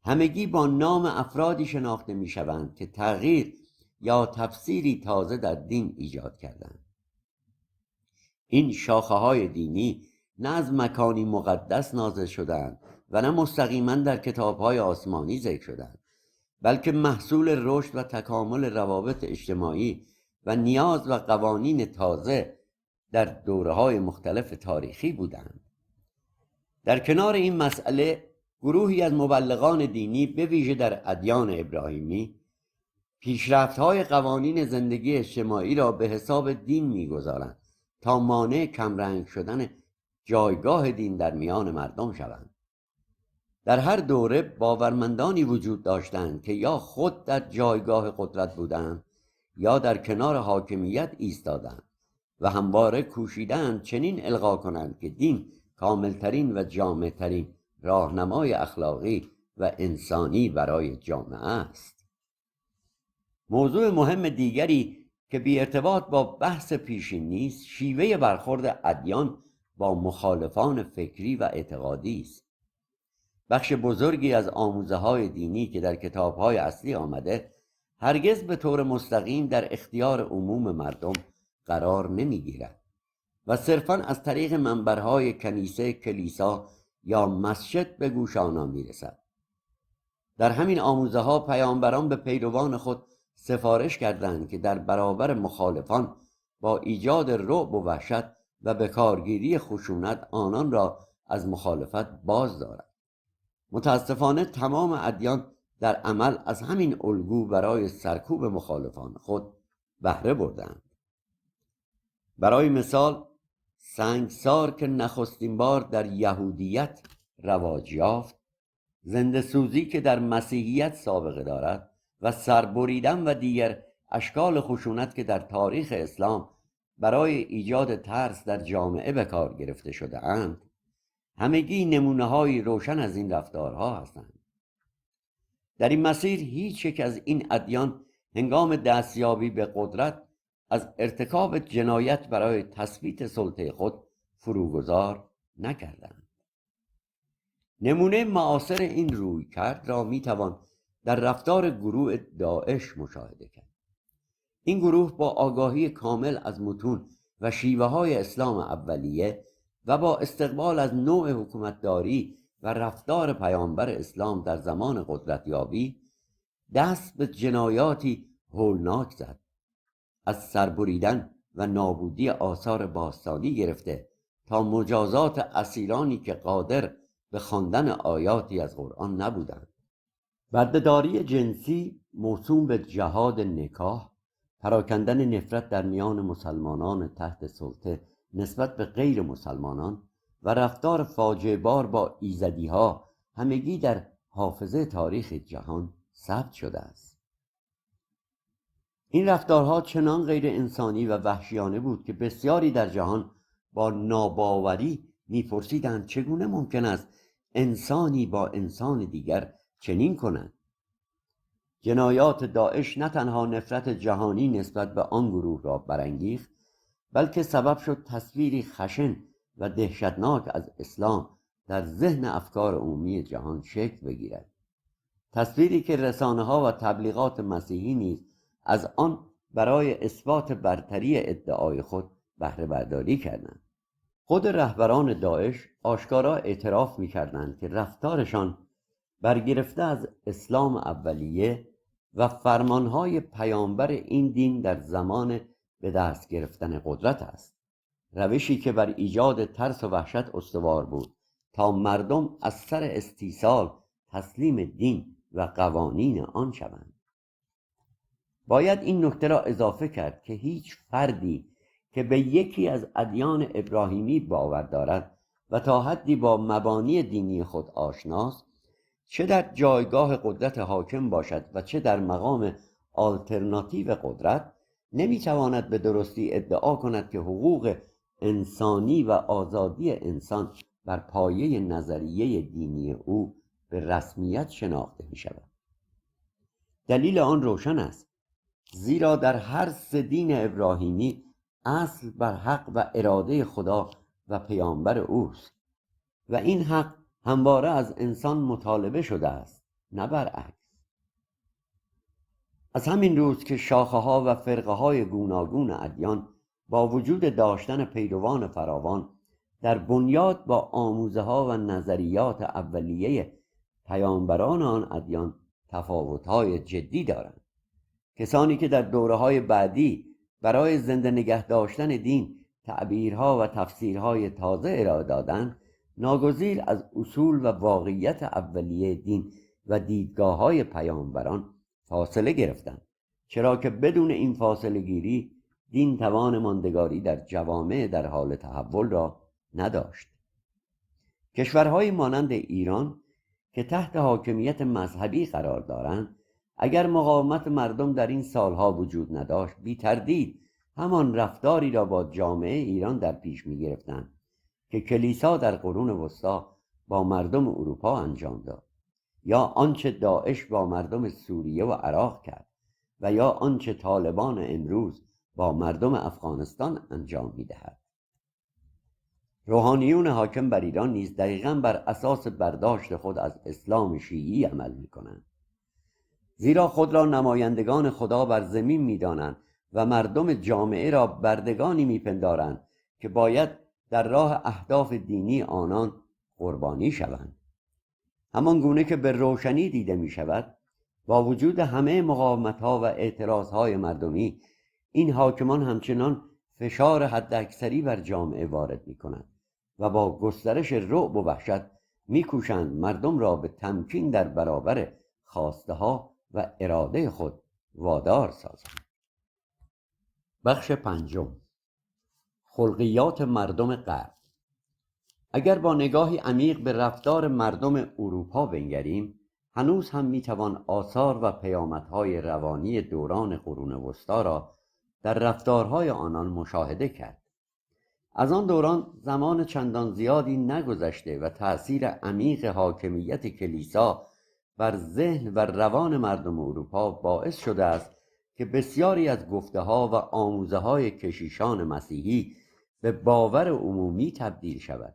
همگی با نام افرادی شناخته می شوند که تغییر یا تفسیری تازه در دین ایجاد کردند. این شاخه های دینی نه از مکانی مقدس نازل شدند و نه مستقیما در کتاب‌های آسمانی ذکر شدند، بلکه محصول رشد و تکامل روابط اجتماعی و نیاز و قوانین تازه در دوره‌های مختلف تاریخی بودند. در کنار این مسئله گروهی از مبلغان دینی به ویژه در ادیان ابراهیمی پیشرفت‌های قوانین زندگی اجتماعی را به حساب دین می‌گذارند تا مانع کمرنگ شدن جایگاه دین در میان مردم شوند. در هر دوره باورمندانی وجود داشتند که یا خود در جایگاه قدرت بودند یا در کنار حاکمیت ایستادند و همواره کوشیدند چنین القا کنند که دین کاملترین و جامعترین راهنمای اخلاقی و انسانی برای جامعه است. موضوع مهم دیگری که بی ارتباط با بحث پیشین نیست، شیوه برخورد ادیان با مخالفان فکری و اعتقادی است. بخش بزرگی از آموزه‌های دینی که در کتاب‌های اصلی آمده هرگز به طور مستقیم در اختیار عموم مردم قرار نمی‌گیرد و صرفاً از طریق منبرهای کنیسه، کلیسا یا مسجد به گوش آنان می‌رسد. در همین آموزه‌ها پیامبران به پیروان خود سفارش کردند که در برابر مخالفان با ایجاد رعب و وحشت و به کارگیری خشونت آنان را از مخالفت باز دارد. متاسفانه تمام ادیان در عمل از همین الگو برای سرکوب مخالفان خود بهره بردند. برای مثال سنگسار که نخستین بار در یهودیت رواج یافت، زنده سوزی که در مسیحیت سابقه دارد و سربریدن و دیگر اشکال خشونت که در تاریخ اسلام برای ایجاد ترس در جامعه به کار گرفته شده اند، همگی نمونه‌های روشن از این رفتارها هستند. در این مسیر هیچ یک از این ادیان هنگام دستیابی به قدرت از ارتکاب جنایت برای تثبیت سلطه خود فروگذار نکردند. نمونه معاصر این رویکرد را میتوان در رفتار گروه داعش مشاهده کرد. این گروه با آگاهی کامل از متون و شیوه های اسلام اولیه و با استقبال از نوع حکومتداری و رفتار پیامبر اسلام در زمان قدرتیابی دست به جنایاتی هولناک زد، از سربریدن و نابودی آثار باستانی گرفته تا مجازات اسیرانی که قادر به خواندن آیاتی از قرآن نبودند. بردهداری جنسی موسوم به جهاد نکاح، پراکندن نفرت در میان مسلمانان تحت سلطه نسبت به غیر مسلمانان و رفتار فاجعه بار با ایزدی ها همگی در حافظه تاریخ جهان ثبت شده است. این رفتارها چنان غیر انسانی و وحشیانه بود که بسیاری در جهان با ناباوری میپرسیدند چگونه ممکن است انسانی با انسان دیگر چنین کند. جنایات داعش نه تنها نفرت جهانی نسبت به آن گروه را برانگیخت، بلکه سبب شد تصویری خشن و دهشتناک از اسلام در ذهن افکار عمومی جهان شکل بگیرد. تصویری که رسانه‌ها و تبلیغات مسیحی نیز از آن برای اثبات برتری ادعای خود بهره برداری کردند. خود رهبران داعش آشکارا اعتراف می‌کردند که رفتارشان برگرفته از اسلام اولیه و فرمانهای پیامبر این دین در زمان به دست گرفتن قدرت است، روشی که بر ایجاد ترس و وحشت استوار بود تا مردم از سر استیصال تسلیم دین و قوانین آن شوند. باید این نکته را اضافه کرد که هیچ فردی که به یکی از ادیان ابراهیمی باور دارد و تا حدی با مبانی دینی خود آشناست، چه در جایگاه قدرت حاکم باشد و چه در مقام آلترناتیو قدرت، نمیتواند به درستی ادعا کند که حقوق انسانی و آزادی انسان بر پایه نظریه دینی او به رسمیت شناخته می شود. دلیل آن روشن است، زیرا در هر سه دین ابراهیمی اصل بر حق و اراده خدا و پیامبر اوست و این حق همواره از انسان مطالبه شده است، نه برعکس. از همین روز که شاخه ها و فرقه های گوناگون ادیان با وجود داشتن پیروان فراوان در بنیاد با آموزه ها و نظریات اولیه پیامبران آن ادیان تفاوت‌های جدی دارند. کسانی که در دوره‌های بعدی برای زنده نگه داشتن دین تعبیرها و تفسیرهای تازه ارائه دادند، ناگزیر از اصول و واقعیت اولیه دین و دیدگاه‌های پیامبران فاصله گرفتند، چرا که بدون این فاصله گیری دین توان ماندگاری در جوامع در حال تحول را نداشت. کشورهای مانند ایران که تحت حاکمیت مذهبی قرار دارند، اگر مقاومت مردم در این سالها وجود نداشت، بی تردید همان رفتاری را با جامعه ایران در پیش می گرفتند که کلیسا در قرون وسطا با مردم اروپا انجام داد، یا آنچه داعش با مردم سوریه و عراق کرد، و یا آنچه طالبان امروز با مردم افغانستان انجام می دهد. روحانیون حاکم بر ایران نیز دقیقاً بر اساس برداشت خود از اسلام شیعی عمل می کنند، زیرا خود را نمایندگان خدا بر زمین می دانند و مردم جامعه را بردگانی می پندارند که باید در راه اهداف دینی آنان قربانی شوند. همان گونه که به روشنی دیده می شود، با وجود همه مقاومت‌ها و اعتراضهای مردمی، این حاکمان همچنان فشار حداکثری بر جامعه وارد می کنند و با گسترش رعب و وحشت می کوشند مردم را به تمکین در برابر خواسته ها و اراده خود وادار سازند. بخش پنجم، خلقیات مردم غرب. اگر با نگاهی عمیق به رفتار مردم اروپا بنگریم، هنوز هم میتوان آثار و پیامدهای روانی دوران قرون وسطا را در رفتارهای آنان مشاهده کرد. از آن دوران زمان چندان زیادی نگذشته و تأثیر عمیق حاکمیت کلیسا بر ذهن و روان مردم اروپا باعث شده است که بسیاری از گفته‌ها و آموزه‌های کشیشان مسیحی به باور عمومی تبدیل شود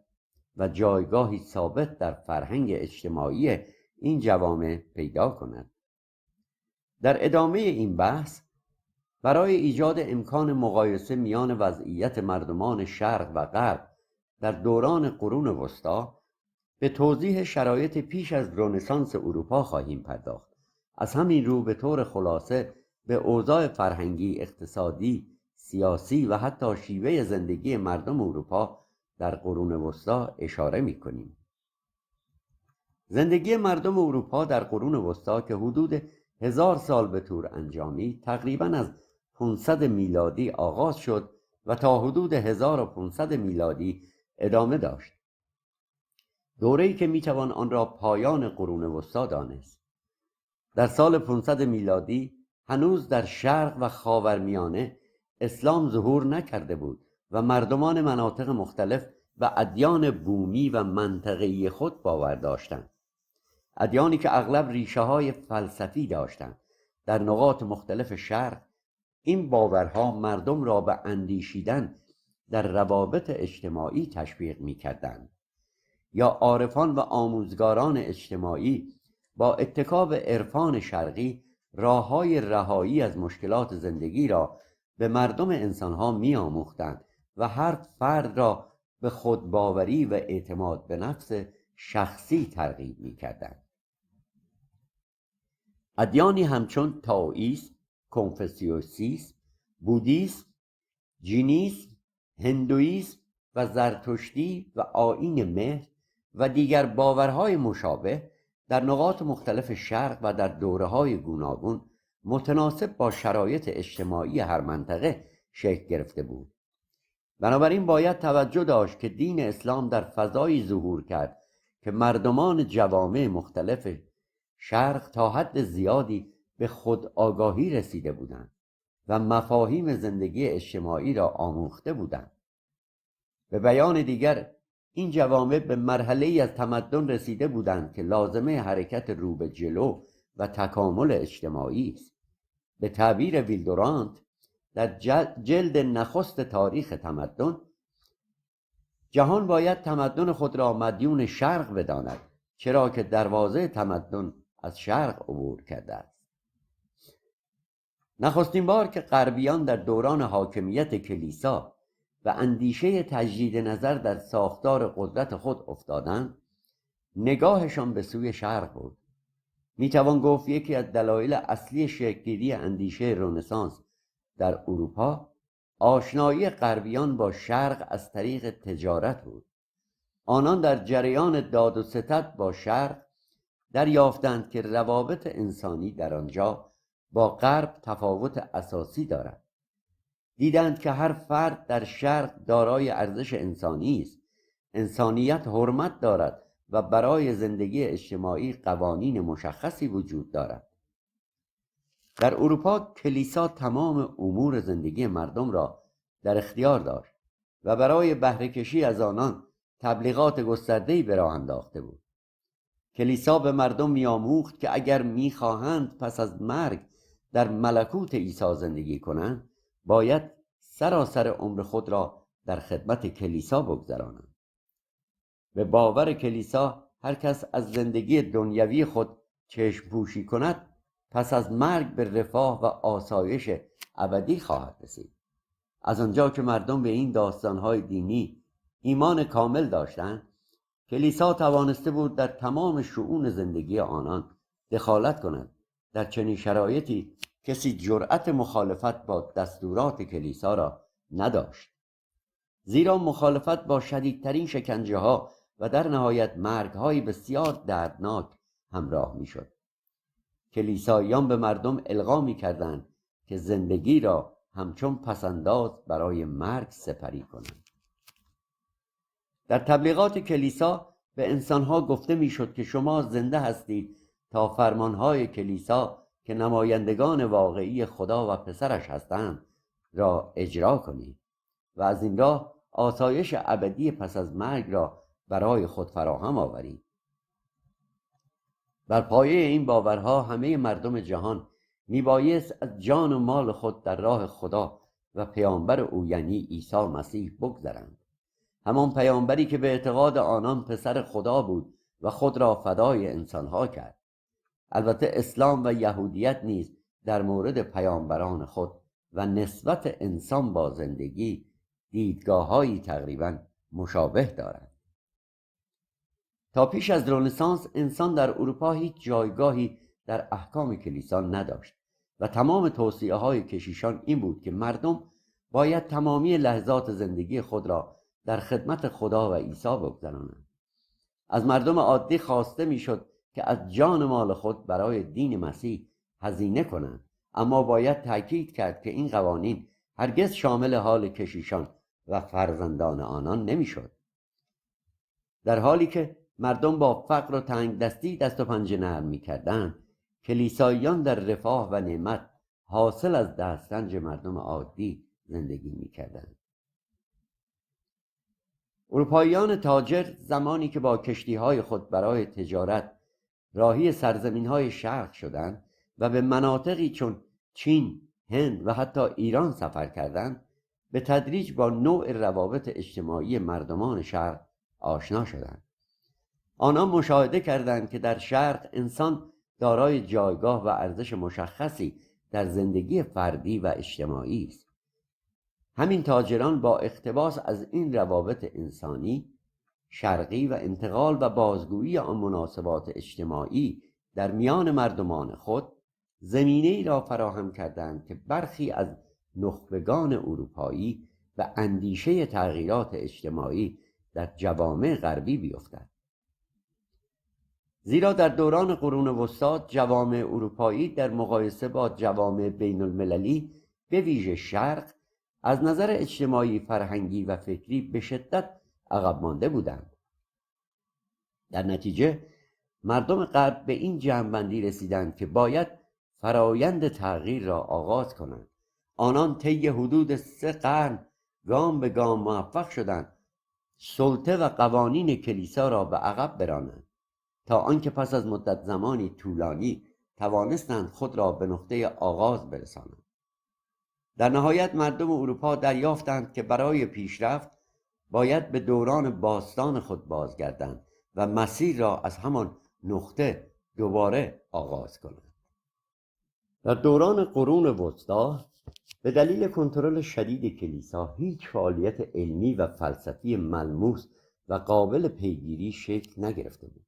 و جایگاهی ثابت در فرهنگ اجتماعی این جوامع پیدا کند. در ادامه این بحث، برای ایجاد امکان مقایسه میان وضعیت مردمان شرق و غرب در دوران قرون وسطا، به توضیح شرایط پیش از رنسانس اروپا خواهیم پرداخت. از همین رو به طور خلاصه به اوضاع فرهنگی، اقتصادی، سیاسی و حتی شیوه زندگی مردم اروپا در قرون وسطا اشاره می‌کنیم. زندگی مردم اروپا در قرون وسطا که حدود 1000 سال به طور انجامید، تقریباً از 500 میلادی آغاز شد و تا حدود 1500 میلادی ادامه داشت. دوره‌ای که میتوان آن را پایان قرون وسطا دانست. در سال 500 میلادی هنوز در شرق و خاورمیانه اسلام ظهور نکرده بود و مردمان مناطق مختلف به ادیان بومی و منطقه‌ای خود باور داشتند. ادیانی که اغلب ریشه‌های فلسفی داشتند. در نقاط مختلف شرق این باورها مردم را به اندیشیدن در روابط اجتماعی تشویق می‌کردند. یا عارفان و آموزگاران اجتماعی با اتکا به عرفان شرقی راه‌های رهایی از مشکلات زندگی را به مردم انسان‌ها می‌آموختند و هر فرد را به خودباوری و اعتماد به نفس شخصی ترغیب می‌کردند. ادیانی همچون تائوئیسم، کنفوسیوسیسم، بودیسم، جینیسم، هندویسم و زرتشتی و آیین مهر و دیگر باورهای مشابه در نقاط مختلف شرق و در دوره‌های گوناگون متناسب با شرایط اجتماعی هر منطقه شکل گرفته بود. بنابراین باید توجه داشت که دین اسلام در فضایی ظهور کرد که مردمان جوامع مختلف شرق تا حد زیادی به خود آگاهی رسیده بودند و مفاهیم زندگی اجتماعی را آموخته بودند. به بیان دیگر، این جوامع به مرحله‌ای از تمدن رسیده بودند که لازمه حرکت رو به جلو و تکامل اجتماعی است. به تعبیر ویلدورانت در جلد نخست تاریخ تمدن، جهان باید تمدن خود را مدیون شرق بداند، چرا که دروازه تمدن از شرق عبور کرده است. نخستین بار که غربیان در دوران حاکمیت کلیسا و اندیشه تجدید نظر در ساختار قدرت خود افتادند، نگاهشان به سوی شرق بود. میتوان گفت یکی از دلایل اصلی شکل‌گیری اندیشه رنسانس در اروپا آشنایی غربیان با شرق از طریق تجارت بود. آنان در جریان داد و ستد با شرق دریافتند که روابط انسانی در آنجا با غرب تفاوت اساسی دارد. دیدند که هر فرد در شرق دارای ارزش انسانی است، انسانیت حرمت دارد و برای زندگی اجتماعی قوانین مشخصی وجود دارد. در اروپا کلیسا تمام امور زندگی مردم را در اختیار داشت و برای بهره کشی از آنان تبلیغات گسترده‌ای به راه انداخته بود. کلیسا به مردم می‌آموخت که اگر می‌خواهند پس از مرگ در ملکوت عیسی زندگی کنند، باید سراسر عمر خود را در خدمت کلیسا بگذرانند. به باور کلیسا هر کس از زندگی دنیوی خود چشم پوشی کند پس از مرگ به رفاه و آسایش ابدی خواهد رسید. از آنجا که مردم به این داستان‌های دینی ایمان کامل داشتند، کلیسا توانسته بود در تمام شؤون زندگی آنان دخالت کند. در چنین شرایطی کسی جرأت مخالفت با دستورات کلیسا را نداشت، زیرا مخالفت با شدیدترین شکنجه‌ها و در نهایت مرگ‌های بسیار دردناک همراه می‌شد. کلیساییان به مردم القا می‌کردند که زندگی را همچون پسنداز برای مرگ سپری کنند. در تبلیغات کلیسا به انسان‌ها گفته می‌شد که شما زنده هستید تا فرمان‌های کلیسا که نمایندگان واقعی خدا و پسرش هستند را اجرا کنید و از این راه آسایش ابدی پس از مرگ را برای خود فراهم آورید. بر پایه این باورها همه مردم جهان میبایست از جان و مال خود در راه خدا و پیامبر او یعنی عیسی مسیح بگذرند. همان پیامبری که به اعتقاد آنان پسر خدا بود و خود را فدای انسانها کرد. البته اسلام و یهودیت نیز در مورد پیامبران خود و نسبت انسان با زندگی دیدگاه‌هایی تقریباً مشابه دارند. تا پیش از رنسانس انسان در اروپا هیچ جایگاهی در احکام کلیسا نداشت و تمام توصیه‌های کشیشان این بود که مردم باید تمامی لحظات زندگی خود را در خدمت خدا و عیسی بگذرانند. از مردم عادی خواسته میشد که از جان مال خود برای دین مسیح هزینه کنند، اما باید تأکید کرد که این قوانین هرگز شامل حال کشیشان و فرزندان آنان نمیشد. در حالی که مردم با فقر و تنگ دستی دست و پنجه نرم می‌کردند، کلیساییان در رفاه و نعمت حاصل از دسترنج مردم عادی زندگی می‌کردند. اروپاییان تاجر زمانی که با کشتی‌های خود برای تجارت راهی سرزمین‌های شرق شدند و به مناطقی چون چین، هند و حتی ایران سفر کردند، به تدریج با نوع روابط اجتماعی مردمان شرق آشنا شدند. آنان مشاهده کردند که در شرق انسان دارای جایگاه و ارزش مشخصی در زندگی فردی و اجتماعی است. همین تاجران با اقتباس از این روابط انسانی شرقی و انتقال و بازگویی آن مناسبات اجتماعی در میان مردمان خود زمینه‌ای را فراهم کردند که برخی از نخبگان اروپایی و اندیشه تغییرات اجتماعی در جوامع غربی بیفتد. زیرا در دوران قرون وسطی جوامع اروپایی در مقایسه با جوامع بین المللی به ویژه شرق از نظر اجتماعی، فرهنگی و فکری به شدت عقب مانده بودند. در نتیجه مردم غرب به این جمع‌بندی رسیدند که باید فرایند تغییر را آغاز کنند. آنان طی حدود 3 قرن گام به گام موفق شدند سلطه و قوانین کلیسا را به عقب برانند، تا آنکه پس از مدت زمانی طولانی توانستند خود را به نقطه آغاز برسانند. در نهایت مردم اروپا دریافتند که برای پیشرفت باید به دوران باستان خود بازگردند و مسیر را از همان نقطه دوباره آغاز کنند. در دوران قرون وسطی به دلیل کنترل شدید کلیسا هیچ فعالیت علمی و فلسفی ملموس و قابل پیگیری شکل نگرفته بود.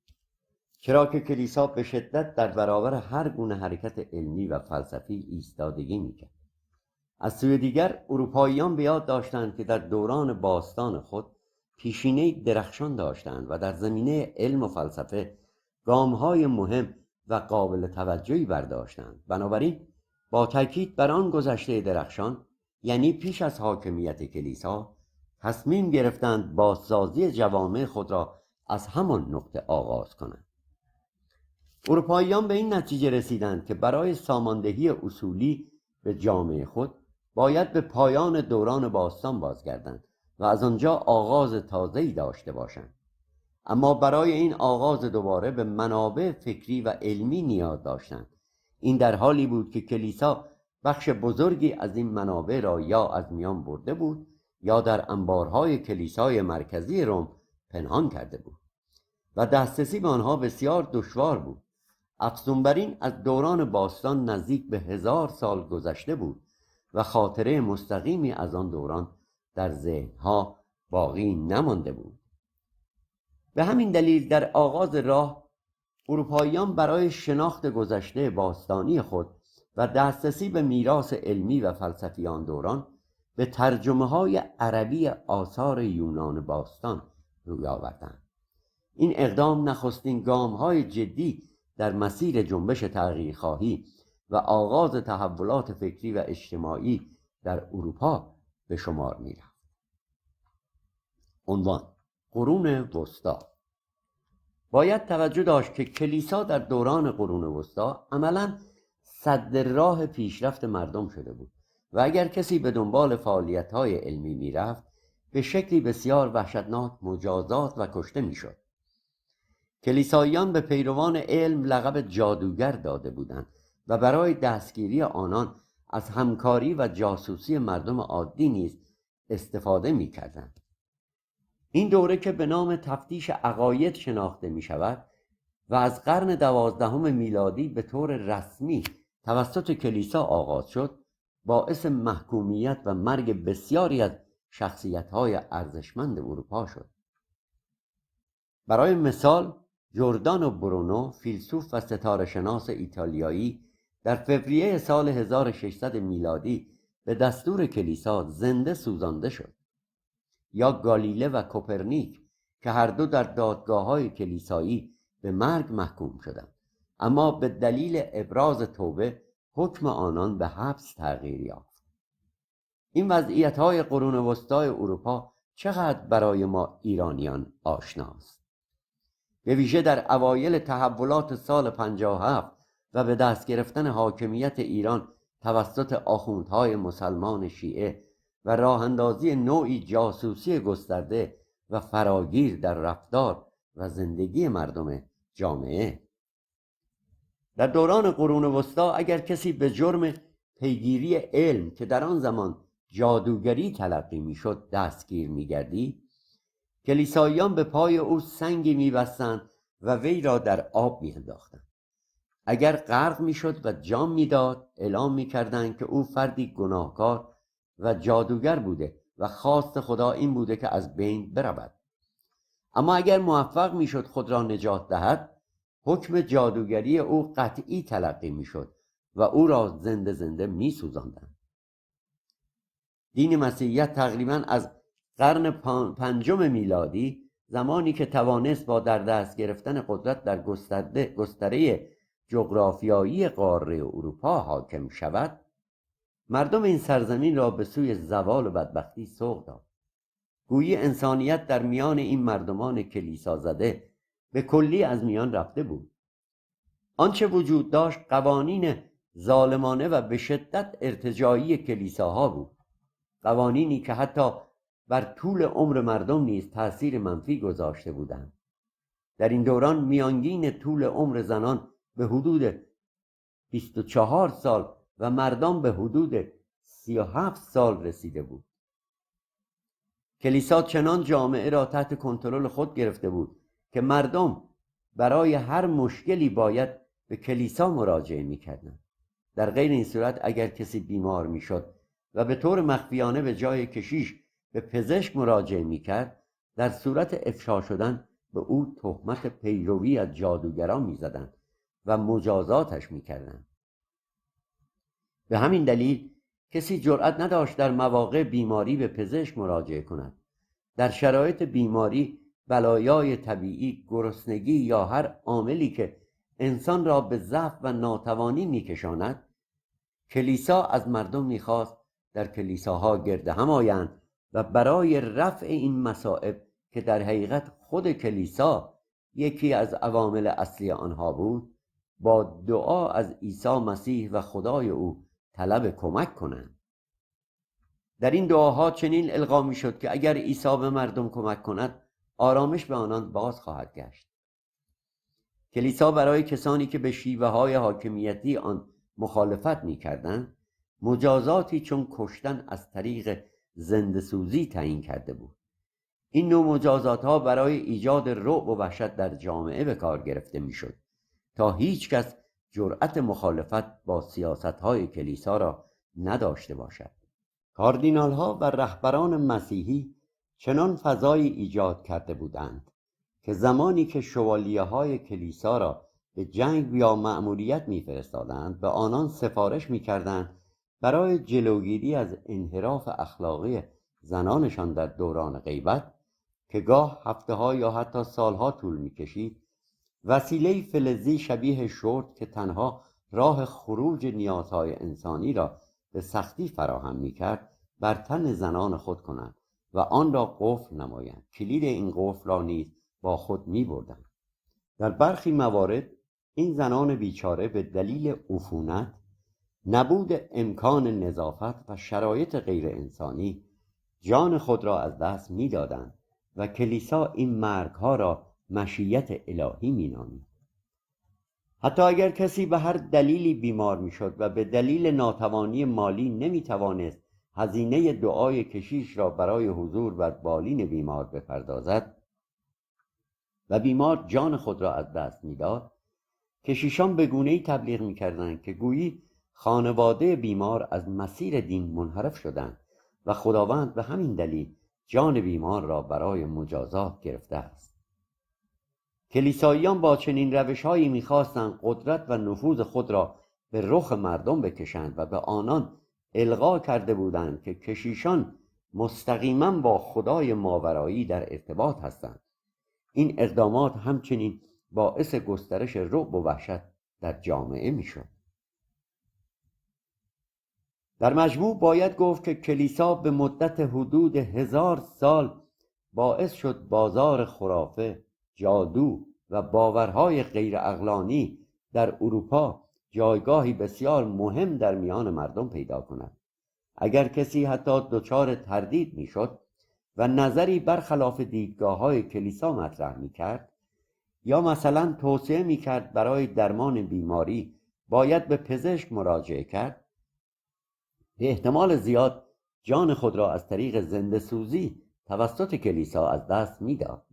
چرا که کلیسا به شدت در برابر هر گونه حرکت علمی و فلسفی ایستادگی میکرد. از سوی دیگر اروپاییان به یاد داشتند که در دوران باستان خود پیشینه درخشان داشتند و در زمینه علم و فلسفه گام‌های مهم و قابل توجهی برداشتند. بنابراین با تاکید بر آن گذشته درخشان، یعنی پیش از حاکمیت کلیسا، تصمیم گرفتند بازسازی جوامع خود را از همان نقطه آغاز کنند. اروپاییان به این نتیجه رسیدند که برای ساماندهی اصولی به جامعه خود باید به پایان دوران باستان بازگردند و از آنجا آغاز تازه‌ای داشته باشند. اما برای این آغاز دوباره به منابع فکری و علمی نیاز داشتند. این در حالی بود که کلیسا بخش بزرگی از این منابع را یا از میان برده بود یا در انبارهای کلیسای مرکزی روم پنهان کرده بود و دسترسی به آنها بسیار دشوار بود. افزون بر این از دوران باستان نزدیک به 1000 سال گذشته بود و خاطره مستقیمی از آن دوران در ذهنها باقی نمانده بود. به همین دلیل در آغاز راه اروپاییان برای شناخت گذشته باستانی خود و دسترسی به میراث علمی و فلسفی آن دوران به ترجمه‌های عربی آثار یونان باستان روی آوردند. این اقدام نخستین گام‌های جدی در مسیر جنبش تغییرخواهی و آغاز تحولات فکری و اجتماعی در اروپا به شمار می‌رفت. عنوان: قرون وسطی. باید توجه داشت که کلیسا در دوران قرون وسطی عملاً سد راه پیشرفت مردم شده بود و اگر کسی به دنبال فعالیت‌های علمی می‌رفت به شکلی بسیار وحشتناک مجازات و کشته می‌شد. کلیساییان به پیروان علم لقب جادوگر داده بودند و برای دستگیری آنان از همکاری و جاسوسی مردم عادی نیز استفاده می‌کردند. این دوره که به نام تفتیش عقاید شناخته می‌شود و از قرن 12 میلادی به طور رسمی توسط کلیسا آغاز شد، باعث محکومیت و مرگ بسیاری از شخصیت‌های ارزشمند اروپا شد. برای مثال جوردانو برونو، فیلسوف و ستاره‌شناس ایتالیایی، در فوریه سال 1600 میلادی به دستور کلیسا زنده سوزانده شد. یا گالیله و کوپرنیک که هر دو در دادگاه‌های کلیسایی به مرگ محکوم شدند، اما به دلیل ابراز توبه حکم آنان به حبس تغییر یافت. این وضعیت‌های قرون وسطی اروپا چقدر برای ما ایرانیان آشناست. به ویژه در اوایل تحولات سال 57 و به دست گرفتن حاکمیت ایران توسط آخوندهای مسلمان شیعه و راه اندازی نوعی جاسوسی گسترده و فراگیر در رفتار و زندگی مردم جامعه. در دوران قرون وسطی اگر کسی به جرم پیگیری علم که در آن زمان جادوگری تلقی میشد دستگیر میگردید، کلیساییان به پای او سنگی میبستند و وی را در آب میانداختند. اگر غرق میشد و جان میداد، اعلام میکردند که او فردی گناهکار و جادوگر بوده و خواست خدا این بوده که از بین برود. اما اگر موفق میشد خود را نجات دهد، حکم جادوگری او قطعی تلقی میشد و او را زنده زنده میسوزاندند. دین مسیحیت تقریباً از قرن 5 میلادی، زمانی که توانست با در دست گرفتن قدرت در گستره جغرافیایی قاره اروپا حاکم شود، مردم این سرزمین را به سوی زوال و بدبختی سوق داد. گویی انسانیت در میان این مردمان کلیسا زده به کلی از میان رفته بود. آنچه وجود داشت قوانین ظالمانه و به شدت ارتجاعی کلیساها بود، قوانینی که حتی بر طول عمر مردم نیز تأثیر منفی گذاشته بودند. در این دوران میانگین طول عمر زنان به حدود 24 سال و مردان به حدود 37 سال رسیده بود. کلیسا چنان جامعه را تحت کنترل خود گرفته بود که مردم برای هر مشکلی باید به کلیسا مراجعه می‌کردند. در غیر این صورت اگر کسی بیمار می‌شد و به طور مخفیانه به جای کشیش به پزشک مراجعه می‌کرد، در صورت افشا شدن به او تهمت پیروی از جادوگران می‌زدند و مجازاتش می‌کردند. به همین دلیل کسی جرأت نداشت در مواقع بیماری به پزشک مراجعه کند. در شرایط بیماری، بلایای طبیعی، گرسنگی یا هر عاملی که انسان را به ضعف و ناتوانی می‌کشاند، کلیسا از مردم می‌خواست در کلیساها گرد هم آیند و برای رفع این مصائب که در حقیقت خود کلیسا یکی از عوامل اصلی آنها بود، با دعا از عیسی مسیح و خدای او طلب کمک کنند. در این دعاها چنین القا می‌شد که اگر عیسی به مردم کمک کند، آرامش به آنان باز خواهد گشت. کلیسا برای کسانی که به شیوه‌های حاکمیتی آن مخالفت می‌کردند، مجازاتی چون کشتن از طریق زنده‌سوزی تعیین کرده بود. این نوع مجازات‌ها برای ایجاد رعب و وحشت در جامعه به کار گرفته می‌شد تا هیچ کس جرأت مخالفت با سیاست‌های کلیسا را نداشته باشد. کاردینال‌ها و رهبران مسیحی چنان فضایی ایجاد کرده بودند که زمانی که شوالیه‌های کلیسا را به جنگ یا مأموریت می‌فرستادند، به آنان سفارش می‌کردند برای جلوگیری از انحراف اخلاقی زنانشان در دوران غیبت که گاه هفته‌ها یا حتی سالها طول می‌کشید، وسیله فلزی شبیه شورت که تنها راه خروج نیازهای انسانی را به سختی فراهم می‌کرد، بر تن زنان خود کنند و آن را قفل نمایند. کلید این قفل را نیز با خود می‌بردند. در برخی موارد این زنان بیچاره به دلیل عفونت، نبود امکان نظافت و شرایط غیر انسانی جان خود را از دست می‌دادند و کلیسا این مرگ‌ها را مشیت الهی می‌نامید. حتی اگر کسی به هر دلیلی بیمار می‌شد و به دلیل ناتوانی مالی نمی‌توانست هزینه دعای کشیش را برای حضور بر بالین بیمار بپردازد و بیمار جان خود را از دست می‌داد، کشیشان به گونه‌ای تبلیغ می‌کردند که گویی خانواده بیمار از مسیر دین منحرف شدند و خداوند به همین دلیل جان بیمار را برای مجازات گرفته است. کلیساییان با چنین روش‌هایی می‌خواستند قدرت و نفوذ خود را به رخ مردم بکشند و به آنان القا کرده بودند که کشیشان مستقیما با خدای ماورایی در ارتباط هستند. این اقدامات همچنین باعث گسترش رعب و وحشت در جامعه میشد. در مجموع باید گفت که کلیسا به مدت حدود 1000 سال باعث شد بازار خرافه، جادو و باورهای غیر عقلانی در اروپا جایگاهی بسیار مهم در میان مردم پیدا کند. اگر کسی حتی دچار تردید میشد و نظری برخلاف دیدگاه‌های کلیسا مطرح میکرد یا مثلا توصیه میکرد برای درمان بیماری باید به پزشک مراجعه کرد، به احتمال زیاد جان خود را از طریق زنده‌سوزی توسط کلیسا از دست میداد.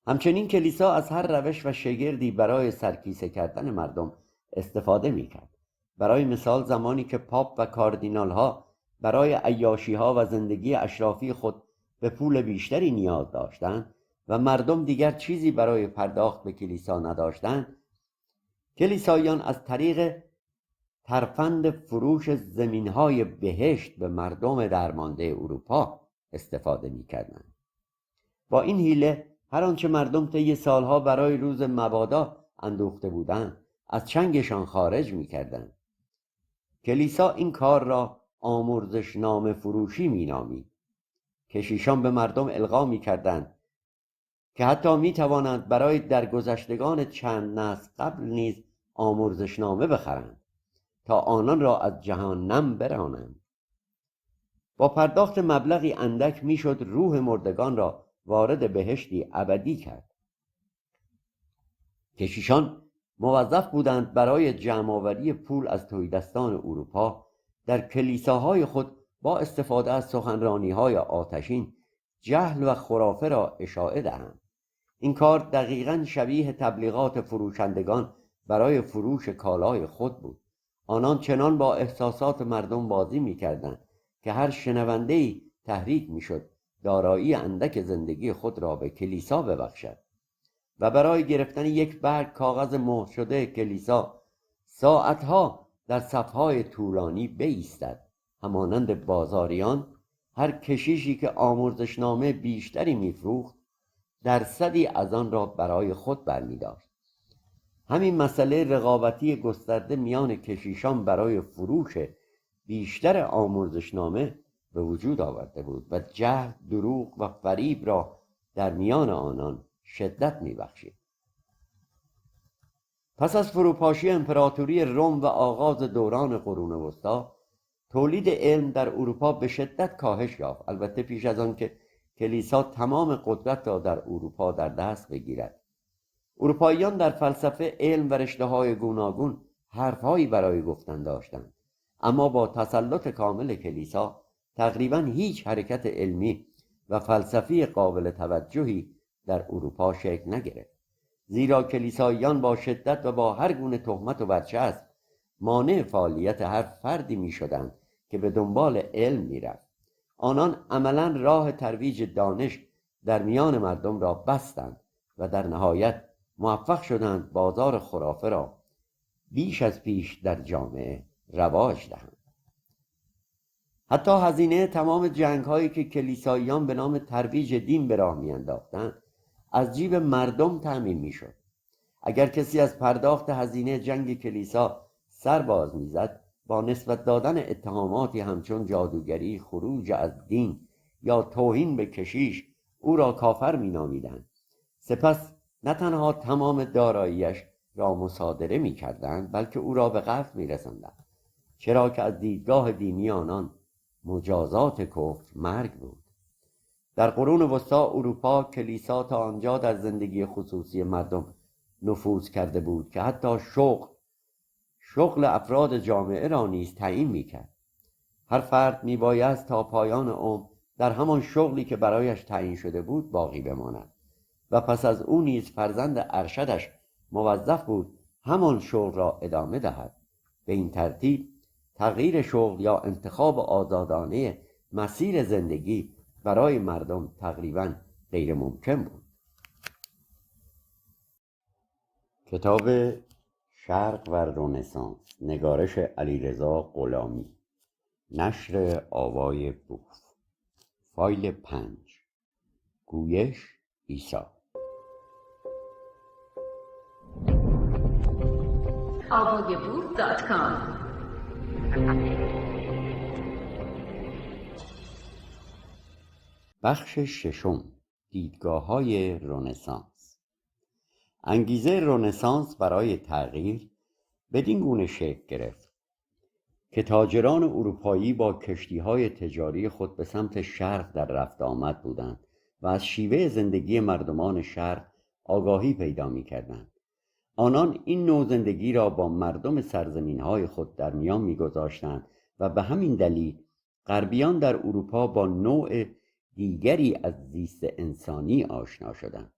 همچنین کلیسا از هر روش و شگردی برای سرکیسه کردن مردم استفاده میکرد. برای مثال زمانی که پاپ و کاردینال‌ها برای عیاشی‌ها و زندگی اشرافی خود به پول بیشتری نیاز داشتند و مردم دیگر چیزی برای پرداخت به کلیسا نداشتند، کلیساییان از طریق ترفند فروش زمین‌های بهشت به مردم درمانده اروپا استفاده می‌کردند. با این حیله هر آنچه مردم طی سالها برای روز مبادا اندوخته بودند از چنگشان خارج می‌کردند. کلیسا این کار را آمرزشنامه فروشی می‌نامید. کشیشان به مردم القا می‌کردند که حتی می‌توانند برای درگذشتگان چند نسل قبل نیز آمرزشنامه بخرند تا آنان را از جهنم برانند. با پرداخت مبلغی اندک میشد روح مردگان را وارد بهشتی ابدی کرد. کشیشان موظف بودند برای جمع‌آوری پول از تهیدستان اروپا در کلیساهای خود با استفاده از سخنرانی‌های آتشین جهل و خرافه را اشاعه دهند. این کار دقیقاً شبیه تبلیغات فروشندگان برای فروش کالای خود بود. آنان چنان با احساسات مردم بازی می‌کردند که هر شنونده‌ای تحریک می‌شد دارایی اندک زندگی خود را به کلیسا ببخشد و برای گرفتن یک برگ کاغذ مهر شده کلیسا ساعتها در صفهای طولانی بایستد، همانند بازاریان هر کشیشی که آمرزشنامه بیشتری میفروخت درصدی از آن را برای خود برمی‌داشت. همین مسئله رقابتی گسترده میان کشیشان برای فروش بیشتر آمرزشنامه به وجود آورده بود و جهل، دروغ و فریب را در میان آنان شدت می‌بخشید. پس از فروپاشی امپراتوری روم و آغاز دوران قرون وسطی، تولید علم در اروپا به شدت کاهش یافت، البته پیش از آن که کلیسا تمام قدرت را در اروپا در دست بگیرد. اروپاییان در فلسفه، علم و رشته‌های گوناگون حرف‌هایی برای گفتن داشتند، اما با تسلط کامل کلیسا تقریباً هیچ حرکت علمی و فلسفی قابل توجهی در اروپا شکل نگرفت، زیرا کلیساییان با شدت و با هر گونه تهمت و برچسب مانع فعالیت هر فردی می‌شدند که به دنبال علم می‌رفت. آنان عملاً راه ترویج دانش در میان مردم را بستند و در نهایت موفق شدند بازار خرافه را بیش از پیش در جامعه رواج دهند. حتی هزینه تمام جنگ‌هایی که کلیساییان به نام ترویج دین به راه می‌انداختند از جیب مردم تأمین می‌شد. اگر کسی از پرداخت هزینه جنگ کلیسا سر باز می‌زد، با نسبت دادن اتهاماتی همچون جادوگری، خروج از دین یا توهین به کشیش او را کافر می‌نامیدند. سپس نه تنها تمام داراییش را مصادره می‌کردند، بلکه او را به قتل می‌رساندند، چرا که از دیدگاه دینی آنان مجازات کفر مرگ بود. در قرون وسطی اروپا کلیسا تا آنجا در زندگی خصوصی مردم نفوذ کرده بود که حتی شغل افراد جامعه را نیز تعیین می‌کرد. هر فرد میبایست تا پایان عمر در همان شغلی که برایش تعیین شده بود باقی بماند و پس از او نیز فرزند ارشدش موظف بود همان شغل را ادامه دهد. به این ترتیب تغییر شغل یا انتخاب آزادانه مسیر زندگی برای مردم تقریباً غیر ممکن بود. کتاب شرق و رنسانس، نگارش علیرضا غلامی، نشر آوای بوف، فایل 5، گویش عیسی. avayaboof.com. بخش ششم، دیدگاه‌های رنسانس. انگیزه رنسانس برای تغییر بدین گونه شکل گرفت که تاجران اروپایی با کشتی‌های تجاری خود به سمت شرق در رفت آمد بودند و از شیوه زندگی مردمان شرق آگاهی پیدا می‌کردند. آنان این نوع زندگی را با مردم سرزمین‌های خود در میان می‌گذاشتند و به همین دلیل غربیان در اروپا با نوع دیگری از زیست انسانی آشنا شدند.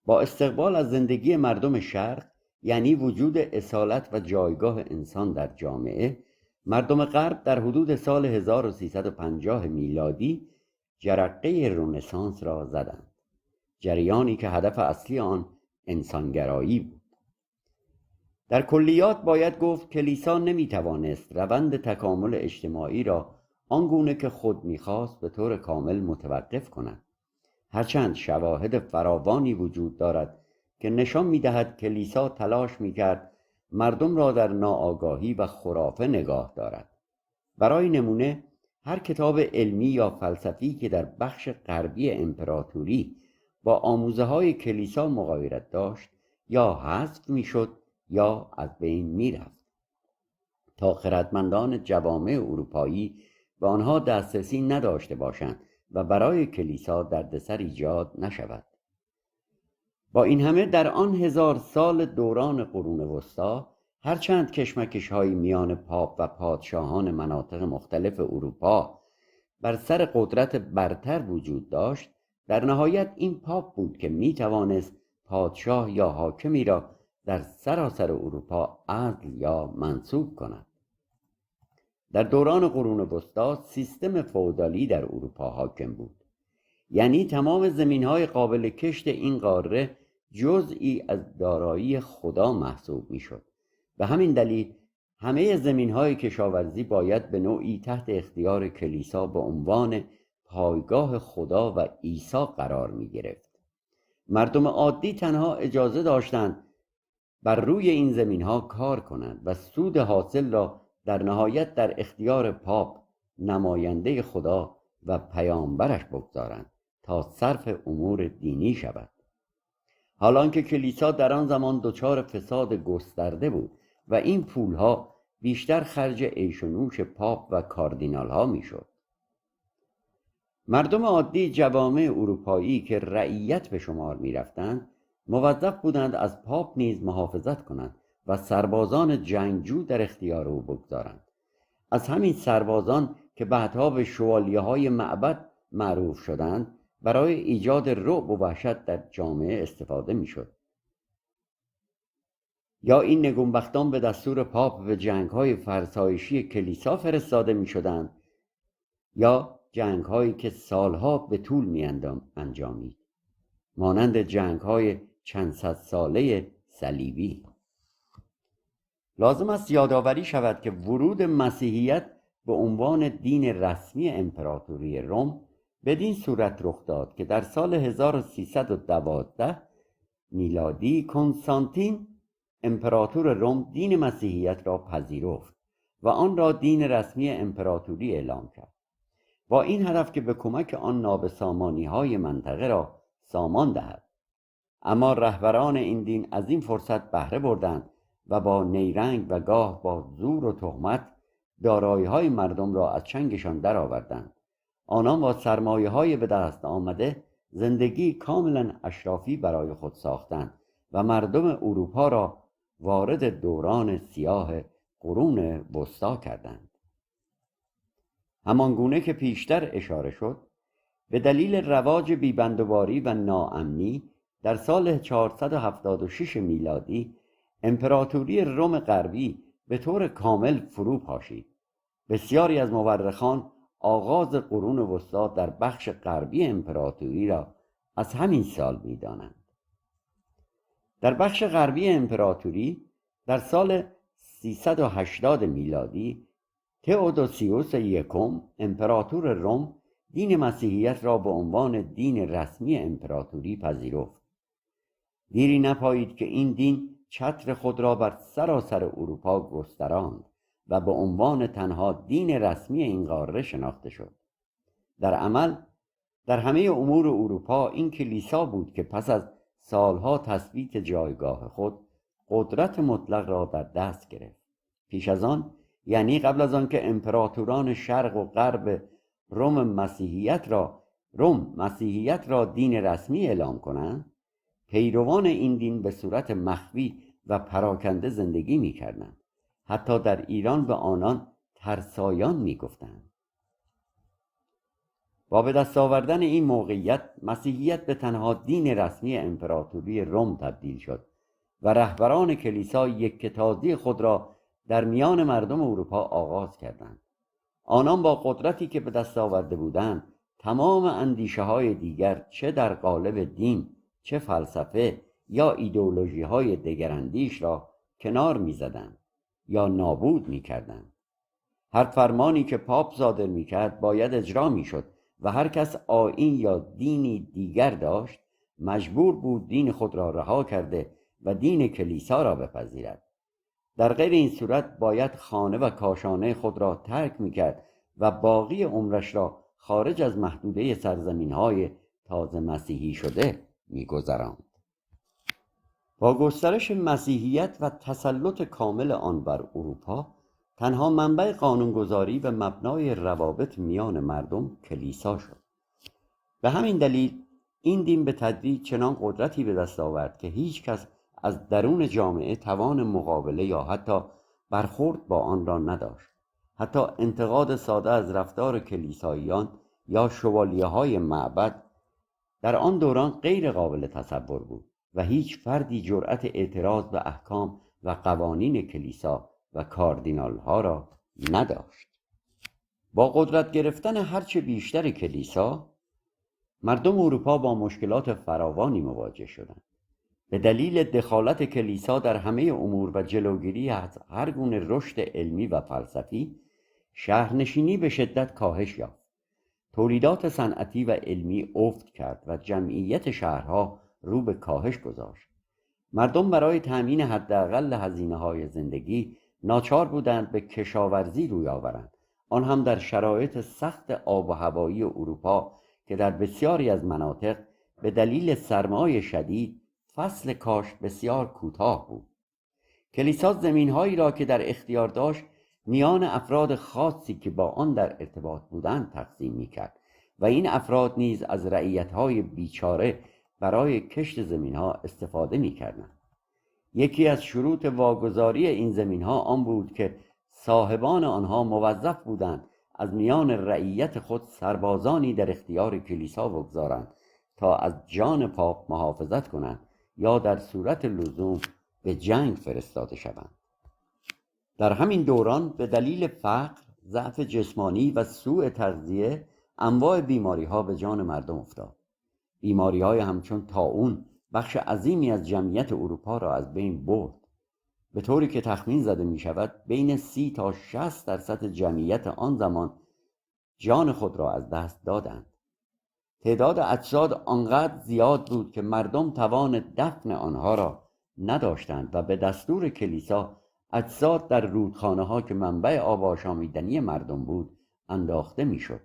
با استقبال از زندگی مردم شرق، یعنی وجود اصالت و جایگاه انسان در جامعه، مردم غرب در حدود سال 1350 میلادی جرقه رنسانس را زدند، جریانی که هدف اصلی آن انسانگرایی بود. در کلیات باید گفت کلیسا نمیتوانست روند تکامل اجتماعی را آنگونه که خود میخواست به طور کامل متوقف کند، هرچند شواهد فراوانی وجود دارد که نشان میدهد کلیسا تلاش میکرد مردم را در ناآگاهی و خرافه نگاه دارد. برای نمونه، هر کتاب علمی یا فلسفی که در بخش غربی امپراتوری با آموزه‌های کلیسا مغایرت داشت یا حذف میشد یا از بین میرفت تا خردمندان جوامع اروپایی به آنها دسترسی نداشته باشند و برای کلیسا دردسر ایجاد نشود. با این همه در آن 1000 سال دوران قرون وسطی، هرچند کشمکش‌های میان پاپ و پادشاهان مناطق مختلف اروپا بر سر قدرت برتر وجود داشت، در نهایت این پاپ بود که میتوانست پادشاه یا حاکمی را در سراسر اروپا عدل یا منصوب کند. در دوران قرون وسطی سیستم فئودالی در اروپا حاکم بود. یعنی تمام زمین‌های قابل کشت این قاره جزئی از دارایی خدا محسوب می‌شد. به همین دلیل همه زمین‌های کشاورزی باید به نوعی تحت اختیار کلیسا به عنوان پایگاه خدا و عیسی قرار می‌گرفت. مردم عادی تنها اجازه داشتند بر روی این زمین‌ها کار کنند و سود حاصل را در نهایت در اختیار پاپ، نماینده خدا و پیامبرش بگذارند تا صرف امور دینی شود. حالان که کلیسا در آن زمان دچار فساد گسترده بود و این پولها بیشتر خرج عیش و نوش پاپ و کاردینال‌ها میشد. مردم عادی جوامع اروپایی که رعیت به شمار می‌رفتند موظف بودند از پاپ نیز محافظت کنند و سربازان جنگجو در اختیار او بگذارند. از همین سربازان که بعدها به شوالیه‌های معبد معروف شدند برای ایجاد رعب و وحشت در جامعه استفاده می‌شد. یا این نگونبختان به دستور پاپ به جنگ‌های فرسایشی کلیسا فرستاده می‌شدند یا جنگ‌هایی که سالها به طول انجامید، مانند جنگ‌های چند صد ساله صلیبی. لازم است یادآوری شود که ورود مسیحیت به عنوان دین رسمی امپراتوری روم بدین صورت رخ داد که در سال 1312 میلادی کنستانتین امپراتور روم دین مسیحیت را پذیرفت و آن را دین رسمی امپراتوری اعلام کرد، با این هدف که به کمک آن نابسامانی‌های منطقه را سامان دهد. اما رهبران این دین از این فرصت بهره بردند و با نیرنگ و گاه با زور و تهمت دارایی‌های مردم را از چنگشان درآوردند. آنان با سرمایه‌های به دست آمده زندگی کاملا اشرافی برای خود ساختند و مردم اروپا را وارد دوران سیاه قرون وسطی کردند. همانگونه که پیشتر اشاره شد، به دلیل رواج بیبندوباری و ناامنی در سال 476 میلادی امپراتوری روم غربی به طور کامل فرو پاشید. بسیاری از مورخان آغاز قرون وسطی در بخش غربی امپراتوری را از همین سال می‌دانند. در بخش غربی امپراتوری در سال 380 میلادی تئودوسیوس یکم امپراتور روم دین مسیحیت را به عنوان دین رسمی امپراتوری پذیرفت. دیری نپایید که این دین چتر خود را بر سراسر اروپا گستراند و به عنوان تنها دین رسمی این قاره شناخته شد. در عمل در همه امور اروپا این کلیسا بود که پس از سالها تثبیت جایگاه خود قدرت مطلق را در دست گرفت. پیش از آن، یعنی قبل از آن که امپراتوران شرق و غرب روم مسیحیت را دین رسمی اعلام کنند، پیروان این دین به صورت مخفی و پراکنده زندگی می‌کردند. حتی در ایران به آنان ترسایان می‌گفتند. با به دست آوردن این موقعیت، مسیحیت به تنها دین رسمی امپراتوری روم تبدیل شد و رهبران کلیسا یکتازی خود را در میان مردم اروپا آغاز کردند. آنان با قدرتی که به دست آورده بودند، تمام اندیشه‌های دیگر چه در قالب دین، چه فلسفه یا ایدئولوژی‌های دگراندیش را کنار می‌زدند یا نابود می‌کردند. هر فرمانی که پاپ صادر می‌کرد باید اجرا می‌شد و هر کس آیین یا دینی دیگر داشت مجبور بود دین خود را رها کرده و دین کلیسا را بپذیرد. در غیر این صورت باید خانه و کاشانه خود را ترک می‌کرد و باقی عمرش را خارج از محدوده سرزمین‌های تازه مسیحی شده می‌گذراند. با گسترش مسیحیت و تسلط کامل آن بر اروپا، تنها منبع قانونگذاری و مبنای روابط میان مردم کلیسا شد. به همین دلیل این دین به تدریج چنان قدرتی به دست آورد که هیچ کس از درون جامعه توان مقابله یا حتی برخورد با آن را نداشت. حتی انتقاد ساده از رفتار کلیساییان یا شوالیه‌های معبد در آن دوران غیر قابل تصور بود و هیچ فردی جرأت اعتراض به احکام و قوانین کلیسا و کاردینال‌ها را نداشت. با قدرت گرفتن هرچه بیشتر کلیسا، مردم اروپا با مشکلات فراوانی مواجه شدند. به دلیل دخالت کلیسا در همه امور و جلوگیری از هر گونه رشد علمی و فلسفی، شهرنشینی به شدت کاهش یافت. تولیدات صنعتی و علمی افت کرد و جمعیت شهرها رو به کاهش گذاشت. مردم برای تأمین حداقل هزینه‌های زندگی ناچار بودند به کشاورزی روی آورند، آن هم در شرایط سخت آب و هوایی اروپا که در بسیاری از مناطق به دلیل سرمای شدید فصل کاشت بسیار کوتاه بود. کلیسا زمین‌هایی را که در اختیار داشت میان افراد خاصی که با آن در ارتباط بودند تقسیم می‌کرد و این افراد نیز از رعیت‌های بیچاره برای کشت زمین‌ها استفاده می‌کردند. یکی از شروط واگذاری این زمین‌ها آن بود که صاحبان آنها موظف بودند از میان رعیت خود سربازانی در اختیار کلیسا بگذارند تا از جان پاپ محافظت کنند یا در صورت لزوم به جنگ فرستاده شوند. در همین دوران به دلیل فقر، ضعف جسمانی و سوء تغذیه انواع بیماری‌ها به جان مردم افتاد. بیماری‌های همچون طاعون بخش عظیمی از جمعیت اروپا را از بین برد، به طوری که تخمین زده می‌شود بین 30 تا 60% جمعیت آن زمان جان خود را از دست دادند. تعداد اجساد آنقدر زیاد بود که مردم توان دفن آنها را نداشتند و به دستور کلیسا اجساد در رودخانه‌ها که منبع آب آشامیدنی مردم بود انداخته می‌شد.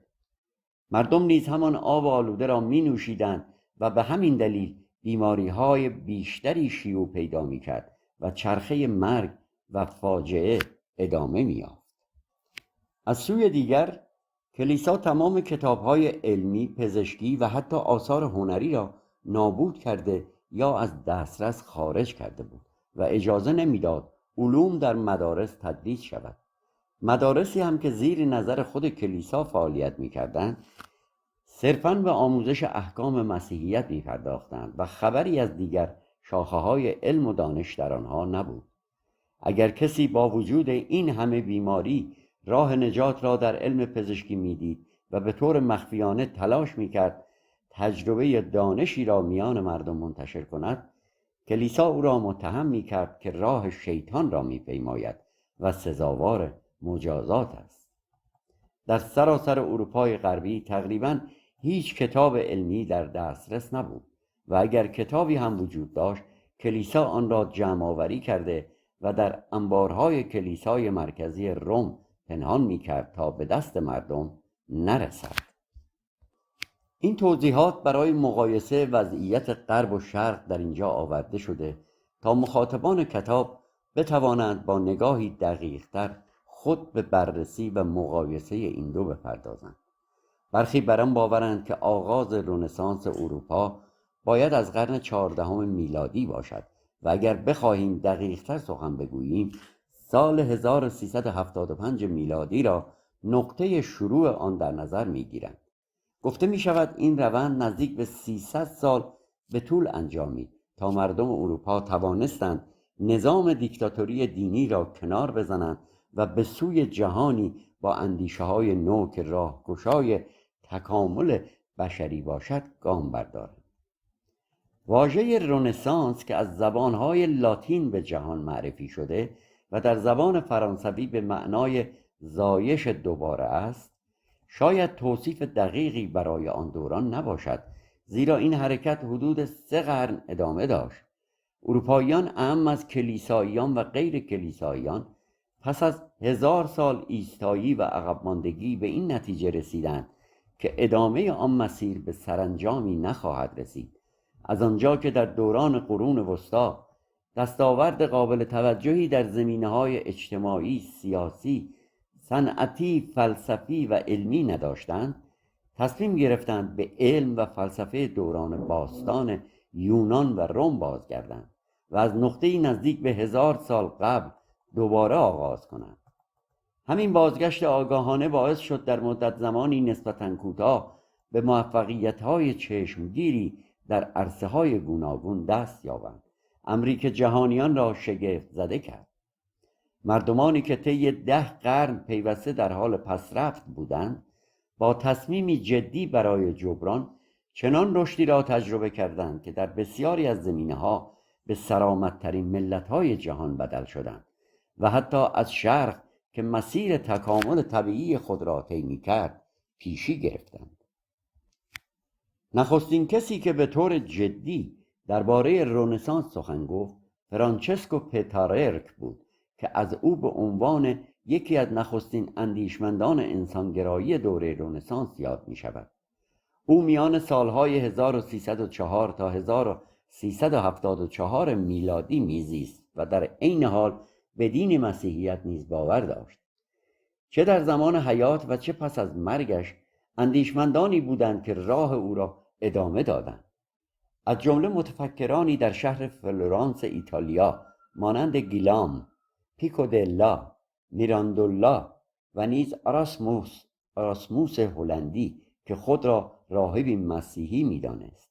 مردم نیز همان آب آلوده را می‌نوشیدند و به همین دلیل بیماری‌های بیشتری شیوع پیدا می‌کرد و چرخه مرگ و فاجعه ادامه می‌یافت. از سوی دیگر کلیسا تمام کتاب‌های علمی، پزشکی و حتی آثار هنری را نابود کرده یا از دسترس خارج کرده بود و اجازه نمی‌داد علوم در مدارس تدریس شود. مدارسی هم که زیر نظر خود کلیسا فعالیت می‌کردند صرفاً به آموزش احکام مسیحیت می‌پرداختند و خبری از دیگر شاخه‌های علم و دانش در آنها نبود. اگر کسی با وجود این همه بیماری راه نجات را در علم پزشکی میدید و به طور مخفیانه تلاش میکرد تجربه دانشی را میان مردم منتشر کند، کلیسا او را متهم میکرد که راه شیطان را میپیماید و سزاوار مجازات است. در سراسر اروپای غربی تقریباً هیچ کتاب علمی در دسترس نبود و اگر کتابی هم وجود داشت کلیسا آن را جمع آوری کرده و در انبارهای کلیسای مرکزی روم پنهان می‌کرد تا به دست مردم نرسد. این توضیحات برای مقایسه وضعیت غرب و شرق در اینجا آورده شده تا مخاطبان کتاب بتوانند با نگاهی دقیق‌تر خود به بررسی و مقایسه این دو بپردازند. برخی بر آن باورند که آغاز رنسانس اروپا باید از قرن 14 میلادی باشد و اگر بخواهیم دقیق‌تر سخن بگوییم سال 1375 میلادی را نقطه شروع آن در نظر می‌گیرند. گفته می‌شود این روند نزدیک به 300 سال به طول انجامید تا مردم اروپا توانستند نظام دیکتاتوری دینی را کنار بزنند و به سوی جهانی با اندیشه‌های نو که راهگشای تکامل بشری باشد گام بردارند. واژه رنسانس که از زبانهای لاتین به جهان معرفی شده و در زبان فرانسوی به معنای زایش دوباره است، شاید توصیف دقیقی برای آن دوران نباشد، زیرا این حرکت حدود 3 قرن ادامه داشت. اروپاییان اعم از کلیساییان و غیر کلیساییان پس از 1000 سال ایستایی و عقب ماندگی به این نتیجه رسیدند که ادامه آن مسیر به سرانجامی نخواهد رسید، از آنجا که در دوران قرون وسطی دستاورد قابل توجهی در زمینه‌های اجتماعی، سیاسی، صنعتی، فلسفی و علمی نداشتند، تصمیم گرفتند به علم و فلسفه دوران باستان یونان و روم بازگردند و از نقطه‌ای نزدیک به 1000 سال قبل دوباره آغاز کنند. همین بازگشت آگاهانه باعث شد در مدت زمانی نسبتاً کوتاه به موفقیت‌های چشمگیری در عرصه‌های گوناگون دست یابند، امری که جهانیان را شگفت زده کرد. مردمانی که طی 10 قرن پیوسته در حال پسرفت بودند، با تصمیمی جدی برای جبران چنان رشدی را تجربه کردند که در بسیاری از زمینه‌ها به سرآمدترین ملت‌های جهان بدل شدند و حتی از شرق که مسیر تکامل طبیعی خود را طی می‌کرد پیشی گرفتند. نخستین کسی که به طور جدی درباره رنسانس سخن گفت فرانچسکو پتاررک بود که از او به عنوان یکی از نخستین اندیشمندان انسانگرایی دوره رنسانس یاد می شود. او میان سالهای 1304 تا 1374 میلادی میزیست و در عین حال به دین مسیحیت نیز باور داشت. چه در زمان حیات و چه پس از مرگش اندیشمندانی بودند که راه او را ادامه دادند. از جمله متفکرانی در شهر فلورانس ایتالیا مانند گیلام، پیکو دلا، میراندولا و نیز آراسموس هلندی که خود را راهبی مسیحی می‌دانست.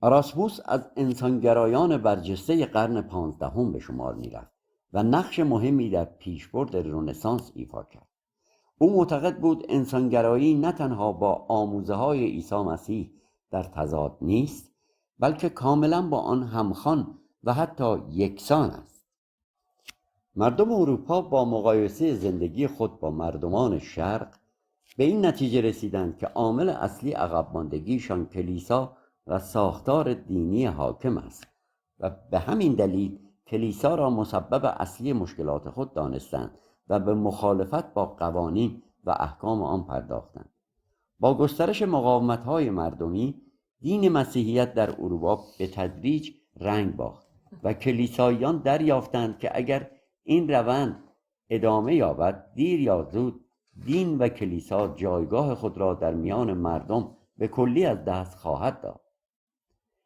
آراسموس از انسانگرایان برجسته قرن 15 به شمار می‌رفت و نقش مهمی در پیشبرد رنسانس ایفا کرد. او معتقد بود انسانگرایی نه تنها با آموزه‌های عیسی مسیح در تضاد نیست، بلکه کاملا با آن همخوان و حتی یکسان است. مردم اروپا با مقایسه زندگی خود با مردمان شرق به این نتیجه رسیدند که عامل اصلی عقب ماندگیشان کلیسا و ساختار دینی حاکم است و به همین دلیل کلیسا را مسبب اصلی مشکلات خود دانستند و به مخالفت با قوانین و احکام آن پرداختند. با گسترش مقاومت‌های مردمی، دین مسیحیت در اروپا به تدریج رنگ باخت و کلیساییان دریافتند که اگر این روند ادامه یابد، دیر یا زود دین و کلیسا جایگاه خود را در میان مردم به کلی از دست خواهد داد.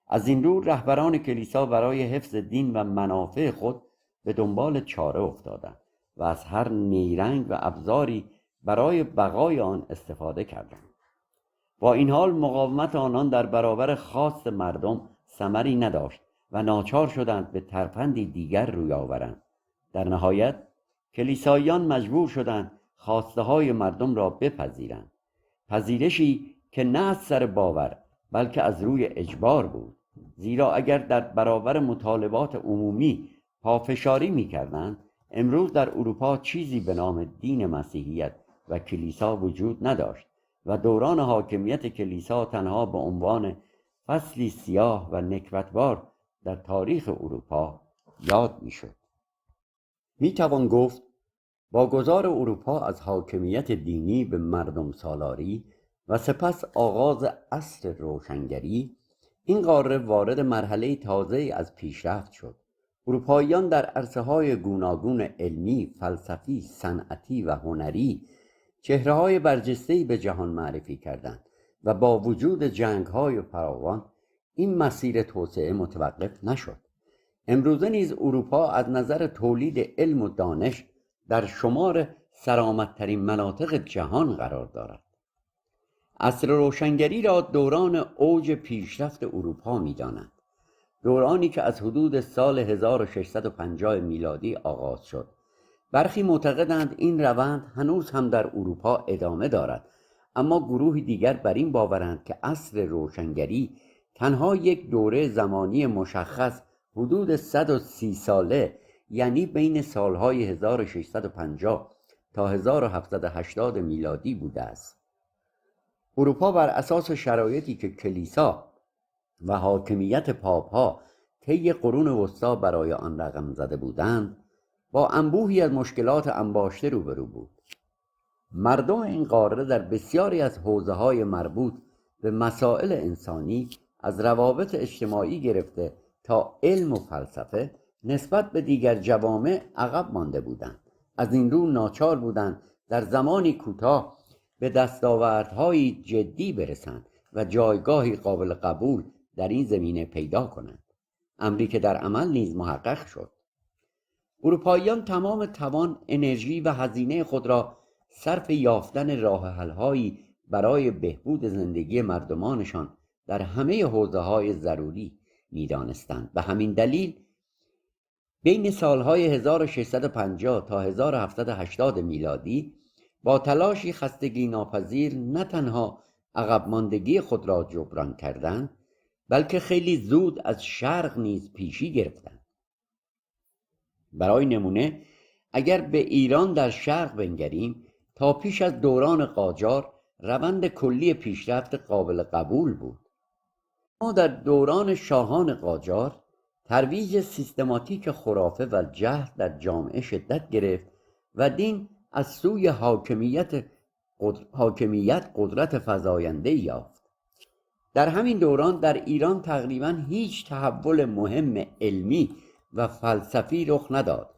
از این رو رهبران کلیسا برای حفظ دین و منافع خود به دنبال چاره افتادند و از هر نیرنگ و ابزاری برای بقای آن استفاده کردند. با این حال مقاومت آنان در برابر خواست مردم ثمری نداشت و ناچار شدند به ترفندی دیگر روی آورند. در نهایت کلیساییان مجبور شدند خواسته های مردم را بپذیرند، پذیرشی که نه از سر باور بلکه از روی اجبار بود، زیرا اگر در برابر مطالبات عمومی پافشاری می‌کردند، امروز در اروپا چیزی به نام دین مسیحیت و کلیسا وجود نداشت و دوران حاکمیت کلیسا تنها به عنوان فصلی سیاه و نکبتبار در تاریخ اروپا یاد می‌شد. می‌توان گفت با گذار اروپا از حاکمیت دینی به مردم سالاری و سپس آغاز عصر روشنگری، این قاره وارد مرحله تازه‌ای از پیشرفت شد. اروپاییان در عرصه‌های گوناگون علمی، فلسفی، صنعتی و هنری چهره‌های برجسته‌ای به جهان معرفی کردند و با وجود جنگ‌های فراوان این مسیر توسعه متوقف نشد. امروزه نیز اروپا از نظر تولید علم و دانش در شمار سرآمدترین مناطق جهان قرار دارد. عصر روشنگری را دوران اوج پیشرفت اروپا می‌دانند، دورانی که از حدود سال 1650 میلادی آغاز شد. برخی معتقدند این روند هنوز هم در اروپا ادامه دارد، اما گروهی دیگر بر این باورند که عصر روشنگری تنها یک دوره زمانی مشخص حدود 130 ساله، یعنی بین سالهای 1650 تا 1780 میلادی بوده است. اروپا بر اساس شرایطی که کلیسا و حاکمیت پاپ‌ها طی قرون وسطی برای آن رقم زده بودند، با انبوهی از مشکلات انباشته روبرو بود. مردم این قاره در بسیاری از حوزه‌های مربوط به مسائل انسانی، از روابط اجتماعی گرفته تا علم و فلسفه، نسبت به دیگر جوامع عقب مانده بودند. از این رو ناچار بودند در زمانی کوتاه به دستاوردهای جدی برسند و جایگاهی قابل قبول در این زمینه پیدا کنند، امری که در عمل نیز محقق شد. اروپاییان تمام توان، انرژی و هزینه خود را صرف یافتن راه حل‌هایی برای بهبود زندگی مردمانشان در همه حوزه‌های ضروری می‌دانستند. به همین دلیل بین سالهای 1650 تا 1780 میلادی با تلاشی خستگی ناپذیر نه تنها عقب ماندگی خود را جبران کردند، بلکه خیلی زود از شرق نیز پیشی گرفتند. برای نمونه اگر به ایران در شرق بنگریم، تا پیش از دوران قاجار روند کلی پیشرفت قابل قبول بود. ما در دوران شاهان قاجار ترویج سیستماتیک خرافه و جهل در جامعه شدت گرفت و دین از سوی حاکمیت قدرت فزاینده یافت. در همین دوران در ایران تقریبا هیچ تحول مهم علمی و فلسفی رخ نداد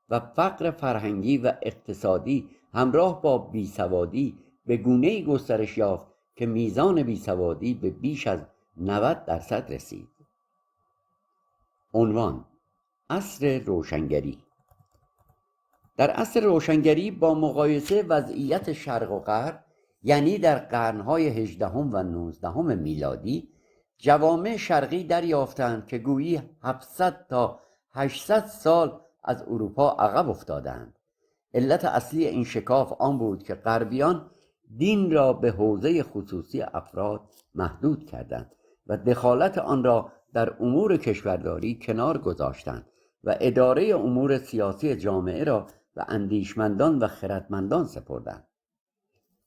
و فقر فرهنگی و اقتصادی همراه با بیسوادی به گونه‌ای گسترش یافت که میزان بیسوادی به بیش از 90% رسید. عنوان: عصر روشنگری. در عصر روشنگری با مقایسه وضعیت شرق و غرب، یعنی در قرنهای 18 و 19 میلادی، جوامع شرقی دریافتند که گویی 700 تا 800 سال از اروپا عقب افتادند. علت اصلی این شکاف آن بود که غربیان دین را به حوزه خصوصی افراد محدود کردند و دخالت آن را در امور کشورداری کنار گذاشتند و اداره امور سیاسی جامعه را به اندیشمندان و خردمندان سپردند.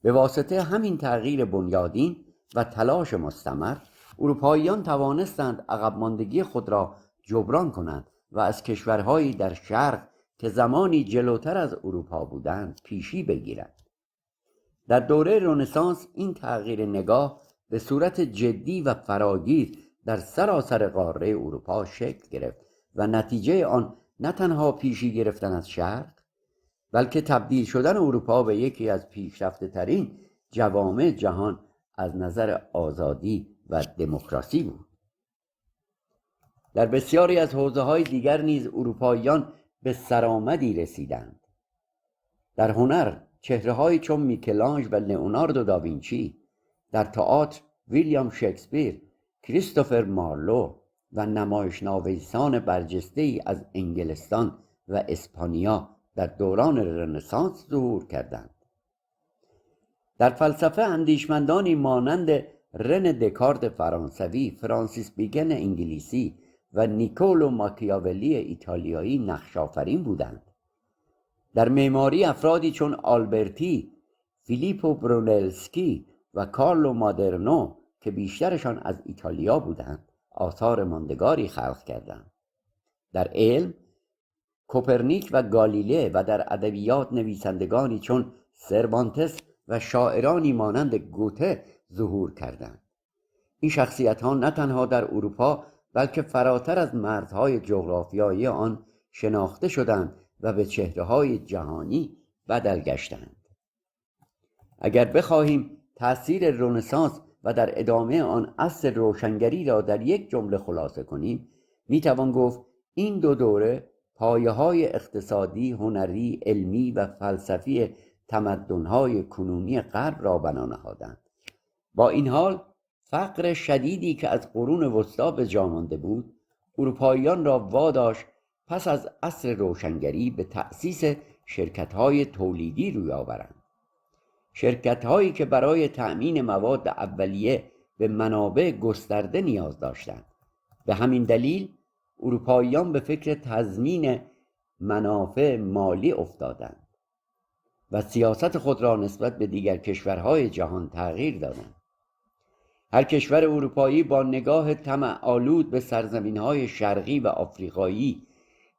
به واسطه همین تغییر بنیادین و تلاش مستمر، اروپاییان توانستند عقب ماندگی خود را جبران کنند و از کشورهایی در شرق که زمانی جلوتر از اروپا بودند پیشی بگیرند. در دوره رنسانس این تغییر نگاه به صورت جدی و فراگیر در سراسر قاره اروپا شکل گرفت و نتیجه آن نه تنها پیشی گرفتن از شرق، بلکه تبدیل شدن اروپا به یکی از پیشرفته ترین جوامع جهان از نظر آزادی و دموکراسی بود. در بسیاری از حوزه‌های دیگر نیز اروپاییان به سرآمدی رسیدند. در هنر چهره‌هایی چون میکلانژ و لئوناردو داوینچی، در تئاتر ویلیام شکسپیر، کریستوفر مارلو و نمایشنویسان برجسته‌ای از انگلستان و اسپانیا در دوران رنسانس ظهور کردند. در فلسفه اندیشمندانی مانند رن دکارت فرانسوی، فرانسیس بیکن انگلیسی و نیکولو ماکیاولی ایتالیایی نقش آفرین بودند. در معماری افرادی چون آلبرتی، فیلیپو برونلسکی و کارلو مادرنو که بیشترشان از ایتالیا بودند آثار ماندگاری خلق کردند. در علم کوپرنیک و گالیله و در ادبیات نویسندگانی چون سروانتس و شاعرانی مانند گوته ظهور کردند. این شخصیت‌ها نه تنها در اروپا بلکه فراتر از مرزهای جغرافیایی آن شناخته شدند و به چهره‌های جهانی بدل گشتند. اگر بخواهیم تأثیر رنسانس و در ادامه آن عصر روشنگری را در یک جمله خلاصه کنیم، میتوان گفت این دو دوره پایه‌های اقتصادی، هنری، علمی و فلسفی تمدن‌های کنونی غرب را بنا نهادند. با این حال فقر شدیدی که از قرون وسطی به جا مانده بود، اروپاییان را واداشت پس از عصر روشنگری به تأسیس شرکت‌های تولیدی روی آورند. شرکت‌هایی که برای تأمین مواد اولیه به منابع گسترده نیاز داشتند. به همین دلیل اروپاییان به فکر تضمین منافع مالی افتادند و سیاست خود را نسبت به دیگر کشورهای جهان تغییر دادند. هر کشور اروپایی با نگاه طمع آلود به سرزمین‌های شرقی و آفریقایی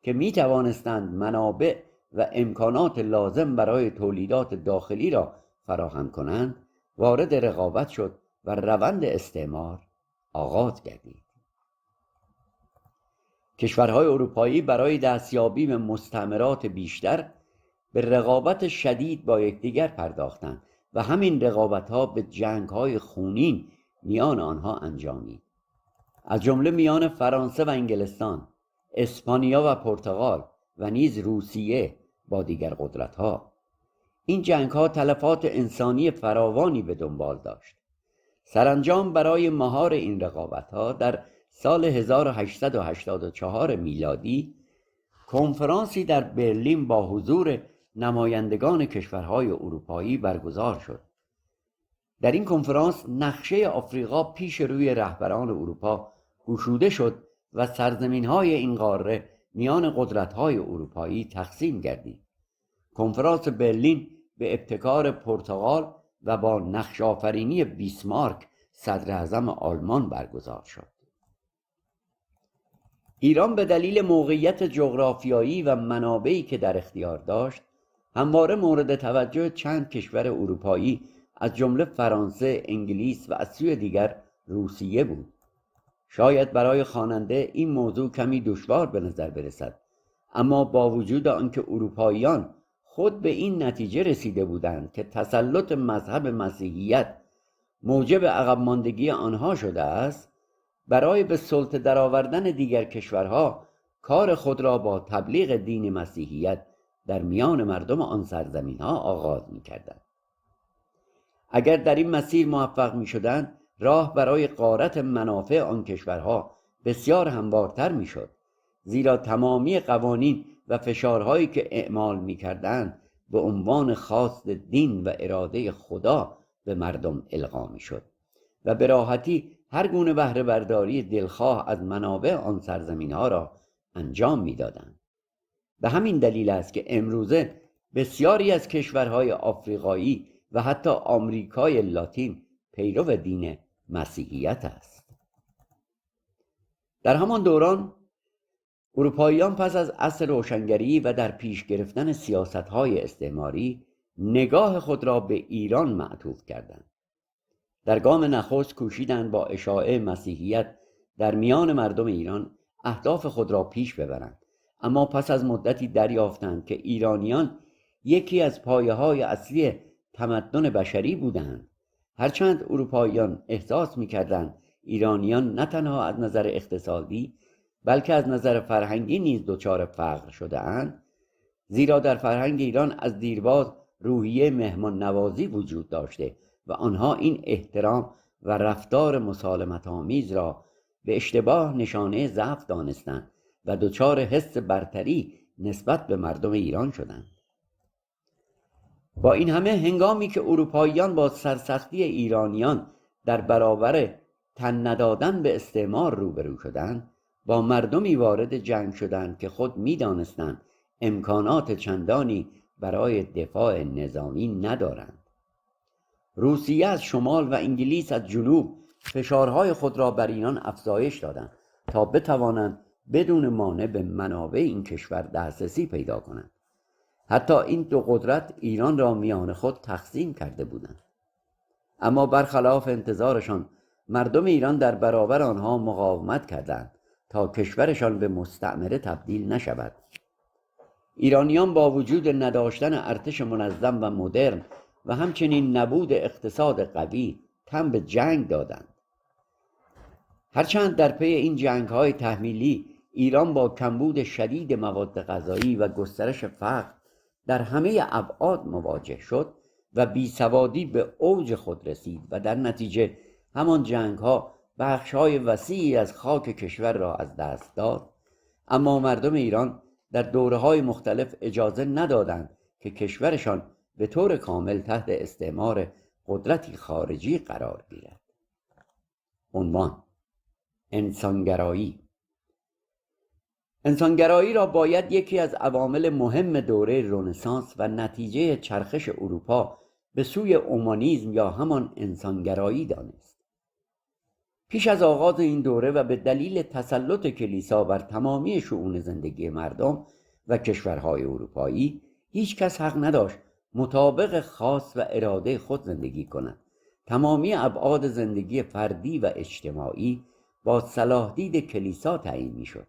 که می توانستند منابع و امکانات لازم برای تولیدات داخلی را فراهم کنند، وارد رقابت شد و روند استعمار آغاز گردید. کشورهای اروپایی برای دستیابی به مستعمرات بیشتر به رقابت شدید با یکدیگر پرداختند و همین رقابت‌ها به جنگ‌های خونین میان آنها انجامید، از جمله میان فرانسه و انگلستان، اسپانیا و پرتغال و نیز روسیه با دیگر قدرت‌ها. این جنگ‌ها تلفات انسانی فراوانی به دنبال داشت. سرانجام برای مهار این رقابت‌ها در سال 1884 میلادی کنفرانسی در برلین با حضور نمایندگان کشورهای اروپایی برگزار شد. در این کنفرانس نقشه آفریقا پیش روی رهبران اروپا گشوده شد و سرزمین‌های این قاره میان قدرت‌های اروپایی تقسیم گردید. کنفرانس برلین به ابتکار پرتغال و با نقش‌آفرینی بیسمارک صدراعظم آلمان برگزار شد. ایران به دلیل موقعیت جغرافیایی و منابعی که در اختیار داشت همواره مورد توجه چند کشور اروپایی از جمله فرانسه، انگلیس و از سوی دیگر روسیه بود. شاید برای خواننده این موضوع کمی دشوار به نظر برسد، اما با وجود آنکه اروپاییان خود به این نتیجه رسیده بودند که تسلط مذهب مسیحیت موجب عقب ماندگی آنها شده است، برای به سلطه درآوردن دیگر کشورها کار خود را با تبلیغ دین مسیحیت در میان مردم آن سرزمین‌ها آغاز می‌کردند. اگر در این مسیر موفق می‌شدند، راه برای غارت منافع آن کشورها بسیار هموارتر می‌شد، زیرا تمامی قوانین و فشارهایی که اعمال می‌کردند به عنوان خواست دین و اراده خدا به مردم القا می‌شد و به راحتی هر گونه بهره برداری دلخواه از منابع آن سرزمین‌ها را انجام می‌دادند. به همین دلیل است که امروزه بسیاری از کشورهای آفریقایی و حتی آمریکای لاتین پیرو دین مسیحیت است. در همان دوران اروپاییان پس از عصر روشنگری و در پیش گرفتن سیاست‌های استعماری نگاه خود را به ایران معطوف کردند. در گام نخست کوشیدند با اشاعه مسیحیت در میان مردم ایران اهداف خود را پیش ببرند، اما پس از مدتی دریافتند که ایرانیان یکی از پایه‌های اصلی تمدن بشری بودند. هرچند اروپاییان احساس می‌کردند ایرانیان نه تنها از نظر اقتصادی بلکه از نظر فرهنگی نیز دچار فقر شده‌اند، زیرا در فرهنگ ایران از دیرباز روحیه مهمان نوازی وجود داشته و آنها این احترام و رفتار مسالمت آمیز را به اشتباه نشانه ضعف دانستند و دچار حس برتری نسبت به مردم ایران شدند. با این همه هنگامی که اروپاییان با سرسختی ایرانیان در برابر تن ندادن به استعمار روبرو شدند، با مردمی وارد جنگ شدند که خود می‌دانستند امکانات چندانی برای دفاع نظامی ندارند. روسیه از شمال و انگلیس از جنوب فشارهای خود را بر ایران افزایش دادند تا بتوانند بدون مانع به منابع این کشور دسترسی پیدا کنند. حتی این دو قدرت ایران را میان خود تقسیم کرده بودند، اما برخلاف انتظارشان مردم ایران در برابر آنها مقاومت کردند تا کشورشان به مستعمره تبدیل نشود. ایرانیان با وجود نداشتن ارتش منظم و مدرن و همچنین نبود اقتصاد قوی تن به جنگ دادند. هرچند در پی این جنگ‌های تحمیلی ایران با کمبود شدید مواد غذایی و گسترش فقر در همه ابعاد مواجه شد و بیسوادی به اوج خود رسید و در نتیجه همان جنگ‌ها بخش‌های وسیعی از خاک کشور را از دست داد، اما مردم ایران در دوره‌های مختلف اجازه ندادند که کشورشان به طور کامل تحت استعمار قدرتی خارجی قرار گیرد. عنوان: انسانگرایی. انسانگرایی را باید یکی از عوامل مهم دوره رنسانس و نتیجه چرخش اروپا به سوی اومانیسم یا همان انسانگرایی دانست. پیش از آغاز این دوره و به دلیل تسلط کلیسا بر تمامی شئون زندگی مردم و کشورهای اروپایی، هیچ کس حق نداشت مطابق خواست و اراده خود زندگی کند. تمامی ابعاد زندگی فردی و اجتماعی با صلاح دید کلیسا تعیین می‌شد.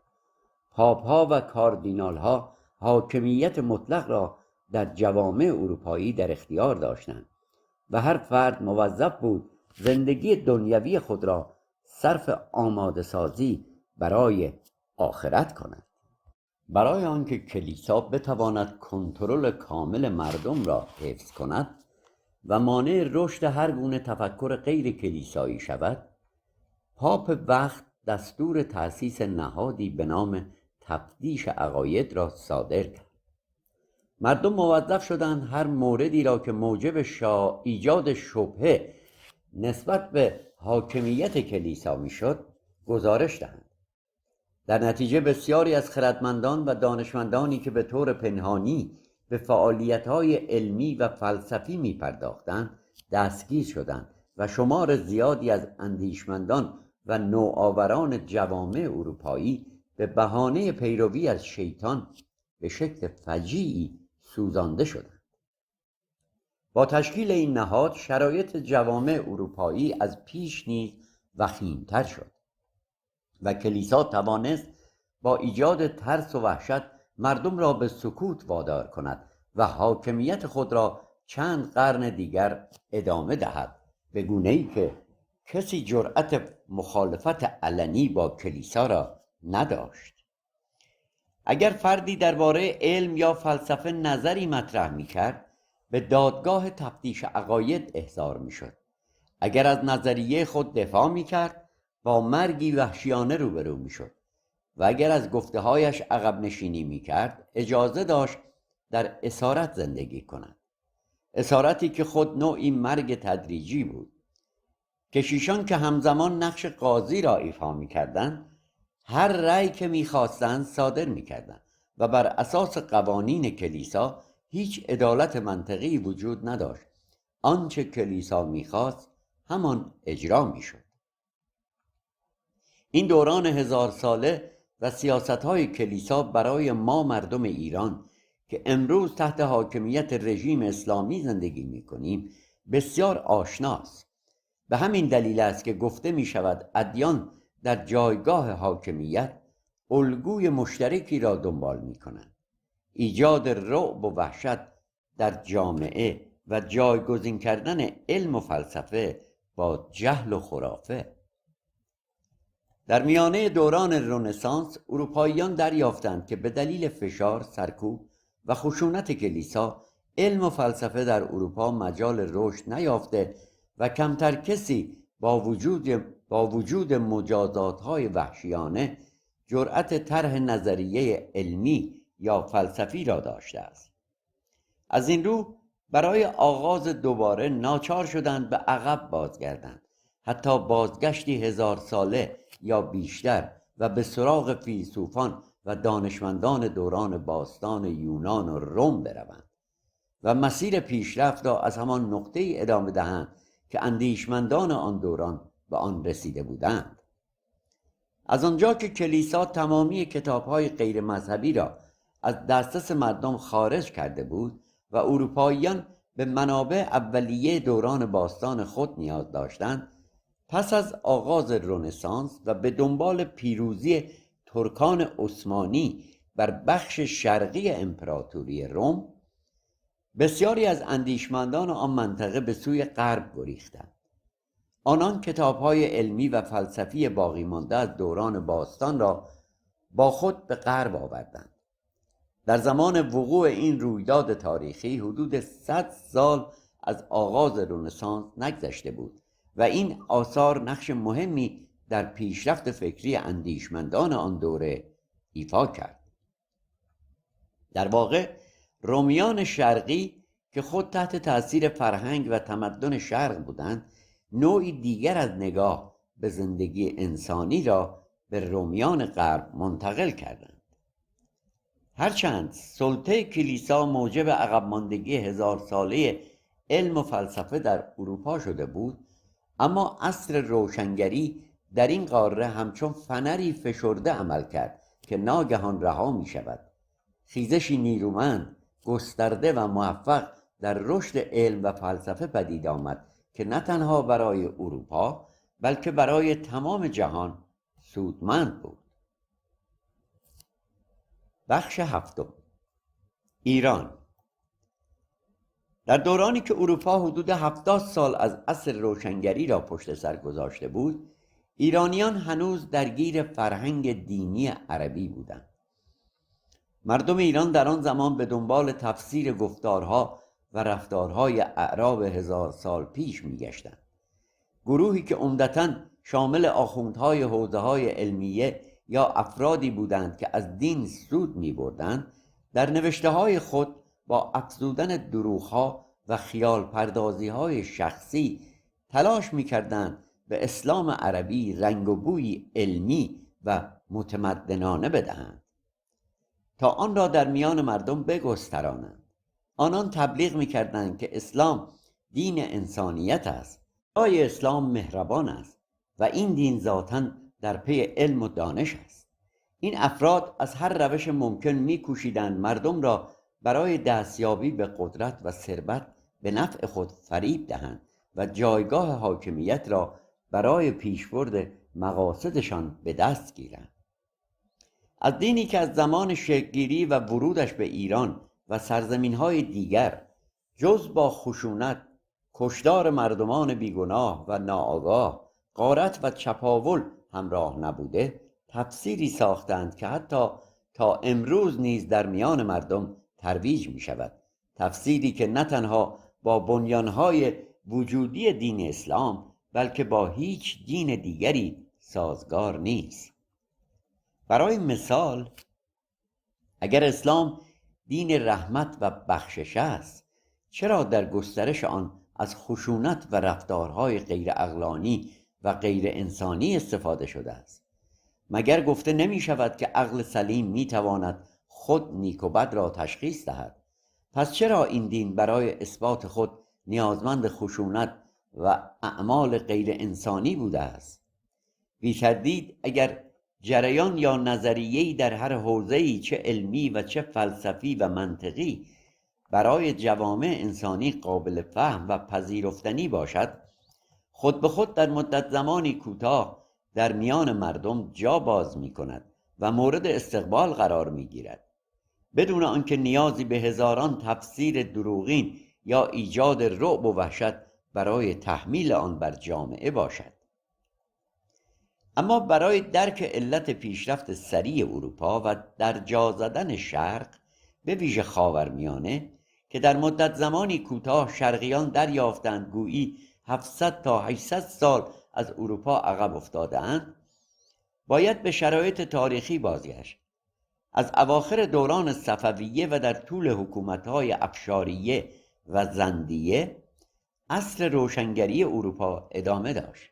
پاپ‌ها و کاردینال‌ها حاکمیت مطلق را در جوامع اروپایی در اختیار داشتند و هر فرد موظف بود زندگی دنیوی خود را صرف آماده سازی برای آخرت کند. برای آنکه کلیسا بتواند کنترل کامل مردم را حفظ کند و مانع رشد هر گونه تفکر غیر کلیسایی شود، پاپ وقت دستور تأسیس نهادی به نام تفتیش عقاید را صادر کرد. مردم موظف شدند هر موردی را که موجب ایجاد شبهه نسبت به حاکمیت کلیسا میشد گزارش دهند. در نتیجه بسیاری از خردمندان و دانشمندانی که به طور پنهانی به فعالیت‌های علمی و فلسفی می‌پرداختند دستگیر شدند و شمار زیادی از اندیشمندان و نوآوران جوامع اروپایی به بهانه پیروی از شیطان به شکل فجیعی سوزانده شدند. با تشکیل این نهاد شرایط جوامع اروپایی از پیش نیز وخیم‌تر شد و کلیسا توانست با ایجاد ترس و وحشت مردم را به سکوت وادار کند و حاکمیت خود را چند قرن دیگر ادامه دهد، به گونه‌ای که کسی جرأت مخالفت علنی با کلیسا را نداشت. اگر فردی درباره علم یا فلسفه نظری مطرح می‌کرد، به دادگاه تفتیش عقاید احضار می‌شد. اگر از نظریه خود دفاع می‌کرد، با مرگی وحشیانه روبرو می‌شد و اگر از گفته‌هایش عقب نشینی می‌کرد، اجازه داشت در اسارت زندگی کند. اسارتی که خود نوعی مرگ تدریجی بود. کشیشان که همزمان نقش قاضی را ایفا می‌کردند، هر رأی که می‌خواستند صادر می‌کردند و بر اساس قوانین کلیسا هیچ عدالت منطقی وجود نداشت. آنچه کلیسا می‌خواست همان اجرا می‌شد. این دوران 1000 ساله و سیاست‌های کلیسا برای ما مردم ایران که امروز تحت حاکمیت رژیم اسلامی زندگی می‌کنیم بسیار آشناست. به همین دلیل است که گفته می‌شود ادیان در جایگاه حاکمیت الگوی مشترکی را دنبال می‌کنند: ایجاد رعب و وحشت در جامعه و جایگزین کردن علم و فلسفه با جهل و خرافه. در میانه دوران رنسانس اروپاییان دریافتند که به دلیل فشار، سرکوب و خشونت کلیسا علم و فلسفه در اروپا مجال رشد نیافته و کمتر کسی با وجود مجازات‌های وحشیانه جرأت طرح نظریه علمی یا فلسفی را داشته است. از این رو برای آغاز دوباره ناچار شدند به عقب بازگردند، حتی بازگشتی 1000 ساله یا بیشتر، و به سراغ فیلسوفان و دانشمندان دوران باستان یونان و روم بروند و مسیر پیشرفت را از همان نقطه ادامه دهند که اندیشمندان آن دوران به آن رسیده بودند. از آنجا که کلیسا تمامی کتاب‌های غیر مذهبی را از دسترس مردم خارج کرده بود و اروپاییان به منابع اولیه دوران باستان خود نیاز داشتند، پس از آغاز رنسانس و به دنبال پیروزی ترکان عثمانی بر بخش شرقی امپراتوری روم، بسیاری از اندیشمندان آن منطقه به سوی غرب گریختند. آنان کتاب‌های علمی و فلسفی باقی مانده از دوران باستان را با خود به غرب آوردند. در زمان وقوع این رویداد تاریخی حدود 100 سال از آغاز رنسانس نگذشته بود و این آثار نقش مهمی در پیشرفت فکری اندیشمندان آن دوره ایفا کرد. در واقع رومیان شرقی که خود تحت تأثیر فرهنگ و تمدن شرق بودند، نوعی دیگر از نگاه به زندگی انسانی را به رومیان غرب منتقل کردند. هرچند سلطه کلیسا موجب عقب ماندگی 1000 ساله علم و فلسفه در اروپا شده بود، اما عصر روشنگری در این قاره همچون فنری فشرده عمل کرد که ناگهان رها می شود. خیزشی نیرومند، گسترده و موفق در رشد علم و فلسفه پدید آمد که نه تنها برای اروپا بلکه برای تمام جهان سودمند بود. بخش هفتم: ایران. در دورانی که اروپا حدود 70 سال از عصر روشنگری را پشت سر گذاشته بود، ایرانیان هنوز درگیر فرهنگ دینی عربی بودند. مردم ایران در آن زمان به دنبال تفسیر گفتارها و رفتارهای اعراب 1000 سال پیش می‌گشتند. گروهی که عمدتاً شامل آخوندهای حوزه‌های علمیه یا افرادی بودند که از دین سود می‌بردند، در نوشته‌های خود با افزودن دروغ‌ها و خیال پردازی‌های شخصی تلاش میکردند به اسلام عربی رنگ و بوی علمی و متمدنانه بدهند تا آن را در میان مردم بگسترانند. آنان تبلیغ میکردند که اسلام دین انسانیت است، رای اسلام مهربان است و این دین ذاتاً در پی علم و دانش است. این افراد از هر روش ممکن میکوشیدند مردم را برای دستیابی به قدرت و ثروت به نفع خود فریب دهند و جایگاه حاکمیت را برای پیشبرد مقاصدشان به دست گیرند. از دینی که از زمان شکل‌گیری و ورودش به ایران و سرزمین‌های دیگر جز با خشونت، کشتار مردمان بیگناه و ناآگاه، غارت و چپاول همراه نبوده، تفسیری ساختند که حتی تا امروز نیز در میان مردم ترویج می شود. تفسیری که نه تنها با بنیانهای وجودی دین اسلام بلکه با هیچ دین دیگری سازگار نیست. برای مثال، اگر اسلام دین رحمت و بخشش است، چرا در گسترش آن از خشونت و رفتارهای غیر عقلانی و غیر انسانی استفاده شده است؟ مگر گفته نمی شود که عقل سلیم می تواند خود نیک و بد را تشخیص دهد؟ پس چرا این دین برای اثبات خود نیازمند خشونت و اعمال غیر انسانی بوده است؟ بی تردید اگر جریان یا نظریه‌ای در هر حوزه‌ای، چه علمی و چه فلسفی و منطقی، برای جوامع انسانی قابل فهم و پذیرفتنی باشد، خود به خود در مدت زمانی کوتاه در میان مردم جا باز می کند و مورد استقبال قرار می گیرد، بدون آنکه نیازی به هزاران تفسیر دروغین یا ایجاد رعب و وحشت برای تحمیل آن بر جامعه باشد. اما برای درک علت پیشرفت سریع اروپا و در جا زدن شرق، به ویژه خاورمیانه، که در مدت زمانی کوتاه شرقیان دریافتند گویی 700 تا 800 سال از اروپا عقب افتاده‌اند، باید به شرایط تاریخی بازگشت. از اواخر دوران صفویه و در طول حکومت‌های افشاریه و زندیه، عصر روشنگری اروپا ادامه داشت.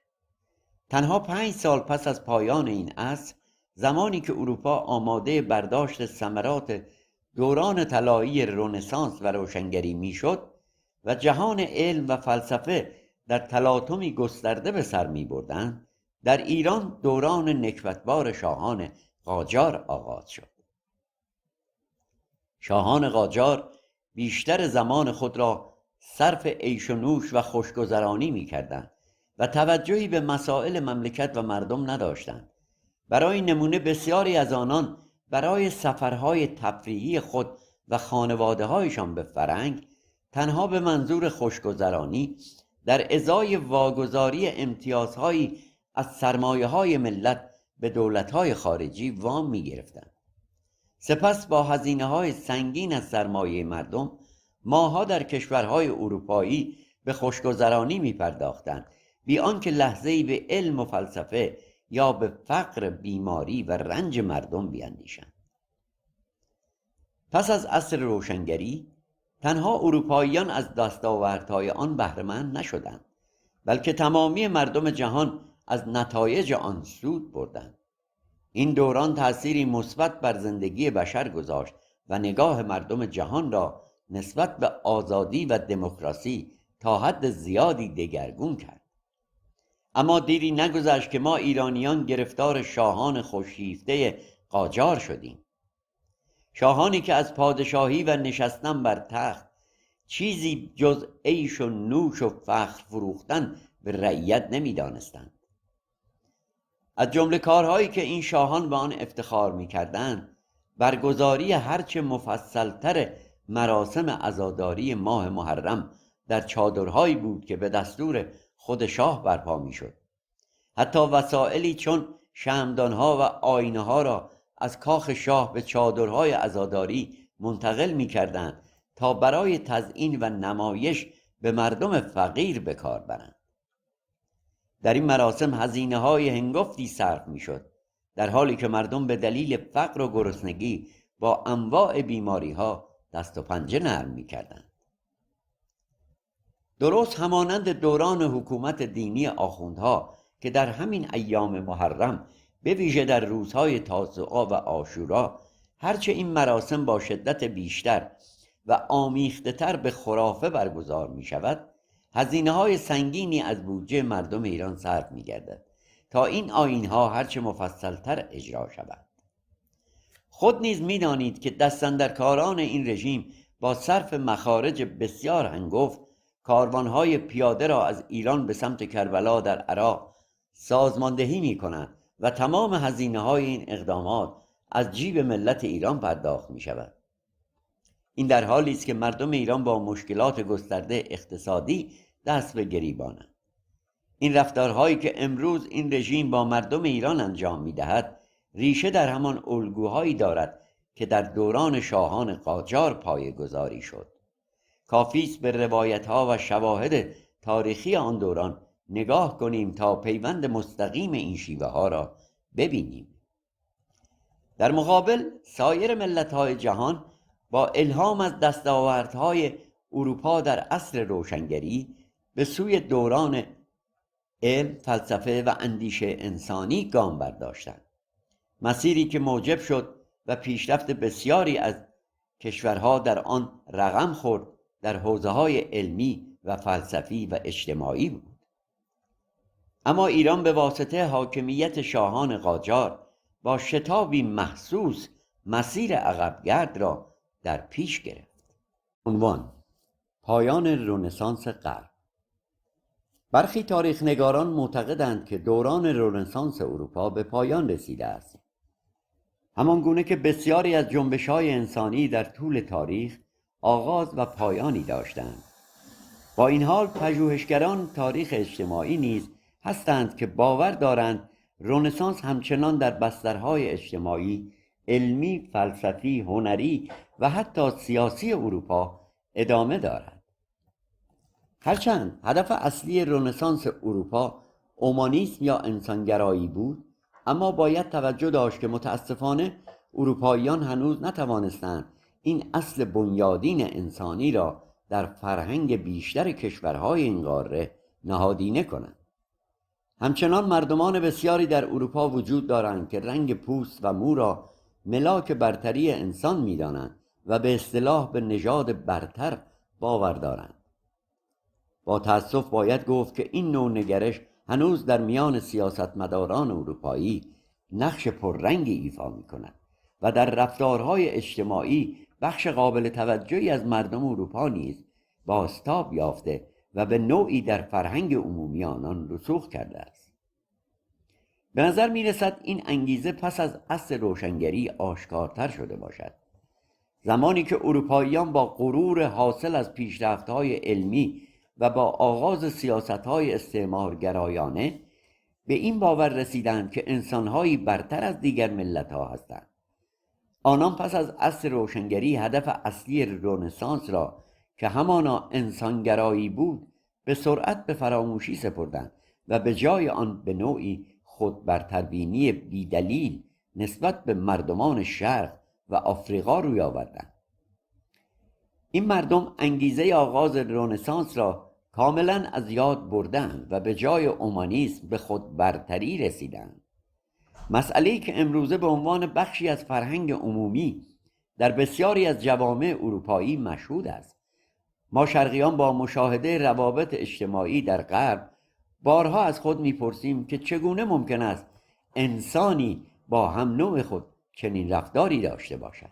تنها 5 سال پس از پایان این عصر، زمانی که اروپا آماده برداشت ثمرات دوران طلایی رنسانس و روشنگری میشد و جهان علم و فلسفه در تلاطمی گسترده به سر می بردند، در ایران دوران نکبتبار شاهان قاجار آغاز شد. شاهان قاجار بیشتر زمان خود را صرف عیش و نوش و خوشگذرانی می کردند و توجهی به مسائل مملکت و مردم نداشتند. برای نمونه بسیاری از آنان برای سفرهای تفریحی خود و خانواده‌هایشان به فرنگ تنها به منظور خوشگذرانی در ازای واگذاری امتیازهایی از سرمایه‌های ملت به دولت‌های خارجی وام می‌گرفتند. سپس با هزینه‌های سنگین از سرمایه مردم ماها در کشورهای اروپایی به خوشگذرانی می‌پرداختند، بی آنکه لحظه‌ای به علم و فلسفه یا به فقر، بیماری و رنج مردم بیندیشند. پس از عصر روشنگری تنها اروپاییان از دستاوردهای آن بهره‌مند نشدند، بلکه تمامی مردم جهان از نتایج آن سود بردند. این دوران تأثیری مثبت بر زندگی بشر گذاشت و نگاه مردم جهان را نسبت به آزادی و دموکراسی تا حد زیادی دگرگون کرد. اما دیری نگذشت که ما ایرانیان گرفتار شاهان خوش‌شیفته قاجار شدیم. شاهانی که از پادشاهی و نشستن بر تخت چیزی جز عیش و نوش و فخر فروختن به رعیت نمی‌دانستند. از جمله کارهایی که این شاهان به آن افتخار می‌کردند، برگزاری هرچه مفصل‌تر مراسم عزاداری ماه محرم در چادرهایی بود که به دستور خود شاه برپا می‌شد. حتی وسائلی چون شمعدان‌ها و آینه‌ها را از کاخ شاه به چادرهای عزاداری منتقل می‌کردند تا برای تزیین و نمایش به مردم فقیر به کار برند. در این مراسم هزینه‌های هنگفتی صرف می‌شد، در حالی که مردم به دلیل فقر و گرسنگی با انواع بیماری‌ها دست و پنجه نرم می‌کردند. درست همانند دوران حکومت دینی آخوندها که در همین ایام محرم به ویژه در روزهای تاسوعا و عاشورا هرچه این مراسم با شدت بیشتر و آمیخته تر به خرافه برگزار می شود، هزینه های سنگینی از بودجه مردم ایران صرف می گردد تا این آیین‌ها هرچه مفصلتر اجرا شود. خود نیز می دانید که دستاندرکاران این رژیم با صرف مخارج بسیار هنگفت کاروانهای پیاده را از ایران به سمت کربلا در عراق سازماندهی می کنند و تمام هزینه‌های این اقدامات از جیب ملت ایران پرداخت می شود. این در حالی است که مردم ایران با مشکلات گسترده اقتصادی دست به گریبانند. این رفتارهایی که امروز این رژیم با مردم ایران انجام می دهد ریشه در همان الگوهایی دارد که در دوران شاهان قاجار پایه‌گذاری شد. کافی است به روایت‌ها و شواهد تاریخی آن دوران نگاه کنیم تا پیوند مستقیم این شیوه ها را ببینیم. در مقابل سایر ملت‌های جهان با الهام از دستاوردهای اروپا در عصر روشنگری به سوی دوران علم، فلسفه و اندیشه انسانی گام برداشتند. مسیری که موجب شد و پیشرفت بسیاری از کشورها در آن رقم خورد در حوزه‌های علمی و فلسفی و اجتماعی بود. اما ایران به واسطه حاکمیت شاهان قاجار با شتابی محسوس مسیر عقبگرد را در پیش گرفت. عنوان: پایان رنسانس غرب. برخی تاریخ‌نگاران معتقدند که دوران رنسانس اروپا به پایان رسیده است، همان گونه که بسیاری از جنبش‌های انسانی در طول تاریخ آغاز و پایانی داشتند. با این حال پژوهشگران تاریخ اجتماعی نیز هستند که باور دارند رنسانس همچنان در بسترهای اجتماعی، علمی، فلسفی، هنری و حتی سیاسی اروپا ادامه دارد. هرچند هدف اصلی رنسانس اروپا اومانیسم یا انسانگرایی بود، اما باید توجه داشت که متاسفانه اروپاییان هنوز نتوانستند این اصل بنیادین انسانی را در فرهنگ بیشتر کشورهای این قاره نهادینه کنند. همچنان مردمان بسیاری در اروپا وجود دارند که رنگ پوست و مو را ملاک برتری انسان می‌دانند و به اصطلاح به نژاد برتر باور دارند. با تأسف باید گفت که این نوع نگرش هنوز در میان سیاستمداران اروپایی نقش پررنگی ایفا می‌کند و در رفتارهای اجتماعی بخش قابل توجهی از مردم اروپا نیز بازتاب یافته و به نوعی در فرهنگ عمومی آنان رسوخ کرده است. به نظر می‌رسد این انگیزه پس از عصر روشنگری آشکارتر شده باشد، زمانی که اروپاییان با غرور حاصل از پیشرفت‌های علمی و با آغاز سیاست‌های استعمارگرایانه به این باور رسیدند که انسان‌هایی برتر از دیگر ملت‌ها هستند. آنان پس از عصر روشنگری هدف اصلی رنسانس را که همانا انسانگرایی بود به سرعت به فراموشی سپردند و به جای آن به نوعی خودبرتربینی بیدلیل نسبت به مردمان شرق و آفریقا روی آوردند. این مردم انگیزه آغاز رنسانس را کاملا از یاد بردند و به جای اومانیسم به خودبرتری رسیدند. مسئله‌ای که امروزه به عنوان بخشی از فرهنگ عمومی در بسیاری از جوامع اروپایی مشهود است. ما شرقیان با مشاهده روابط اجتماعی در غرب بارها از خود میپرسیم که چگونه ممکن است انسانی با هم نوع خود چنین رفتاری داشته باشد.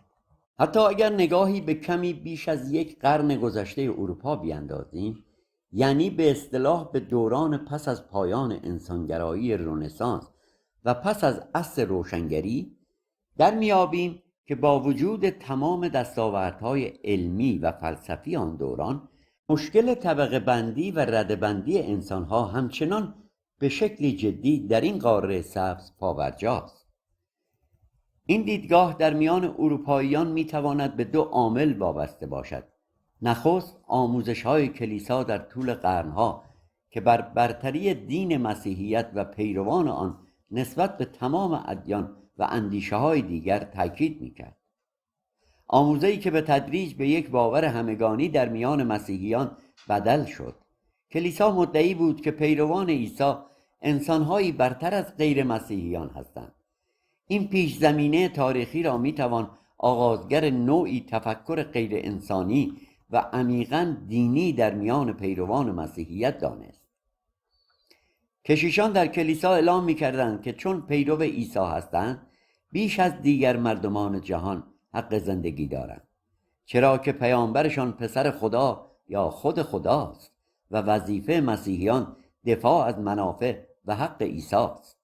حتی اگر نگاهی به کمی بیش از یک قرن گذشته اروپا بیاندازیم، یعنی به اصطلاح به دوران پس از پایان انسانگرایی رنسانس و پس از عصر روشنگری، در میابیم که با وجود تمام دستاوردهای علمی و فلسفی آن دوران، مشکل طبقه بندی و رده بندی انسانها همچنان به شکلی جدی در این قاره سبز پابرجاست. این دیدگاه در میان اروپاییان میتواند به دو عامل وابسته باشد. نخست آموزش‌های کلیسا در طول قرنها که بر برتری دین مسیحیت و پیروان آن نسبت به تمام ادیان و اندیشه‌های دیگر تاکید می‌کرد. آموزه‌ای که به تدریج به یک باور همگانی در میان مسیحیان بدل شد کلیسا مدعی بود که پیروان عیسی انسانهایی برتر از غیر مسیحیان هستند. این پیش زمینه تاریخی را میتوان آغازگر نوعی تفکر غیر انسانی و عمیقاً دینی در میان پیروان مسیحیت دانست. کشیشان در کلیسا اعلام میکردند که چون پیرو عیسی هستند بیش از دیگر مردمان جهان حق زندگی دارند، چرا که پیامبرشان پسر خدا یا خود خداست و وظیفه مسیحیان دفاع از منافع و حق عیسی است.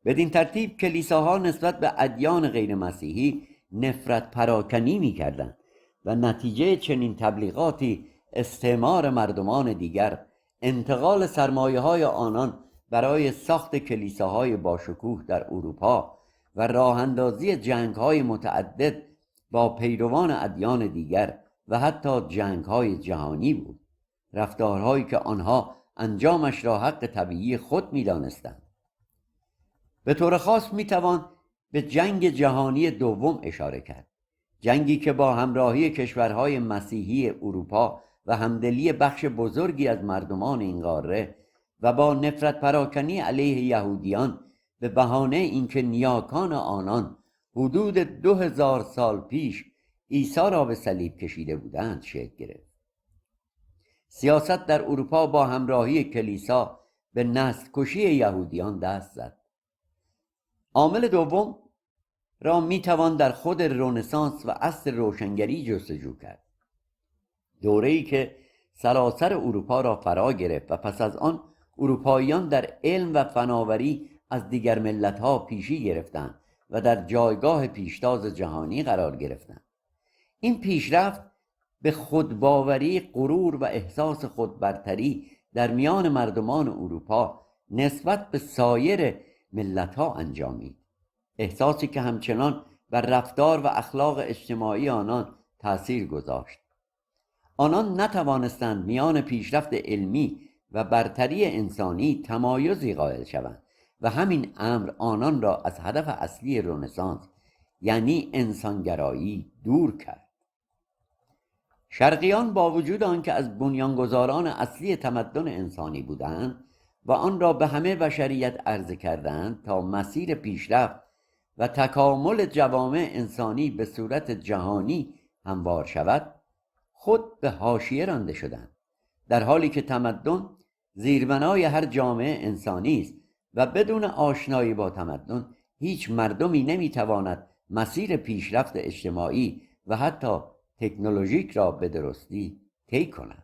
بدین ترتیب کلیساها نسبت به ادیان غیر مسیحی نفرت پراکنی می‌کردند و نتیجه چنین تبلیغاتی استعمار مردمان دیگر، انتقال سرمایه‌های آنان برای ساخت کلیساهای باشکوه در اروپا و راه اندازی جنگ‌های متعدد با پیروان ادیان دیگر و حتی جنگ‌های جهانی بود، رفتارهایی که آنها انجامش را حق طبیعی خود می‌دانستند. به طور خاص میتوان به جنگ جهانی دوم اشاره کرد، جنگی که با همراهی کشورهای مسیحی اروپا و همدلی بخش بزرگی از مردمان این قاره و با نفرت پراکنی علیه یهودیان به بهانه اینکه نیاکان آنان حدود 2000 سال پیش عیسی را به صلیب کشیده بودند شکل گرفت. سیاست در اروپا با همراهی کلیسا به نسل کشی یهودیان دست زد. عامل دوم را میتوان در خود رنسانس و عصر روشنگری جستجو کرد، دوره‌ای که سراسر اروپا را فرا گرفت و پس از آن اروپاییان در علم و فناوری از دیگر ملت‌ها پیشی گرفتند و در جایگاه پیشتاز جهانی قرار گرفتند. این پیشرفت به خودباوری، غرور و احساس خودبرتری در میان مردمان اروپا نسبت به سایر ملت‌ها انجامید، احساسی که همچنان بر رفتار و اخلاق اجتماعی آنان تأثیر گذاشت. آنان نتوانستند میان پیشرفت علمی و برتری انسانی تمایزی قائل شوند و همین امر آنان را از هدف اصلی رنسانس یعنی انسانگرایی دور کرد. شرقیان با وجود آنکه از بنیانگذاران اصلی تمدن انسانی بودند و آن را به همه بشریت عرضه کردند تا مسیر پیشرفت و تکامل جوامع انسانی به صورت جهانی هموار شود، خود به حاشیه رانده شدند، در حالی که تمدن زیربنای هر جامعه انسانی است و بدون آشنایی با تمدن هیچ مردمی نمیتواند مسیر پیشرفت اجتماعی و حتی تکنولوژیک را به درستی طی کند.